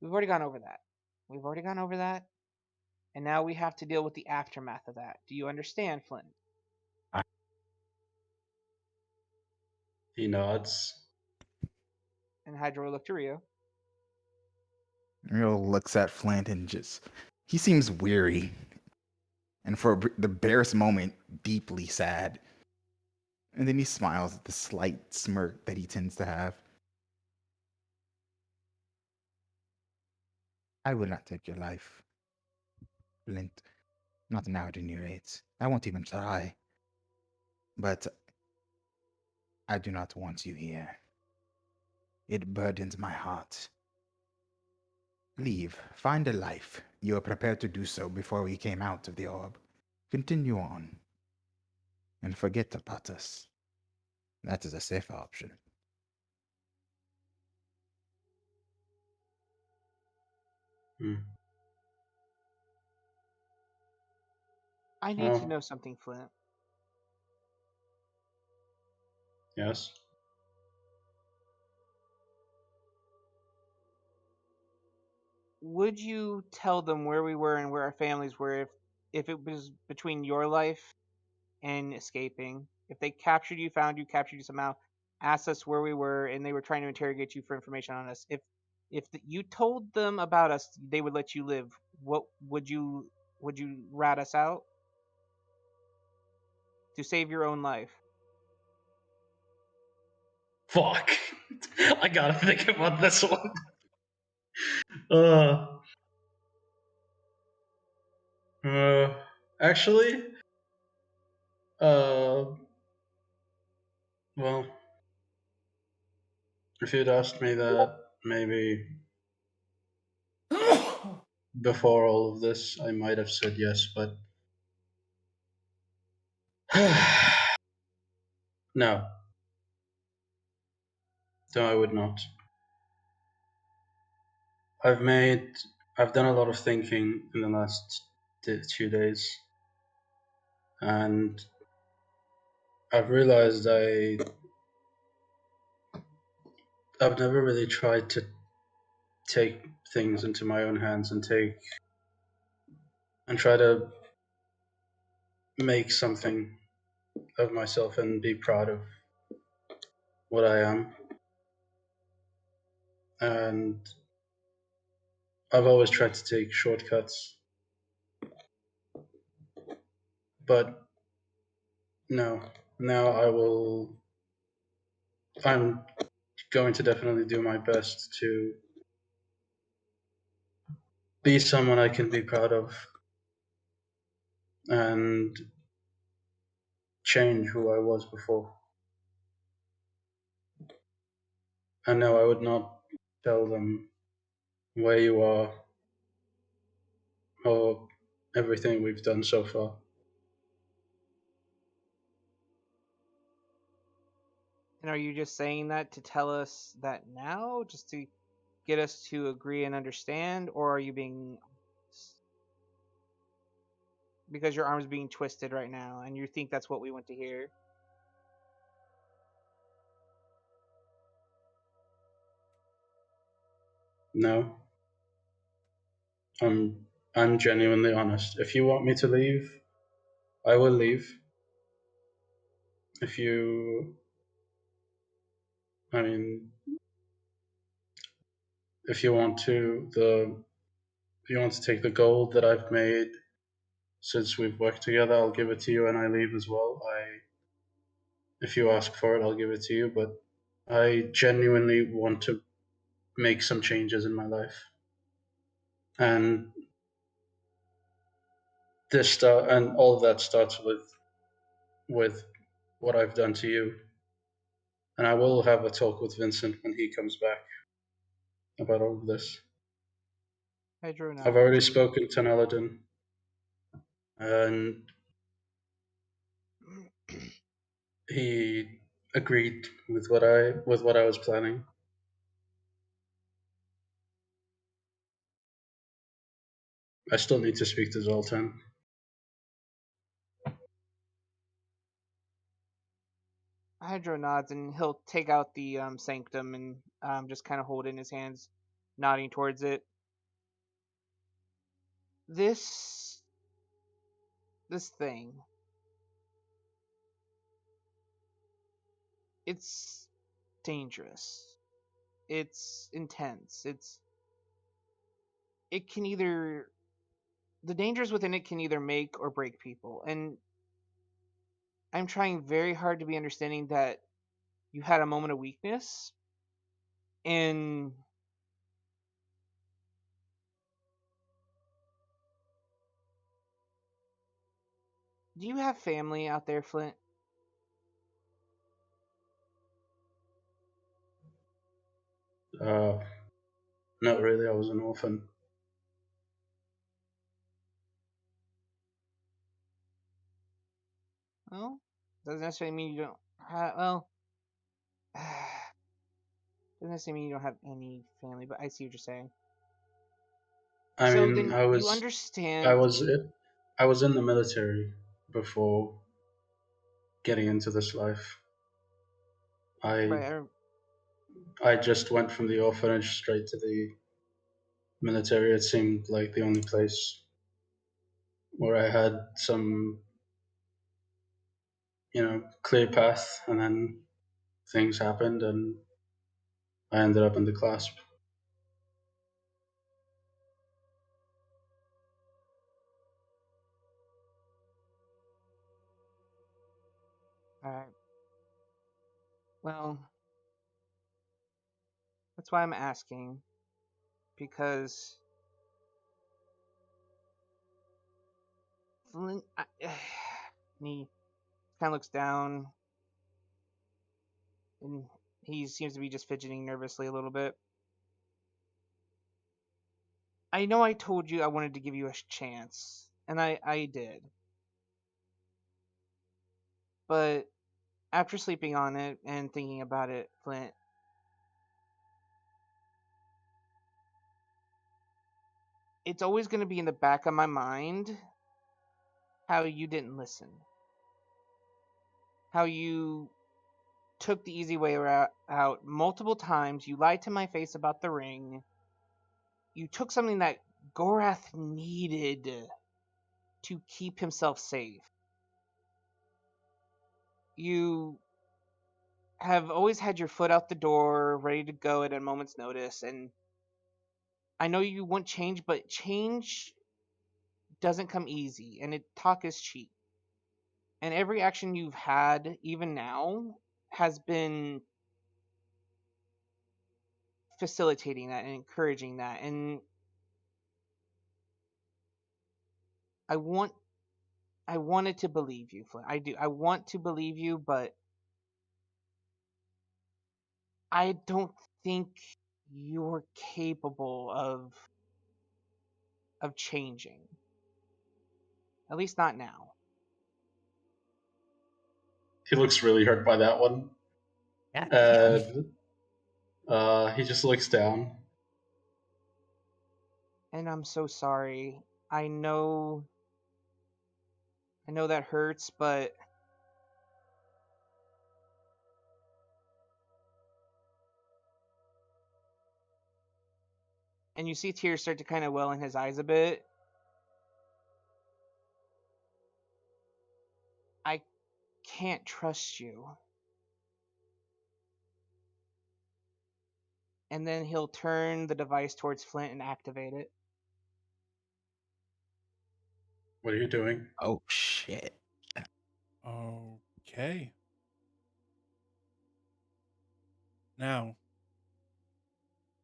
we've already gone over that. We've already gone over that. And now we have to deal with the aftermath of that. Do you understand, Flint? He nods. And Hydro will look to Rio. Rio looks at Flint and he seems weary. And for the barest moment, deeply sad. And then he smiles at the slight smirk that he tends to have. I will not take your life, Flint. Not now at any rate. I won't even try. But I do not want you here. It burdens my heart. Leave. Find a life. You were prepared to do so before we came out of the orb. Continue on. And forget about us. That is a safer option. I need to know something, Flint. Yes. Would you tell them where we were and where our families were if it was between your life and escaping? If they captured you, found you, captured you somehow, asked us where we were, and they were trying to interrogate you for information on us, if you told them about us, they would let you live. What would you rat us out to save your own life? Fuck. I gotta think about this one. Actually, well, if you'd asked me that maybe before all of this, I might have said yes, but no. No, I would not. I've done a lot of thinking in the last 2 days, and I've realized I've never really tried to take things into my own hands and try to make something of myself and be proud of what I am. And I've always tried to take shortcuts, but no, now I'm going to definitely do my best to be someone I can be proud of and change who I was before. And no, I would not tell them where you are or everything we've done so far. And are you just saying that to tell us that now, just to get us to agree and understand, or are you being honest? Because your arm's being twisted right now, and you think that's what we want to hear? No, I'm genuinely honest. If you want me to leave, I will leave. If you, I mean, if you want to take the gold that I've made since we've worked together, I'll give it to you, and I leave as well. If you ask for it, I'll give it to you. But I genuinely want to make some changes in my life, and and all of that starts with what I've done to you. And I will have a talk with Vincent when he comes back about all of this. Pedro I've already nods. spoken to Naladin, and he agreed with what I was planning. I still need to speak to Zoltan. Hydro nods, and he'll take out the sanctum and just kind of hold it in his hands, nodding towards it. This thing, it's dangerous. It's intense. It can either the dangers within it can either make or break people, and I'm trying very hard to be understanding that you had a moment of weakness, and do you have family out there, Flint? Not really. I was an orphan. Well, doesn't necessarily mean you don't have. Well, doesn't necessarily mean you don't have any family, but I see what you're saying. I So mean, then I you was understand. I was in the military before getting into this life. Right, I just went from the orphanage straight to the military. It seemed like the only place where I had some, clear path, and then things happened, and I ended up in the Clasp. all right. Well, that's why I'm asking, because Flint, and he kind of looks down, and he seems to be just fidgeting nervously a little bit. I know I told you I wanted to give you a chance, and I did. But after sleeping on it and thinking about it, Flint, it's always going to be in the back of my mind how you didn't listen. How you took the easy way out multiple times. You lied to my face about the ring. You took something that Gorath needed to keep himself safe. You have always had your foot out the door, ready to go at a moment's notice, and I know you want change, but change doesn't come easy, and talk is cheap. And every action you've had, even now, has been facilitating that and encouraging that. And I wanted to believe you, Flint. I do. I want to believe you, but I don't think you're capable of changing. At least not now. He looks really hurt by that one. God damn. And he just looks down. And I'm so sorry. I know that hurts, but and you see tears start to kind of well in his eyes a bit. I can't trust you. And then he'll turn the device towards Flint and activate it. What are you doing? Oh shit. Okay. Now,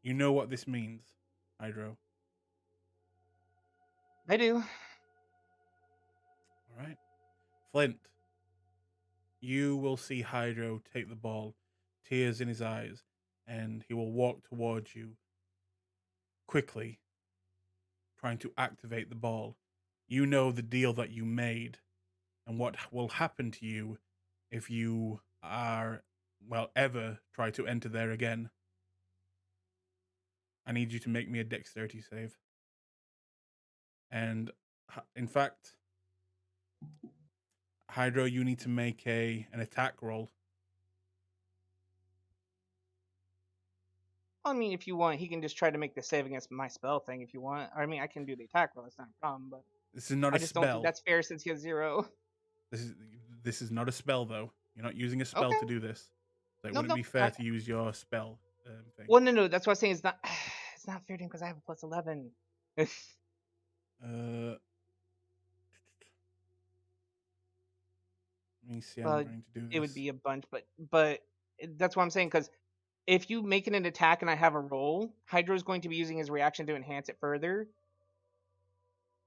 you know what this means, Hydro. I do. All right. Flint, you will see Hydro take the ball, tears in his eyes, and he will walk towards you quickly, trying to activate the ball. You know the deal that you made and what will happen to you if you ever try to enter there again. I need you to make me a dexterity save. And in fact, Hydro, you need to make an attack roll. I mean, if you want, he can just try to make the save against my spell thing if you want. I mean, I can do the attack roll. It's not a problem, but This is not I a just don't think spell. that's fair since he has 0. This is not a spell, though. You're not using a spell Okay. to do this. So it No, wouldn't no, be fair to use your spell thing. Well, no, that's what I'm saying. It's not. It's not fair to him because I have a plus 11. Let me see how I'm going to do this. It would be a bunch, but that's what I'm saying because if you make it an attack and I have a roll, Hydro's going to be using his reaction to enhance it further,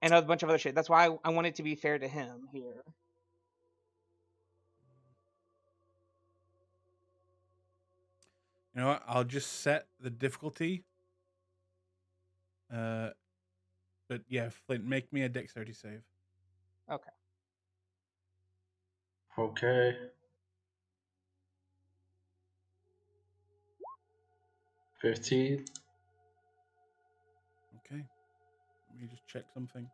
and a bunch of other shit. That's why I want it to be fair to him here. You know what? I'll just set the difficulty. But yeah, Flint, make me a dexterity save. Okay. Okay. 15. Okay. Let me just check something.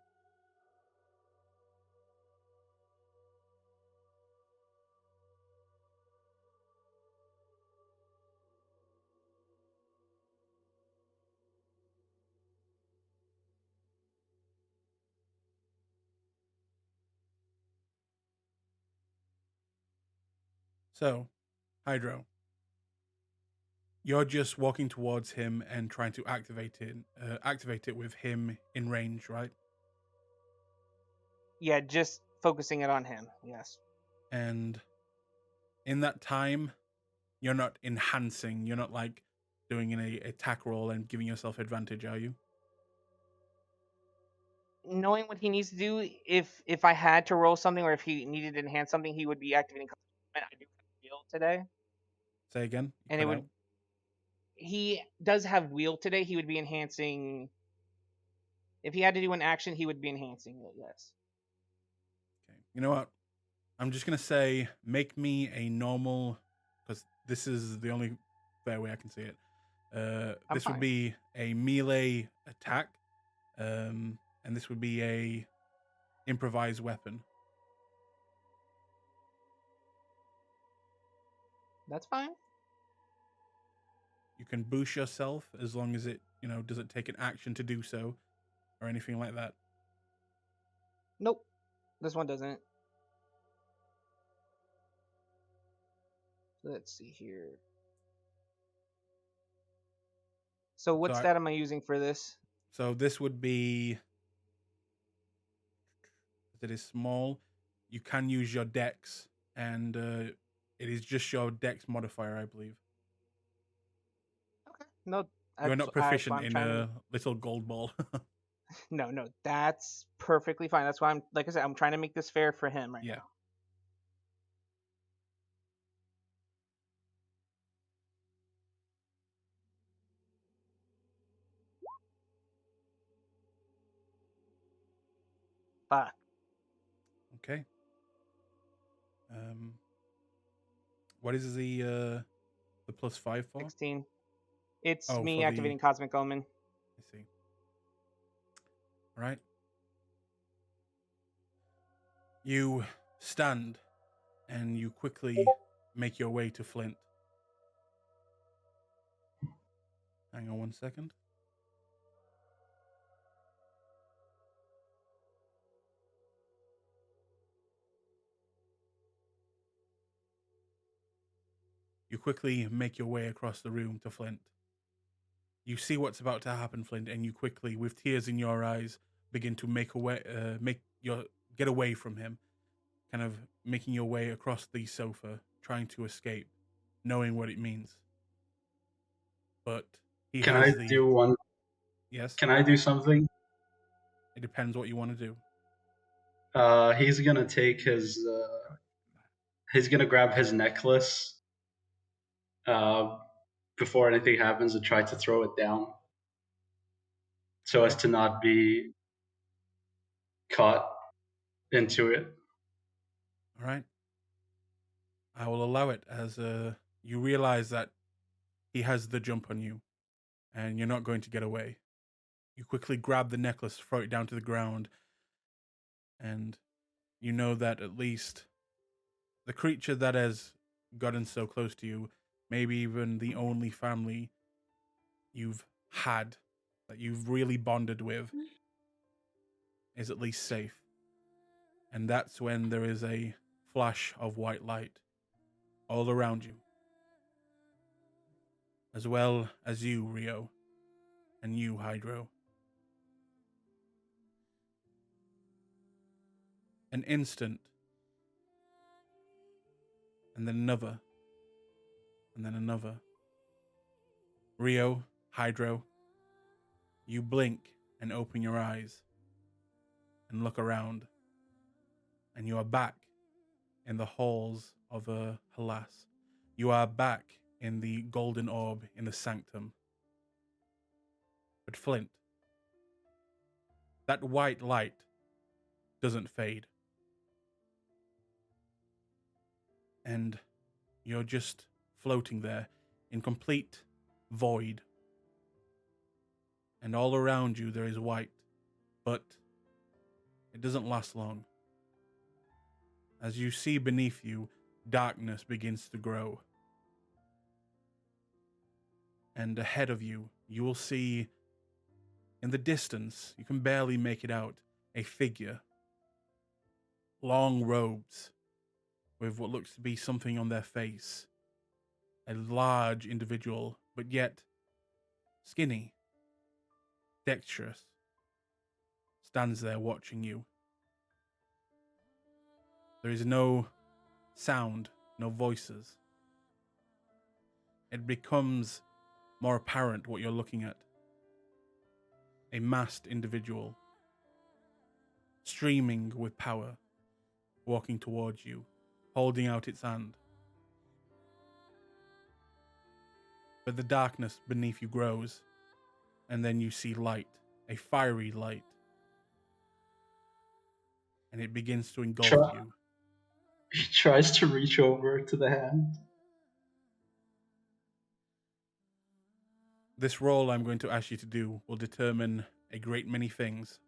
So, Hydro, you're just walking towards him and trying to activate it with him in range, right? Yeah, just focusing it on him. Yes. And in that time, you're not enhancing. You're not like doing an attack roll and giving yourself advantage, are you? Knowing what he needs to do, if I had to roll something or if he needed to enhance something, he would be activating. I do have wheel today, Say again. and it would. He does have wheel today. He would be enhancing If he had to do an action, he would be enhancing it. Yes. Okay. You know what? I'm just gonna say, make me a normal, because this is the only fair way I can see it. This would fine. be a melee attack, and this would be a improvised weapon. That's fine. You can boost yourself as long as it, doesn't take an action to do so, or anything like that. Nope. This one doesn't. Let's see here. So what stat am I using for this? So this would be, it is small. You can use your dex, and it is just your dex modifier, I believe. Okay. No, You're not proficient I'm in a little gold ball. No, that's perfectly fine. That's why I'm, like I said, I'm trying to make this fair for him right Yeah. now. Fuck. Okay. What is the +5 for? 16. It's Oh, me for activating Cosmic Omen. I see. All right. You stand and you quickly make your way to Flint. Hang on 1 second. You quickly make your way across the room to Flint. You see what's about to happen, Flint, and you quickly, with tears in your eyes, begin to get away from him, kind of making your way across the sofa, trying to escape, knowing what it means. But he Can has I do one? Yes. Can I do something? It depends what you want to do. He's gonna take his. He's gonna grab his necklace before anything happens and try to throw it down, so as to not be caught into it. All right. I will allow it, as you realize that he has the jump on you, and you're not going to get away. You quickly grab the necklace, throw it down to the ground, and you know that at least the creature that has gotten so close to you, maybe even the only family you've had, that you've really bonded with, is at least safe. And that's when there is a flash of white light all around you, as well as you, Rio, and you, Hydro. An instant, and then another, and then another. Rio, Hydro, you blink and open your eyes and look around, and you are back in the halls of Hellas. You are back in the golden orb in the sanctum. But Flint, that white light doesn't fade. And you're just floating there in complete void. And all around you there is white, but it doesn't last long. As you see beneath you, darkness begins to grow. And ahead of you, you will see, in the distance, you can barely make it out, a figure. Long robes, with what looks to be something on their face. A large individual, but yet skinny, dexterous, stands there watching you. There is no sound, no voices. It becomes more apparent what you're looking at. A masked individual, streaming with power, walking towards you, holding out its hand. But the darkness beneath you grows, and then you see light, a fiery light, and it begins to engulf Try- you. He tries to reach over to the hand. This roll I'm going to ask you to do will determine a great many things.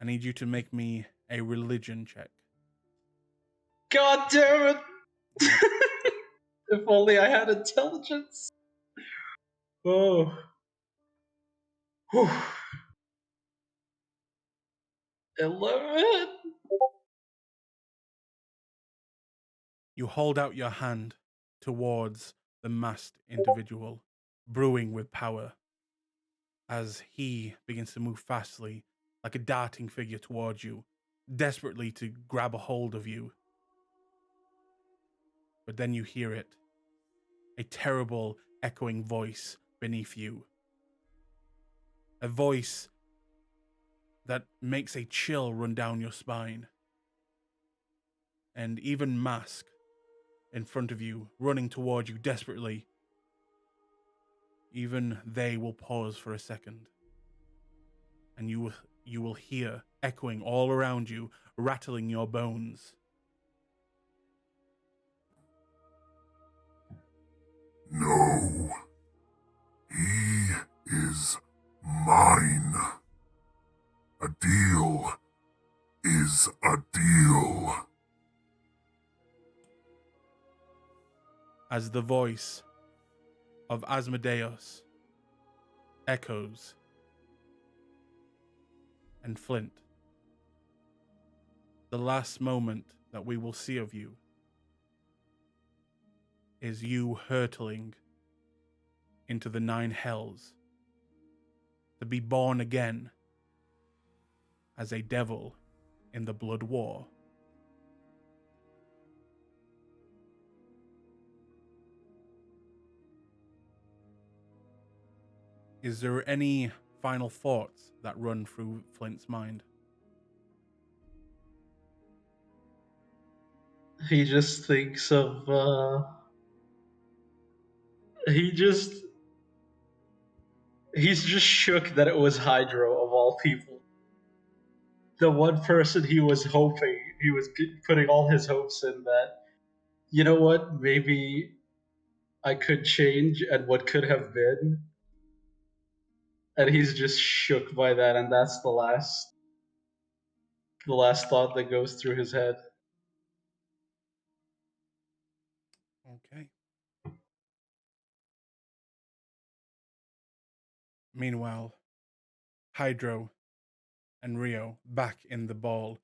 I need you to make me a religion check. God damn it! If only I had intelligence. Oh. Whew. 11. You hold out your hand towards the masked individual, brewing with power, as he begins to move fastly, like a darting figure towards you, desperately to grab a hold of you. But then you hear it, a terrible, echoing voice beneath you. A voice that makes a chill run down your spine. And even Mask, in front of you, running towards you desperately, even they will pause for a second. And you will hear, echoing all around you, rattling your bones. No. He is mine. A deal is a deal. As the voice of Asmodeus echoes, and Flint, the last moment that we will see of you is you hurtling into the 9 hells to be born again as a devil in the Blood War. Is there any final thoughts that run through Flint's mind? He just thinks of, he's just shook that it was Hydro of all people. The one person he was putting all his hopes in that, you know what, maybe I could change and what could have been. And he's just shook by that, and that's the last thought that goes through his head. Okay. Meanwhile, Hydro and Rio back in the ball,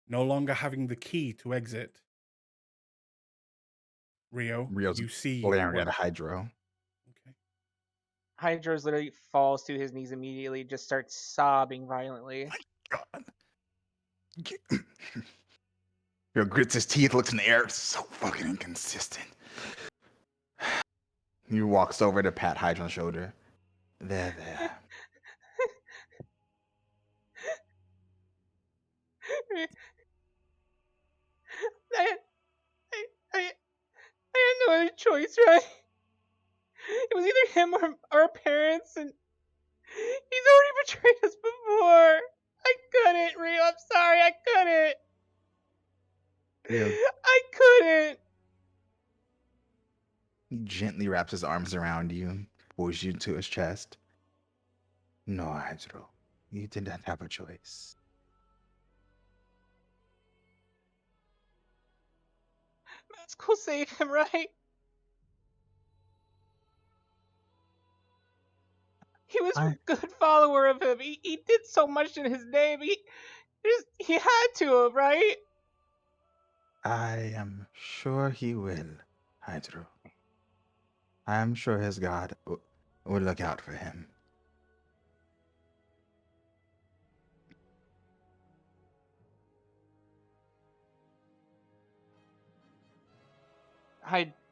no longer having the key to exit. Rio's you see glaring at Hydro. Okay. Hydros literally falls to his knees immediately, just starts sobbing violently. God. Rio grits his teeth, looks in the air. So fucking inconsistent. He walks over to pat Hydra on the shoulder. There. I had no other choice, right? It was either him or our parents, and he's already betrayed us before. I couldn't, Rio. I'm sorry, I couldn't. Rio I couldn't. gently wraps his arms around you, pulls you to his chest. No, Hydro. You did not have a choice. Mask will save him, right? He was a good follower of him. He did so much in his name. He had to have, right? I am sure he will, Hydro. I am sure his god will look out for him.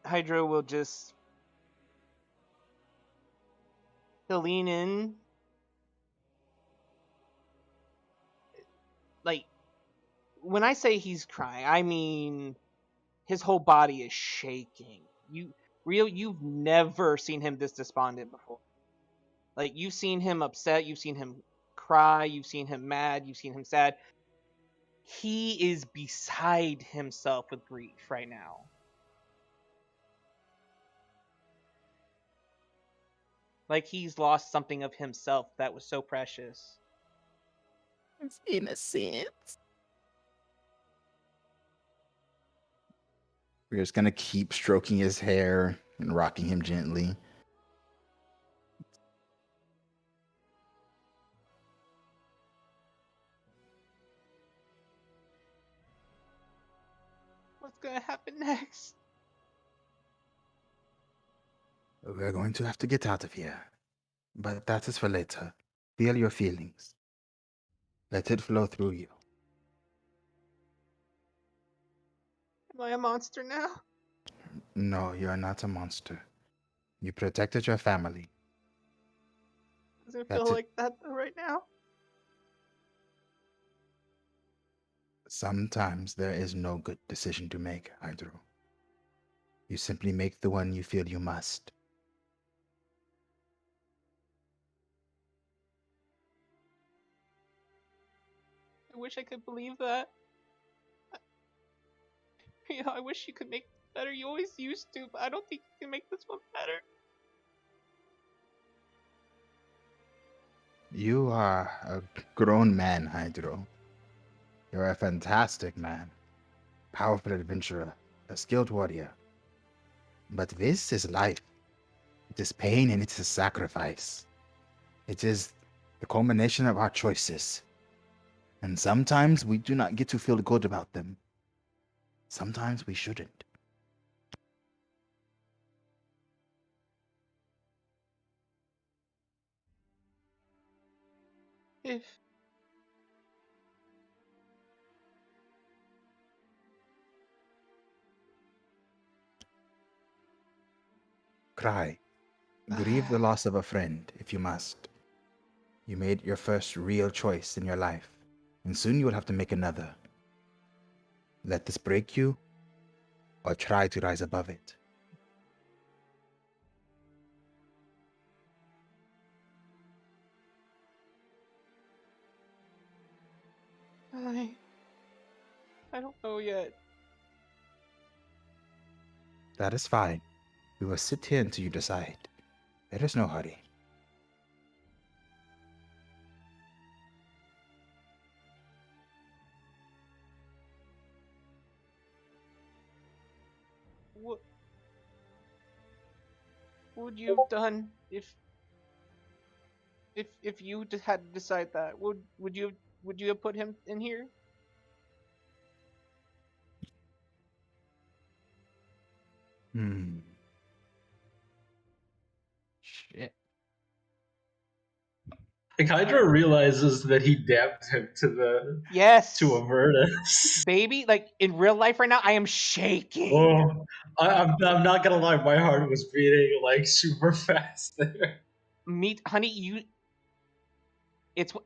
Hydro will just, he'll lean in, like, when I say he's crying, I mean his whole body is shaking. You've never seen him this despondent before. Like, you've seen him upset, you've seen him cry, you've seen him mad, you've seen him sad. He is beside himself with grief right now. Like he's lost something of himself that was so precious. It's innocent. We're just gonna keep stroking his hair and rocking him gently. What's gonna happen next? We're going to have to get out of here. But that is for later. Feel your feelings. Let it flow through you. Am I a monster now? No, you are not a monster. You protected your family. Does it That's feel it. like that though right now? Sometimes there is no good decision to make, Hydro. You simply make the one you feel you must. I wish I could believe that. You know, I wish you could make it better. You always used to, but I don't think you can make this one better. You are a grown man, Hydro. You're a fantastic man. Powerful adventurer. A skilled warrior. But this is life. It is pain and it is sacrifice. It is the culmination of our choices. And sometimes we do not get to feel good about them. Sometimes we shouldn't. If Cry. Grieve the loss of a friend if you must. You made your first real choice in your life, and soon you will have to make another. Let this break you, or try to rise above it. I don't know yet. That is fine. We will sit here until you decide. There is no hurry. What would you have done if you just had to decide that? Would you have put him in here? Shit. Like Hydra realizes that he damned him Yes. to Avernus. Baby, like in real life right now, I am shaking. Oh, I'm not gonna lie, my heart was beating like super fast there. Honey,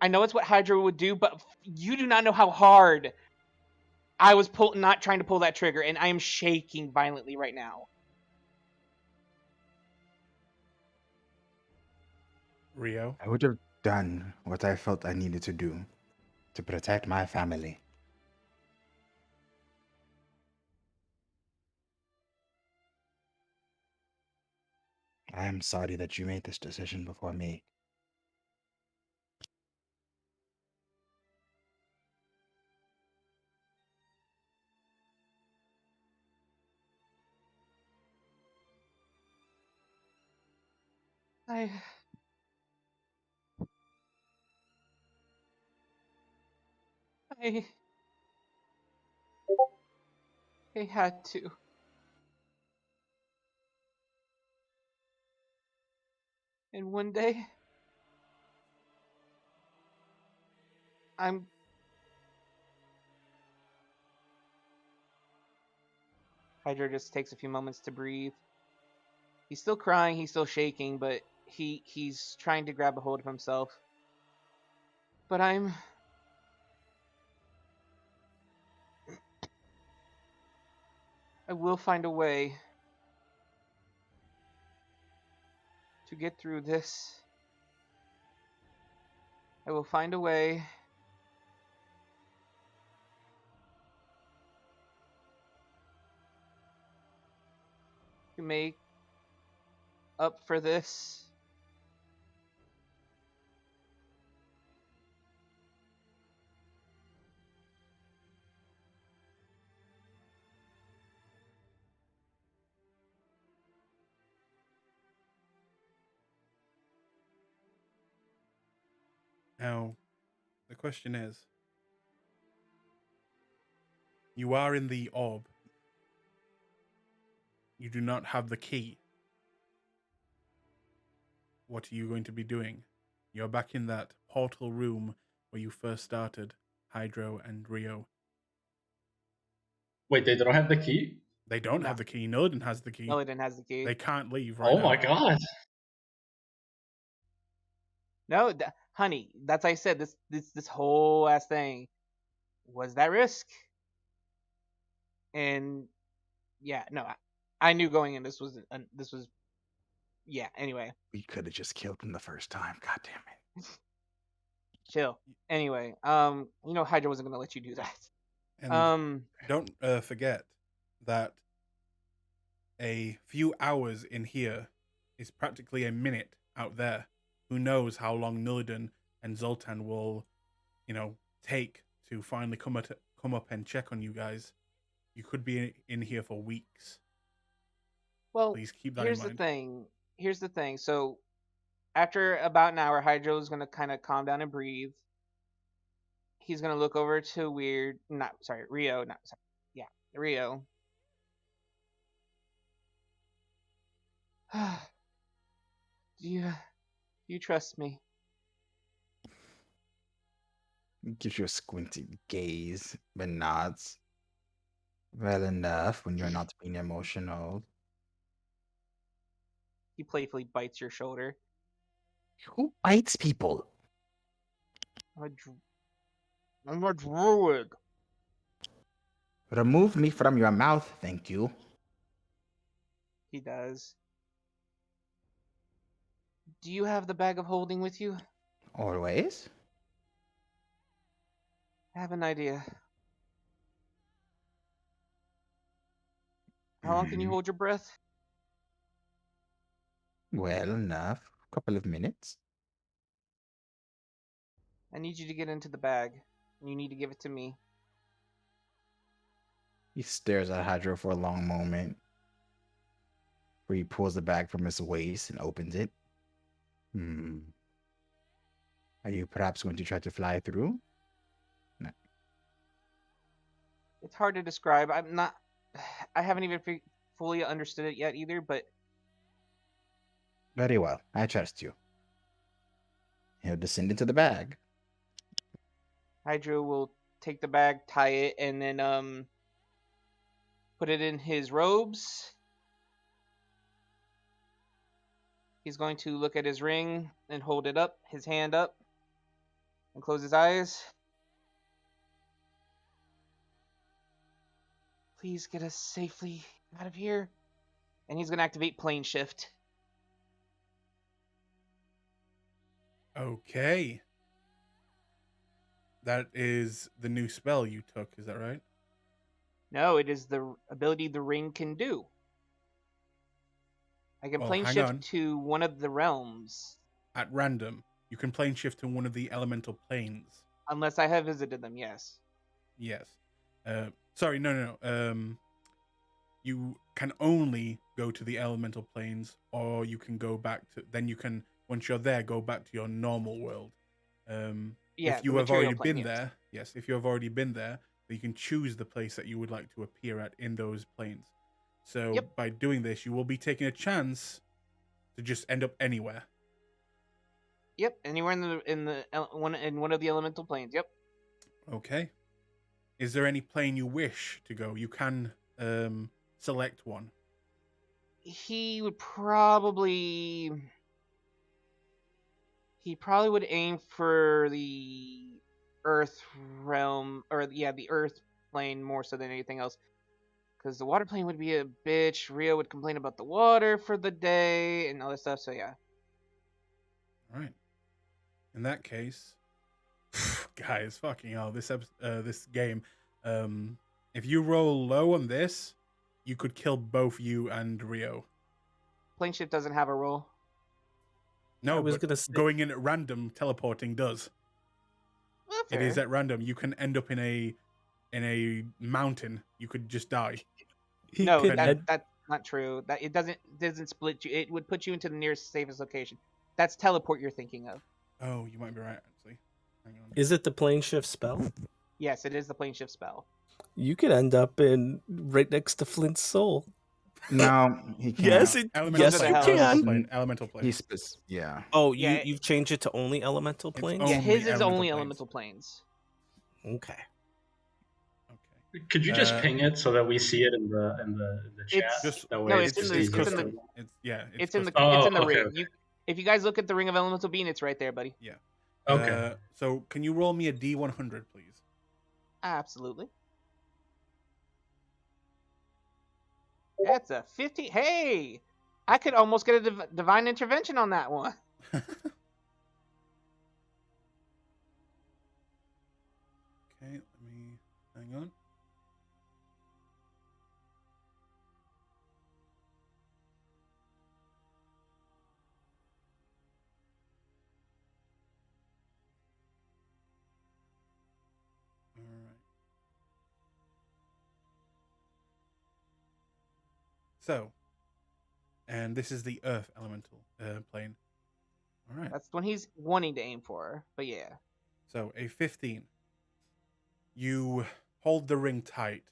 I know it's what Hydra would do, but you do not know how hard I was not trying to pull that trigger, and I am shaking violently right now. Rio. I would have done what I felt I needed to do to protect my family. I am sorry that you made this decision before me. I had to. And one day, Hydra just takes a few moments to breathe. He's still crying, he's still shaking, but he's trying to grab a hold of himself. But I will find a way to get through this. I will find a way. To make up for this. Now, the question is, you are in the orb. You do not have the key. What are you going to be doing? You're back in that portal room where you first started, Hydro and Rio. Wait, they don't have the key? They don't No. have the key. Nillidan has the key. Nillidan has the key. They can't leave right Oh now. my god. No, honey, that's I said. This whole ass thing was that risk, and yeah, no, I knew going in this was yeah. Anyway, We could have just killed him the first time. God damn it. chill. Anyway, Hydra wasn't gonna let you do that. And don't forget that a few hours in here is practically a minute out there. Who knows how long Nillidan and Zoltan will, take to finally come up and check on you guys. You could be in here for weeks. Well, Please keep that in mind. Here's the thing. So, after about an hour, Hydro's gonna kind of calm down and breathe. He's gonna look over to Rio. Rio. Do you trust me? Gives you a squinty gaze, but nods. Well enough when you're not being emotional. He playfully bites your shoulder. Who bites people? I'm a druid. Remove me from your mouth, thank you. He does. Do you have the bag of holding with you? Always? I have an idea. How long can you hold your breath? Well enough. Couple of minutes. I need you to get into the bag. And you need to give it to me. He stares at Hydro for a long moment. Where he pulls the bag from his waist and opens it. Are you perhaps going to try to fly through? No. It's hard to describe. I haven't even fully understood it yet either, but Very well. I trust you. He'll descend into the bag. Hydro will take the bag, tie it, and then put it in his robes. He's going to look at his ring and hold it up, his hand up, and close his eyes. Please get us safely out of here. And he's going to activate plane shift. Okay. That is the new spell you took, is that right? No, it is the ability the ring can do. I can plane shift to one of the realms. At random, you can plane shift to one of the elemental planes. Unless I have visited them, yes. Yes. Sorry, no. You can only go to the elemental planes, or you can go back to. Then you can, once you're there, go back to your normal world. If you have already been there, yes. If you have already been there, you can choose the place that you would like to appear at in those planes. So by doing this, you will be taking a chance to just end up anywhere. Yep, anywhere in one of the elemental planes. Yep. Okay. Is there any plane you wish to go? You can select one. He probably would aim for the Earth realm, or the Earth plane more so than anything else. Because the water plane would be a bitch. Rio would complain about the water for the day and all that stuff. So yeah. All right. In that case, guys, fucking hell, this game. If you roll low on this, you could kill both you and Rio. Plane shift doesn't have a roll. No, was but gonna say- going in at random, teleporting does. Well, It is fair. at random. You can end up in a mountain. You could just die. He No, could that's not true. That it doesn't split you. It would put you into the nearest safest location. That's teleport you're thinking of. Oh, you might be right, actually. Hang on. Is it the plane shift spell? Yes, it is the plane shift spell. You could end up in right next to Flint's soul. No, he can't. Yes, it. Elemental Yes, plane, you Elemental elemental can. plane. Elemental plane. Yeah. Oh, Yeah, you've changed it to only elemental It's planes. only Yeah, his is elemental only planes. elemental planes. Okay. Okay. Could you just Uh, ping it so that we see it in the chat? It's- Just that way no, it's it's in just the- easier it's in the- to- It's in the custom. Oh, it's in the okay, ring. okay. If you guys look at the ring of elemental being, it's right there, buddy. Okay. So can you roll me a D100, please? Absolutely. That's a 50. Hey, I could almost get a divine intervention on that one. Okay, let me hang on. All right. So, and this is the Earth elemental plane. All right. That's the one he's wanting to aim for. But yeah. So a 15. You hold the ring tight,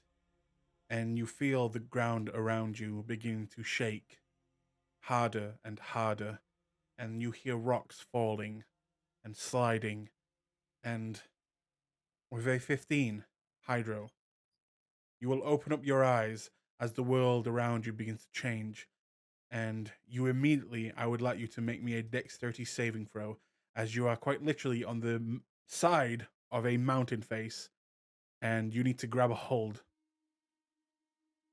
and you feel the ground around you beginning to shake harder and harder, and you hear rocks falling and sliding, and with a 15, Hydro, you will open up your eyes as the world around you begins to change, and you immediately, I would like you to make me a dexterity saving throw, as you are quite literally on the side of a mountain face, and you need to grab a hold.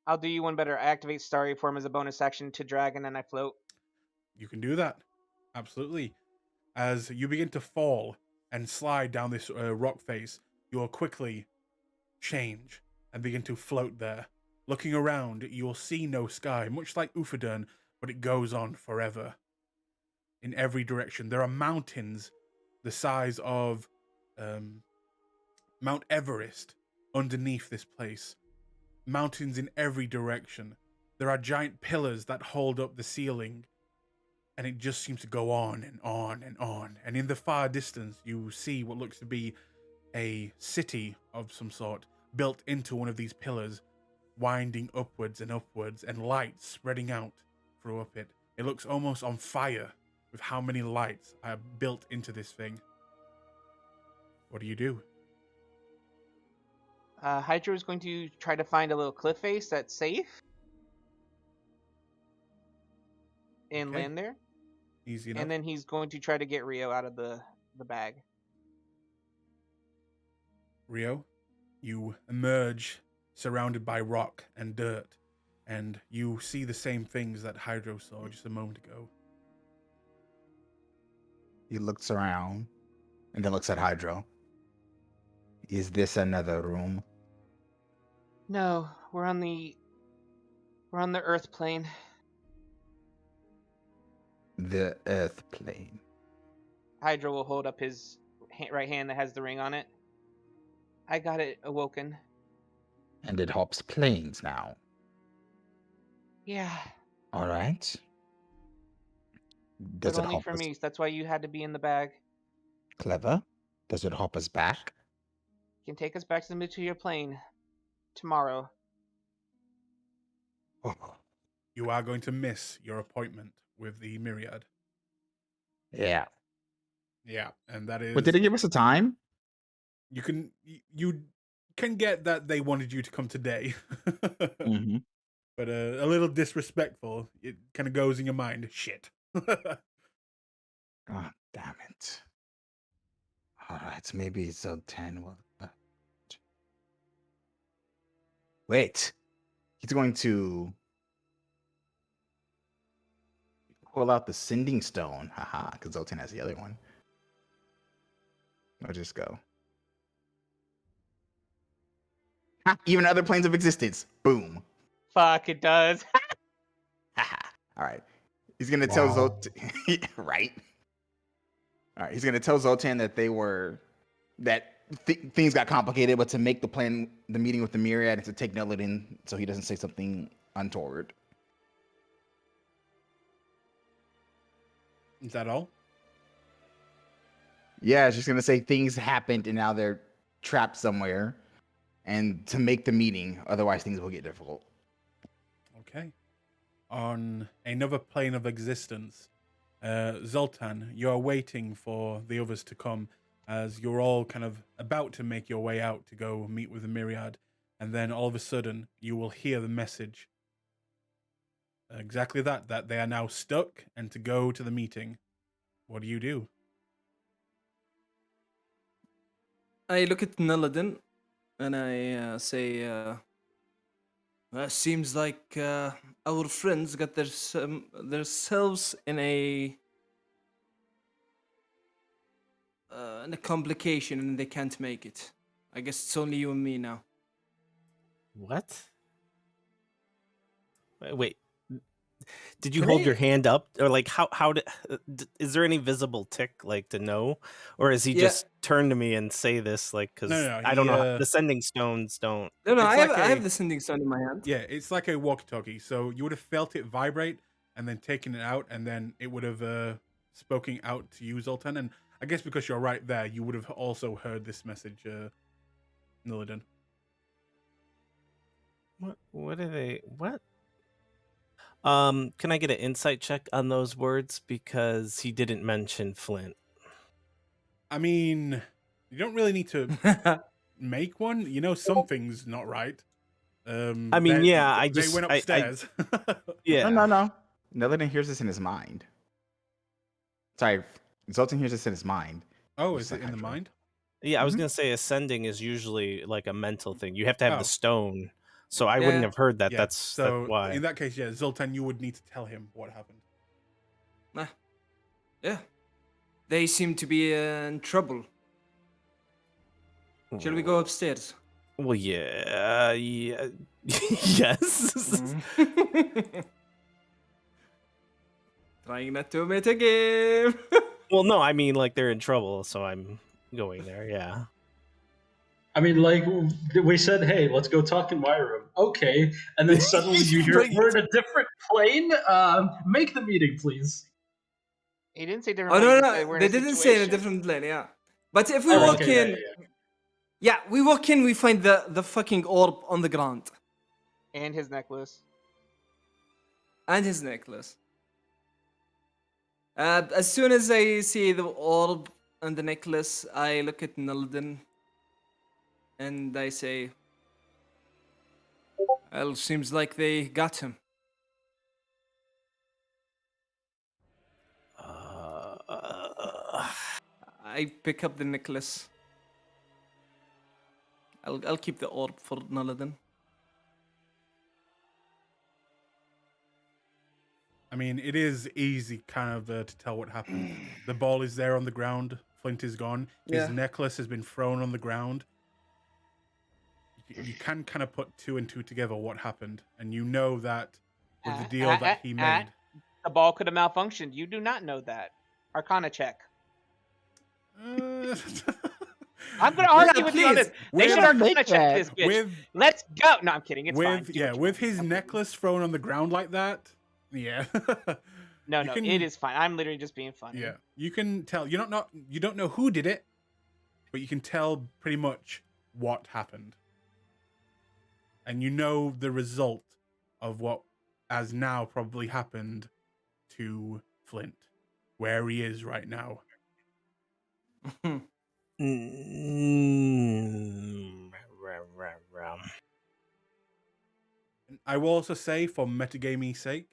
I'll do you one better. I activate Starry Form as a bonus action to drag, and then I float. You can do that. Absolutely. As you begin to fall and slide down this rock face, you will quickly change and begin to float there. Looking around, you will see no sky, much like Ufadern, but it goes on forever. In every direction. There are mountains the size of Mount Everest underneath this place. Mountains in every direction. There are giant pillars that hold up the ceiling, and it just seems to go on and on and on. And in the far distance, you see what looks to be a city of some sort built into one of these pillars, winding upwards, and lights spreading out through up it. It looks almost on fire with how many lights are built into this thing. What do you do? Hydro is going to try to find a little cliff face that's safe and Okay. land there. Easy enough. And then he's going to try to get Rio out of the bag. Rio, you emerge surrounded by rock and dirt, and you see the same things that Hydro saw just a moment ago. He looks around and then looks at Hydro. Is this another room? No, we're on the Earth plane. The Earth plane. Hydro will hold up his right hand that has the ring on it. I got it awoken. And it hops planes now. Yeah, All right. Does but it only hop for us me. So that's why you had to be in the bag. clever? Does it hop us back? Can take us back to the mid-tier plane tomorrow. Oh, You are going to miss your appointment with the Myriad. yeah. Yeah, and that is... But did it give us a time? You can get that they wanted you to come today. Mm-hmm. But a little disrespectful. It kind of goes in your mind. Shit. God damn it. All right, maybe Zone 10 will. Wait. He's going to pull out the sending stone. Haha, because Zoltan has the other one. I'll just go. Even other planes of existence. Boom. Fuck, it does. All right. He's gonna tell Wow. Zoltan. Right. All right. He's gonna tell Zoltan that things got complicated, but to make the meeting with the Myriad, and to take Nelladin so he doesn't say something untoward. Is that all? Yeah, it's just gonna say things happened and now they're trapped somewhere, and to make the meeting, otherwise things will get difficult. Okay. On another plane of existence, Zoltan, you're waiting for the others to come as you're all kind of about to make your way out to go meet with the Myriad, and then all of a sudden you will hear the message. Exactly that they are now stuck and to go to the meeting. What do you do? I look at Nelladin and I say, seems like our friends got themselves in a complication and they can't make it. I guess it's only you and me now. What? Wait. Did you Can hold I- your hand up, or like is there any visible tick like to know, or is he Yeah. just turn to me and say this like because No, I don't know he, the sending stones don't. No, It's I like have a- the sending stone in my hand. Yeah, it's like a walkie-talkie. So you would have felt it vibrate and then taken it out, and then it would have spoken out to you, Zoltan. And I guess because you're right there, you would have also heard this message, Nillidan. What are they? What? Can I get an insight check on those words because he didn't mention Flint? I mean, you don't really need to make one. You know, something's not right. I mean, they went upstairs. Yeah. No. Nelladin hears this in his mind. Sorry, Zoltan hears this in his mind. Oh, It's is it in the actual. mind? Yeah, I was Mhm. gonna say ascending is usually like a mental thing. You have to have Oh. the stone. So I wouldn't Yeah. have heard that. Yeah. That's So why. in that case, yeah, Zoltan, you would need to tell him what happened. Yeah. They seem to be in trouble. Shall we go upstairs? Well, yeah. Yes. Trying not to admit a game. Well, no, I mean like they're in trouble, so I'm going there. Yeah. I mean, like we said, hey, let's go talk in my room. Okay, and then suddenly you hear Right. we're in a different plane. Make the meeting, please. He didn't say different. Oh plane, no, he said no, we're in they a didn't say in a situation. different lane. Yeah, but if we Oh, walk okay, in, yeah. we walk in, we find the fucking orb on the ground And his necklace. and his necklace. As soon as I see the orb and the necklace, I look at Nelden and I say, "Well, seems like they got him." I pick up the necklace. I'll keep the orb for Nelden. I mean, it is easy kind of to tell what happened. The ball is there on the ground. Flint is gone. His Yeah. necklace has been thrown on the ground. You can kind of put two and two together what happened. And you know that with the deal that he made. The ball could have malfunctioned. You do not know that. Arcana check. Uh, I'm gonna argue with you on please. this. They With- should Arcana check this bitch. with Let's go. No, I'm kidding. It's fine. with Do yeah, what you with want. his necklace thrown on the ground like that. Yeah. No, you no, can- it is fine. I'm literally just being funny. Yeah. You can tell you don't know who did it, but you can tell pretty much what happened. And you know the result of what has now probably happened to Flint, where he is right now. And I will also say, for metagaming's sake,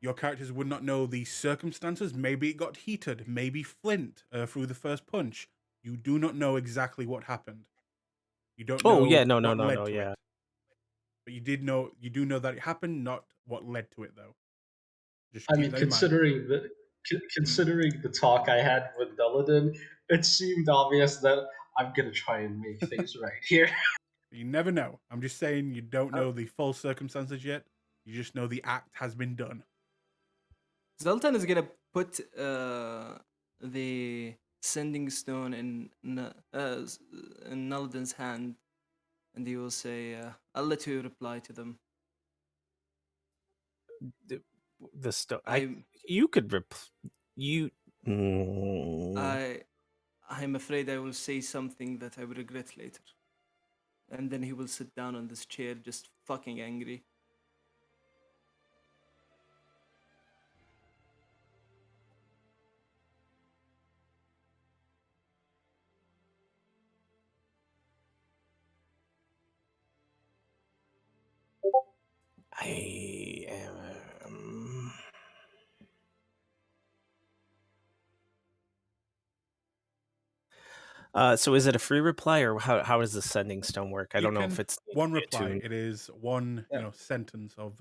your characters would not know the circumstances. Maybe it got heated. Maybe Flint threw the first punch. You do not know exactly what happened. You don't know. Oh yeah, no, what led to yeah. it. But you did know. You do know that it happened. Not what led to it, though. Just I keep mean, that in mind. considering the talk I had with Deladin, it seemed obvious that I'm gonna try and make things right here. You never know. I'm just saying you don't know the full circumstances yet. You just know the act has been done. Zoltan is gonna put the sending stone in Nalden's hand, and he will say, "I'll let you reply to them." The stone. You could you. I'm afraid I will say something that I will regret later. And then he will sit down on this chair, just fucking angry. I am. So is it a free reply, or how does the sending stone work? I don't know if it's one reply. It is one sentence of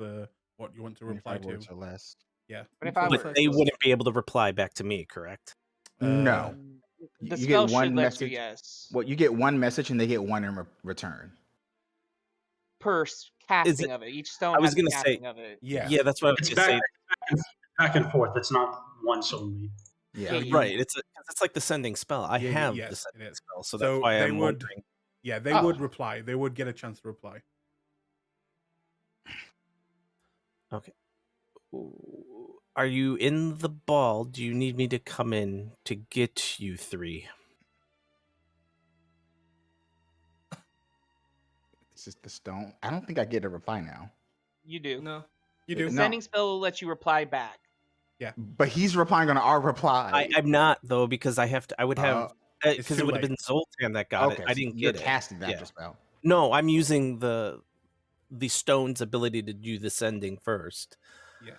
what you want to reply 25 words to. or less. Yeah. 25 But words. they wouldn't be able to reply back to me, correct? No. The You spell get one should let message. you, yes. Well, you get one message and they get one in return. Per casting of it. Each stone I was has a gonna say- casting of it. Yeah, that's what I was It's gonna say. back and forth. It's not once only. Yeah. Right. It's like the sending spell. I have yes, the it sending is. spell, so that's why they I'm would. wondering. Yeah, they Oh. would reply. They would get a chance to reply. Okay. Are you in the ball? Do you need me to come in to get you three? This is the stone. I don't think I get a reply now. You do. No. You The do. sending spell will let you reply back. But he's replying on our reply. I'm not though, because I have to. I would have it's because too it would have late. been Zoltan that got Okay, it. I so didn't you're get it. casting that Yeah. spell. No, I'm using the stone's ability to do the sending first. Yes.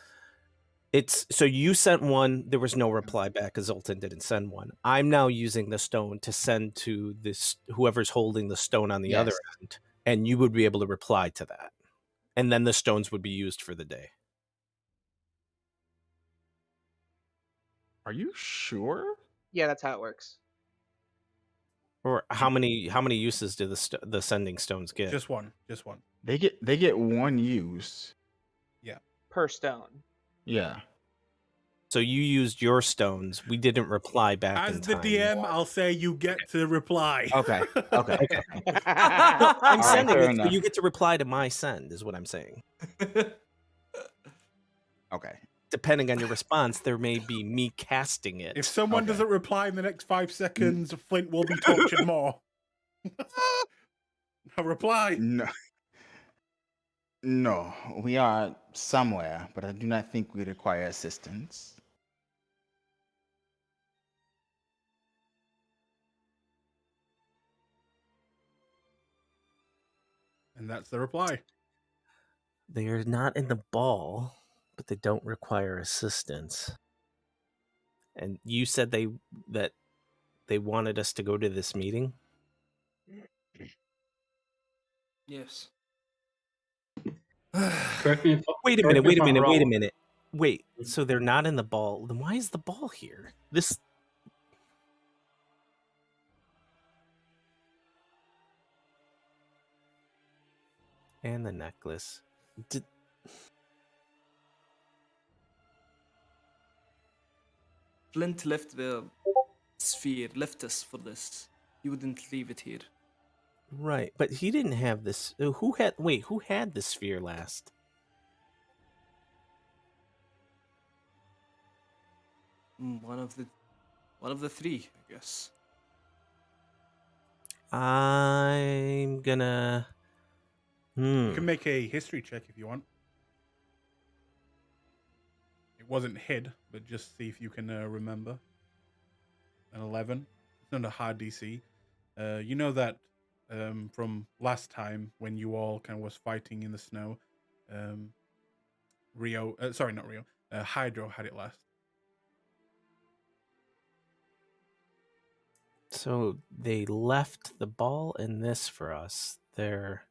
It's so you sent one. There was no reply back because Zoltan didn't send one. I'm now using the stone to send to this whoever's holding the stone on the other Yes. end, and you would be able to reply to that, and then the stones would be used for the day. Are you sure? Yeah, that's how it works. Or how many uses do the sending stones get? Just one. Just one. They get one use. Per stone. Yeah. So you used your stones. We didn't reply back As in the time. DM, I'll say you get to reply. Okay. Okay. No, I'm All right, sending fair it, so enough. you get to reply to my send, is what I'm saying. Okay. Depending on your response, there may be me casting it. If someone Okay. doesn't reply in the next 5 seconds, Flint will be tortured more. A reply. No. No, we are somewhere, but I do not think we require assistance. And that's the reply. They are not in the ball, but they don't require assistance. And you said that they wanted us to go to this meeting? Yes. Correct me if Wait a correct me if I'm wrong. minute. Wait, so they're not in the ball. Then why is the ball here? This and the necklace. Flint left the sphere, left us for this. He wouldn't leave it here. Right, but he didn't have this. Who had the sphere last? One of the three, I guess. I'm gonna. You can make a history check if you want. It wasn't hid, but just see if you can remember. An 11. It's not a hard DC. You know that from last time when you all kind of was fighting in the snow, Hydro had it last. So they left the ball and this for us. They're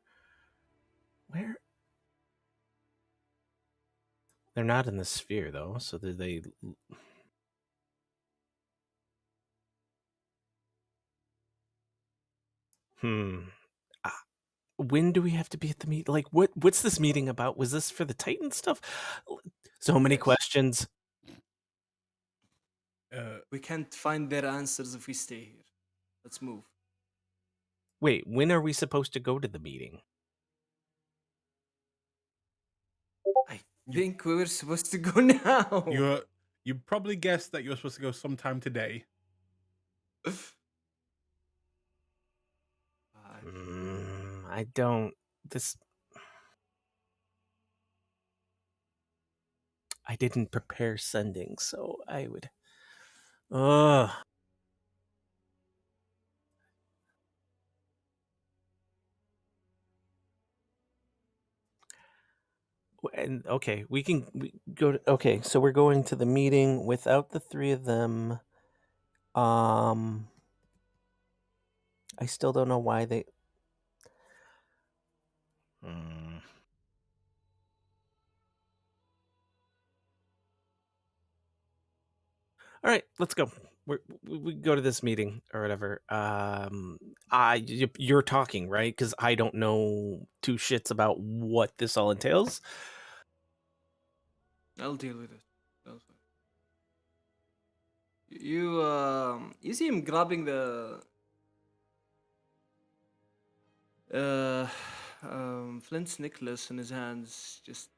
not in the sphere though. So they. when do we have to be at the meet? Like, what's this meeting about? Was this for the Titan stuff? So many Yes. questions. We can't find their answers if we stay here. Let's move. Wait, when are we supposed to go to the meeting? I think we were supposed to go now. You probably guessed that you're supposed to go sometime today. I don't. This. I didn't prepare sending, so I would. Ugh. And okay, we go to. Okay, so we're going to the meeting without the three of them. I still don't know why they. All right, let's go. We go to this meeting or whatever. You're talking, right? Because I don't know two shits about what this all entails. I'll deal with it. That's fine. You see him grabbing the Flint's necklace in his hands, just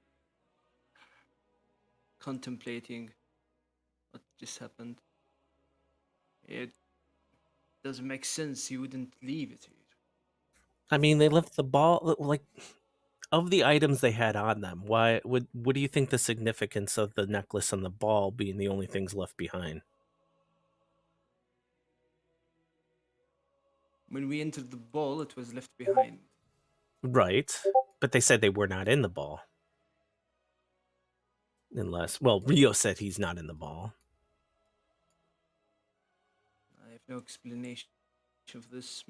contemplating what just happened. It doesn't make sense. He wouldn't leave it here. I mean, they left the ball. Like, of the items they had on them, what do you think the significance of the necklace and the ball being the only things left behind? When we entered the ball, it was left behind. Right, but they said they were not in the ball. Unless, well, Rio said he's not in the ball. I have no explanation of this.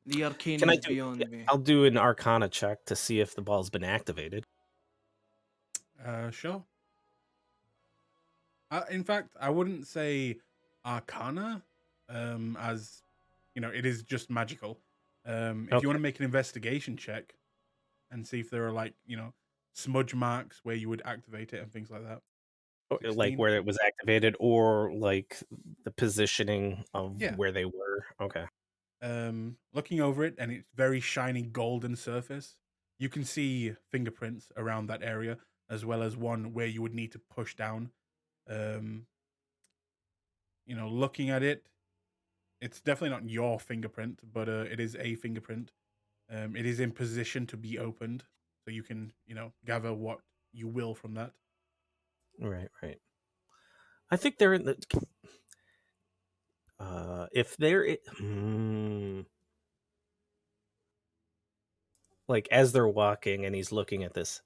The arcane is beyond me. I'll do an Arcana check to see if the ball's been activated. Sure. In fact, I wouldn't say Arcana, as you know, it is just magical. If you want to make an investigation check and see if there are like smudge marks where you would activate it and things like that. 16? Like where it was activated, or like the positioning of where they were. Okay. Looking over it, and it's very shiny golden surface. You can see fingerprints around that area, as well as one where you would need to push down. Looking at it, it's definitely not your fingerprint, but it is a fingerprint. It is in position to be opened, so you can, gather what you will from that. Right. I think they're in the. If they're like as they're walking and he's looking at this.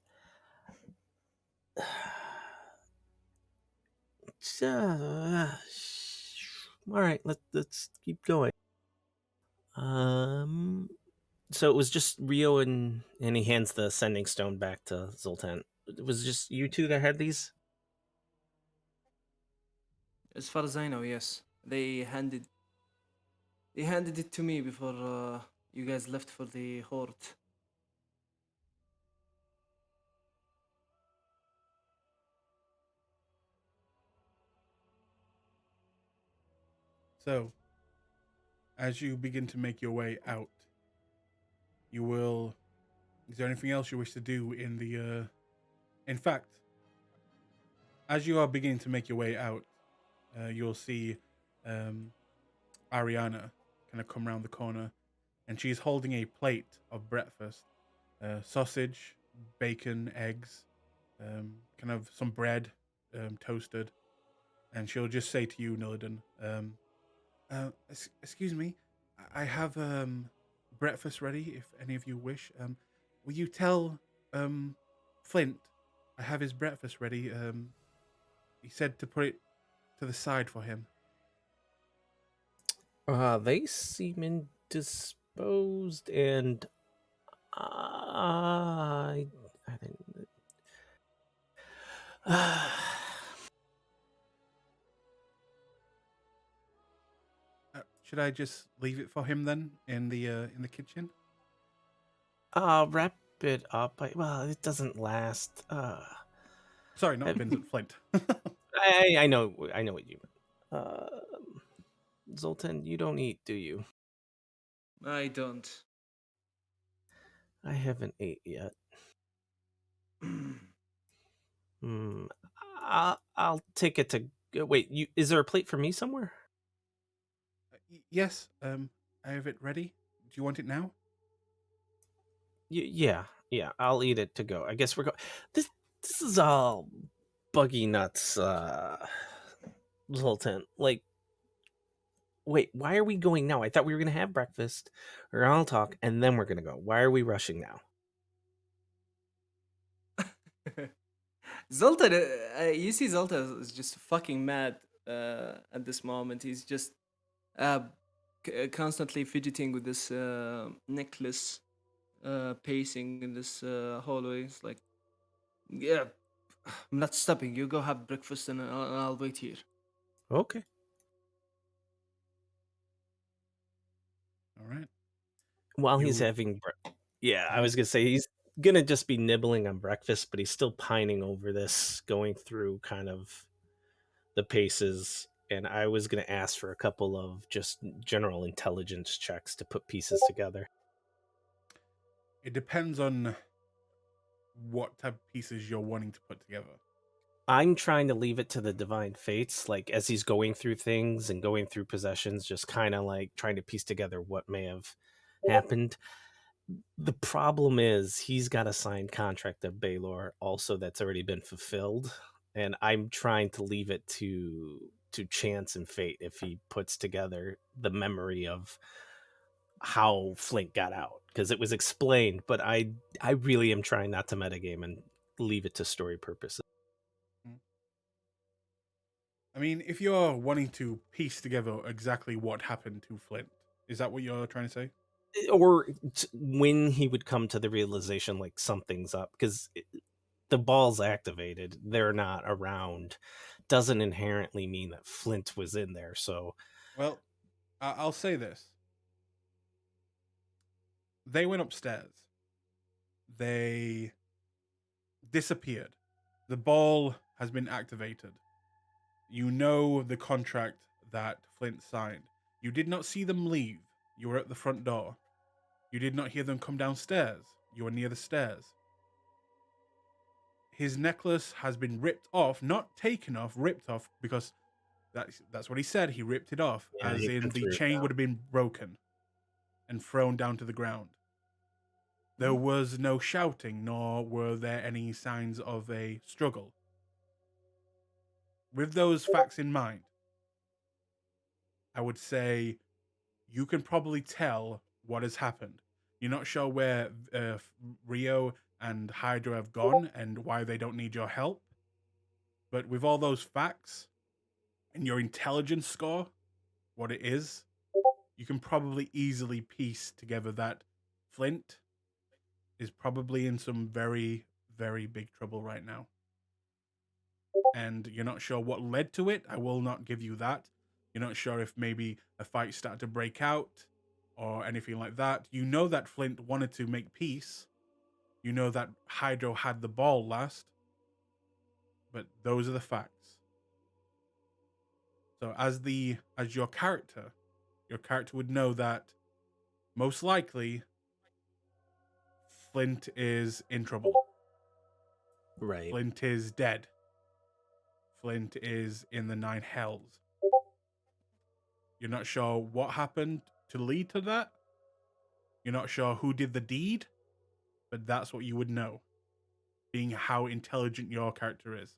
All right, let's keep going. So it was just Rio and he hands the sending stone back to Zoltan. It was just you two that had these? As far as I know, yes. They handed it to me before you guys left for the horde. So, as you begin to make your way out, you will. Is there anything else you wish to do in the? In fact, as you are beginning to make your way out, you'll see Ariana kind of come around the corner, and she's holding a plate of breakfast: sausage, bacon, eggs, kind of some bread, toasted, and she'll just say to you, Nillidan, excuse me, I have breakfast ready if any of you wish. Will you tell Flint I have his breakfast ready? He said to put it to the side for him. They seem indisposed, and I didn't. should I just leave it for him then in the kitchen? Wrap it up. Well, it doesn't last. Sorry, not Vincent, Flint. I know what you meant. Zoltan, you don't eat, do you? I don't. I haven't ate yet. I'll take it to. Wait, is there a plate for me somewhere? Yes, I have it ready. Do you want it now? Yeah. I'll eat it to go. I guess we're going. This is all buggy nuts, Zoltan. Like, wait, why are we going now? I thought we were gonna have breakfast, or I'll talk, and then we're gonna go. Why are we rushing now? Zoltan, you see Zoltan is just fucking mad at this moment. He's just constantly fidgeting with this necklace, pacing in this hallway. It's like, yeah, I'm not stopping. You go have breakfast and I'll wait here. Okay. All right. While he's You- having, I was gonna say he's gonna just be nibbling on breakfast, but he's still pining over this, going through kind of the paces. And I was gonna ask for a couple of just general intelligence checks to put pieces together. It depends on what type of pieces you're wanting to put together. I'm trying to leave it to the divine fates, like as he's going through things and going through possessions, just kind of like trying to piece together what may have happened. The problem is he's got a signed contract of Baylor also that's already been fulfilled, and I'm trying to leave it to chance and fate if he puts together the memory of how Flint got out, because it was explained, but I really am trying not to metagame and leave it to story purposes. I mean, if you're wanting to piece together exactly what happened to Flint, is that what you're trying to say? Or when he would come to the realization like something's up, because the ball's activated, they're not around, doesn't inherently mean that Flint was in there. So Well, I'll say this. They went upstairs. They disappeared. The ball has been activated. You know the contract that Flint signed. You did not see them leave. You were at the front door. You did not hear them come downstairs. You were near the stairs. His necklace has been ripped off, not taken off, ripped off, because that's what he said. He ripped it off, Yeah, as he in the threw it chain down. would have been broken and thrown down to the ground. There was no shouting, nor were there any signs of a struggle. With those facts in mind, I would say you can probably tell what has happened. You're not sure where Rio and Hydra have gone and why they don't need your help. But with all those facts and your intelligence score, what it is, you can probably easily piece together that Flint is probably in some very, very big trouble right now. And you're not sure what led to it. I will not give you that. You're not sure if maybe a fight started to break out or anything like that. You know that Flint wanted to make peace. You know that Hydro had the ball last. But those are the facts. So as your character would know that most likely Flint is in trouble. Right. Flint is dead. Flint is in the 9 hells. You're not sure what happened to lead to that. You're not sure who did the deed, but that's what you would know, being how intelligent your character is.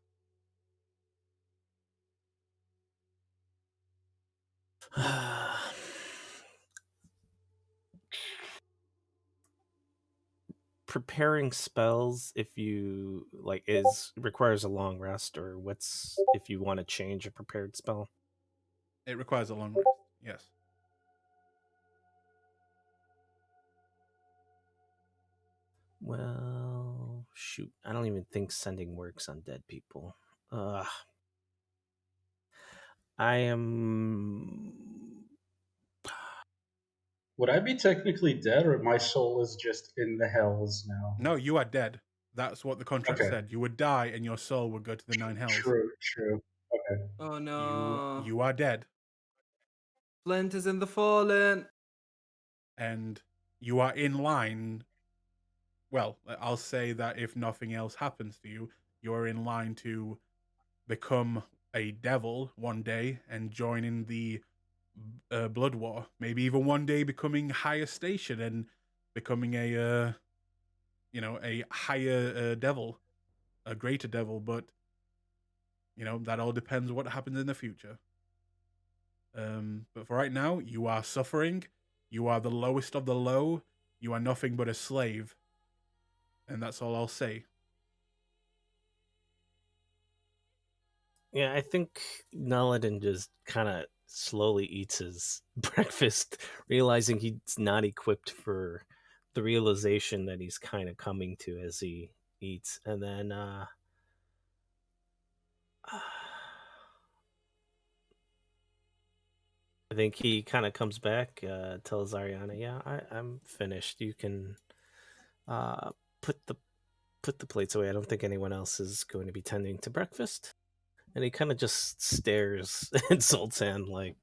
Preparing spells, if you like, requires a long rest, or what's if you want to change a prepared spell? It requires a long rest, yes. Well, shoot, I don't even think sending works on dead people. I am Would I be technically dead, or my soul is just in the hells now? No, you are dead. That's what the contract Okay. said. You would die, and your soul would go to the nine hells. True. Okay. Oh no. You are dead, Flint is in the fallen. and you are in line. Well, I'll say that if nothing else happens to you, you are in line to become a devil one day and join in the blood war. Maybe even one day becoming higher station and becoming a a higher devil, a greater devil. But that all depends on what happens in the future. But for right now, you are suffering. You are the lowest of the low. You are nothing but a slave. And that's all I'll say. Yeah, I think Naladin just kind of slowly eats his breakfast, realizing he's not equipped for the realization that he's kind of coming to as he eats. And then I think he kind of comes back, tells Ariana, "Yeah, I'm finished. You can put the plates away. I don't think anyone else is going to be tending to breakfast." And he kind of just stares at Zoltan, like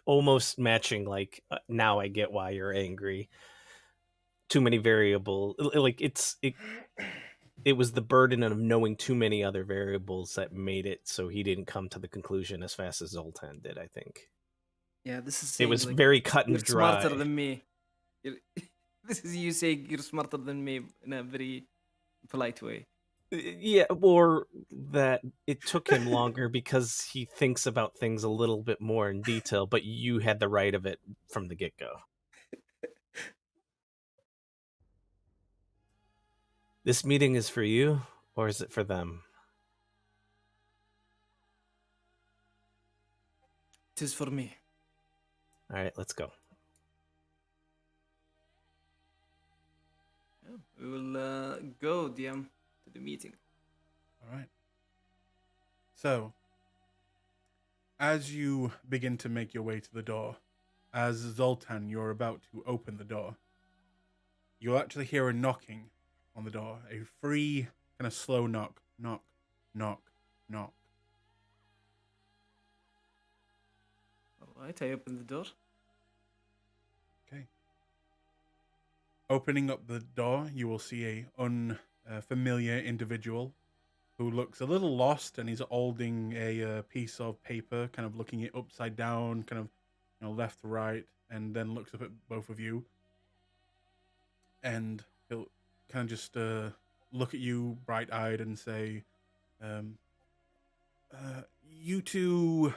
almost matching, like, now I get why you're angry. Too many variable, like it was the burden of knowing too many other variables that made it so he didn't come to the conclusion as fast as Zoltan did. I think Yeah, this is it saying, was like, very cut you're and dry. smarter than me. This is you saying you're smarter than me in a very polite way. Yeah, or that it took him longer because he thinks about things a little bit more in detail, but you had the right of it from the get-go. This meeting is for you, or is it for them? It is for me. All right, let's go. Yeah, we will go, DM, to the meeting. All right. So, as you begin to make your way to the door, as Zoltan, you're about to open the door, you'll actually hear a knocking on the door. A free, kind of slow knock. Knock, knock, knock. Alright, I open the door. Okay. Opening up the door, you will see a unfamiliar individual who looks a little lost, and he's holding a piece of paper, kind of looking it upside down, kind of left to right, and then looks up at both of you. And he'll kind of just look at you bright-eyed and say, you two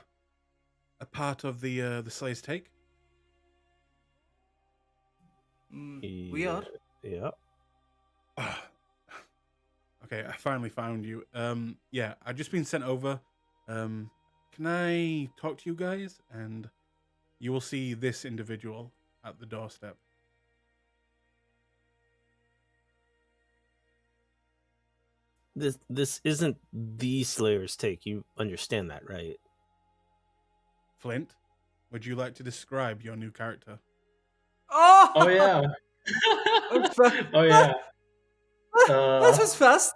a part of the Slayer's Take? We are. Yeah. Okay, I finally found you. Yeah, I've just been sent over. Can I talk to you guys? And you will see this individual at the doorstep. This isn't the Slayer's Take. You understand that, right? Flint, would you like to describe your new character? Oh yeah. Oh yeah. That was fast.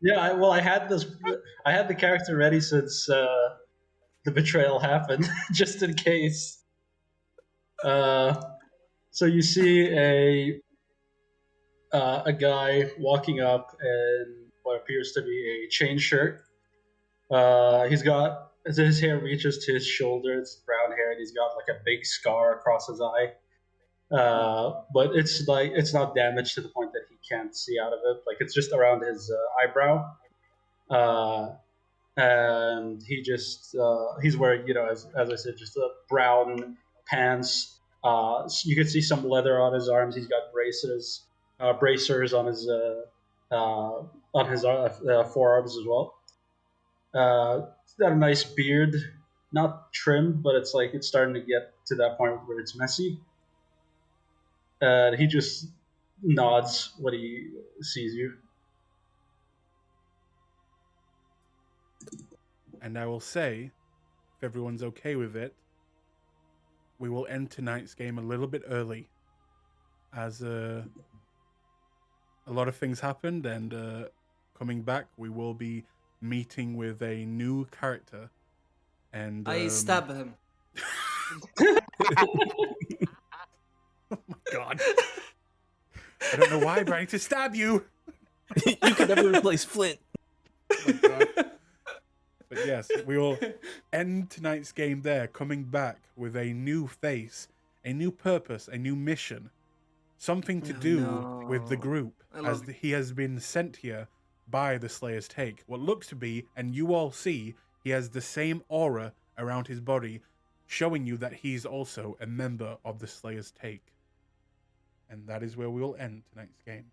Yeah. I had the character ready since the betrayal happened, just in case. So you see a guy walking up in what appears to be a chain shirt. He's got his hair reaches to his shoulder. It's brown hair, and he's got like a big scar across his eye. But it's not damaged to the point that he can't see out of it. Like it's just around his eyebrow. And he's wearing, as I said, just brown pants. You can see some leather on his arms. He's got bracers on his forearms as well. He's got a nice beard, not trimmed, but it's starting to get to that point where it's messy. He just nods when he sees you. And I will say, if everyone's okay with it, we will end tonight's game a little bit early, as a lot of things happened, and coming back, we will be meeting with a new character. And I stab him. Oh my god! I don't know why, but I need to stab you. You can never replace Flint. Oh my god. But yes, we will end tonight's game there, coming back with a new face, a new purpose, a new mission. Something to do with the group, as he has been sent here by the Slayer's Take. What looks to be, and you all see, he has the same aura around his body, showing you that he's also a member of the Slayer's Take. And that is where we will end tonight's game.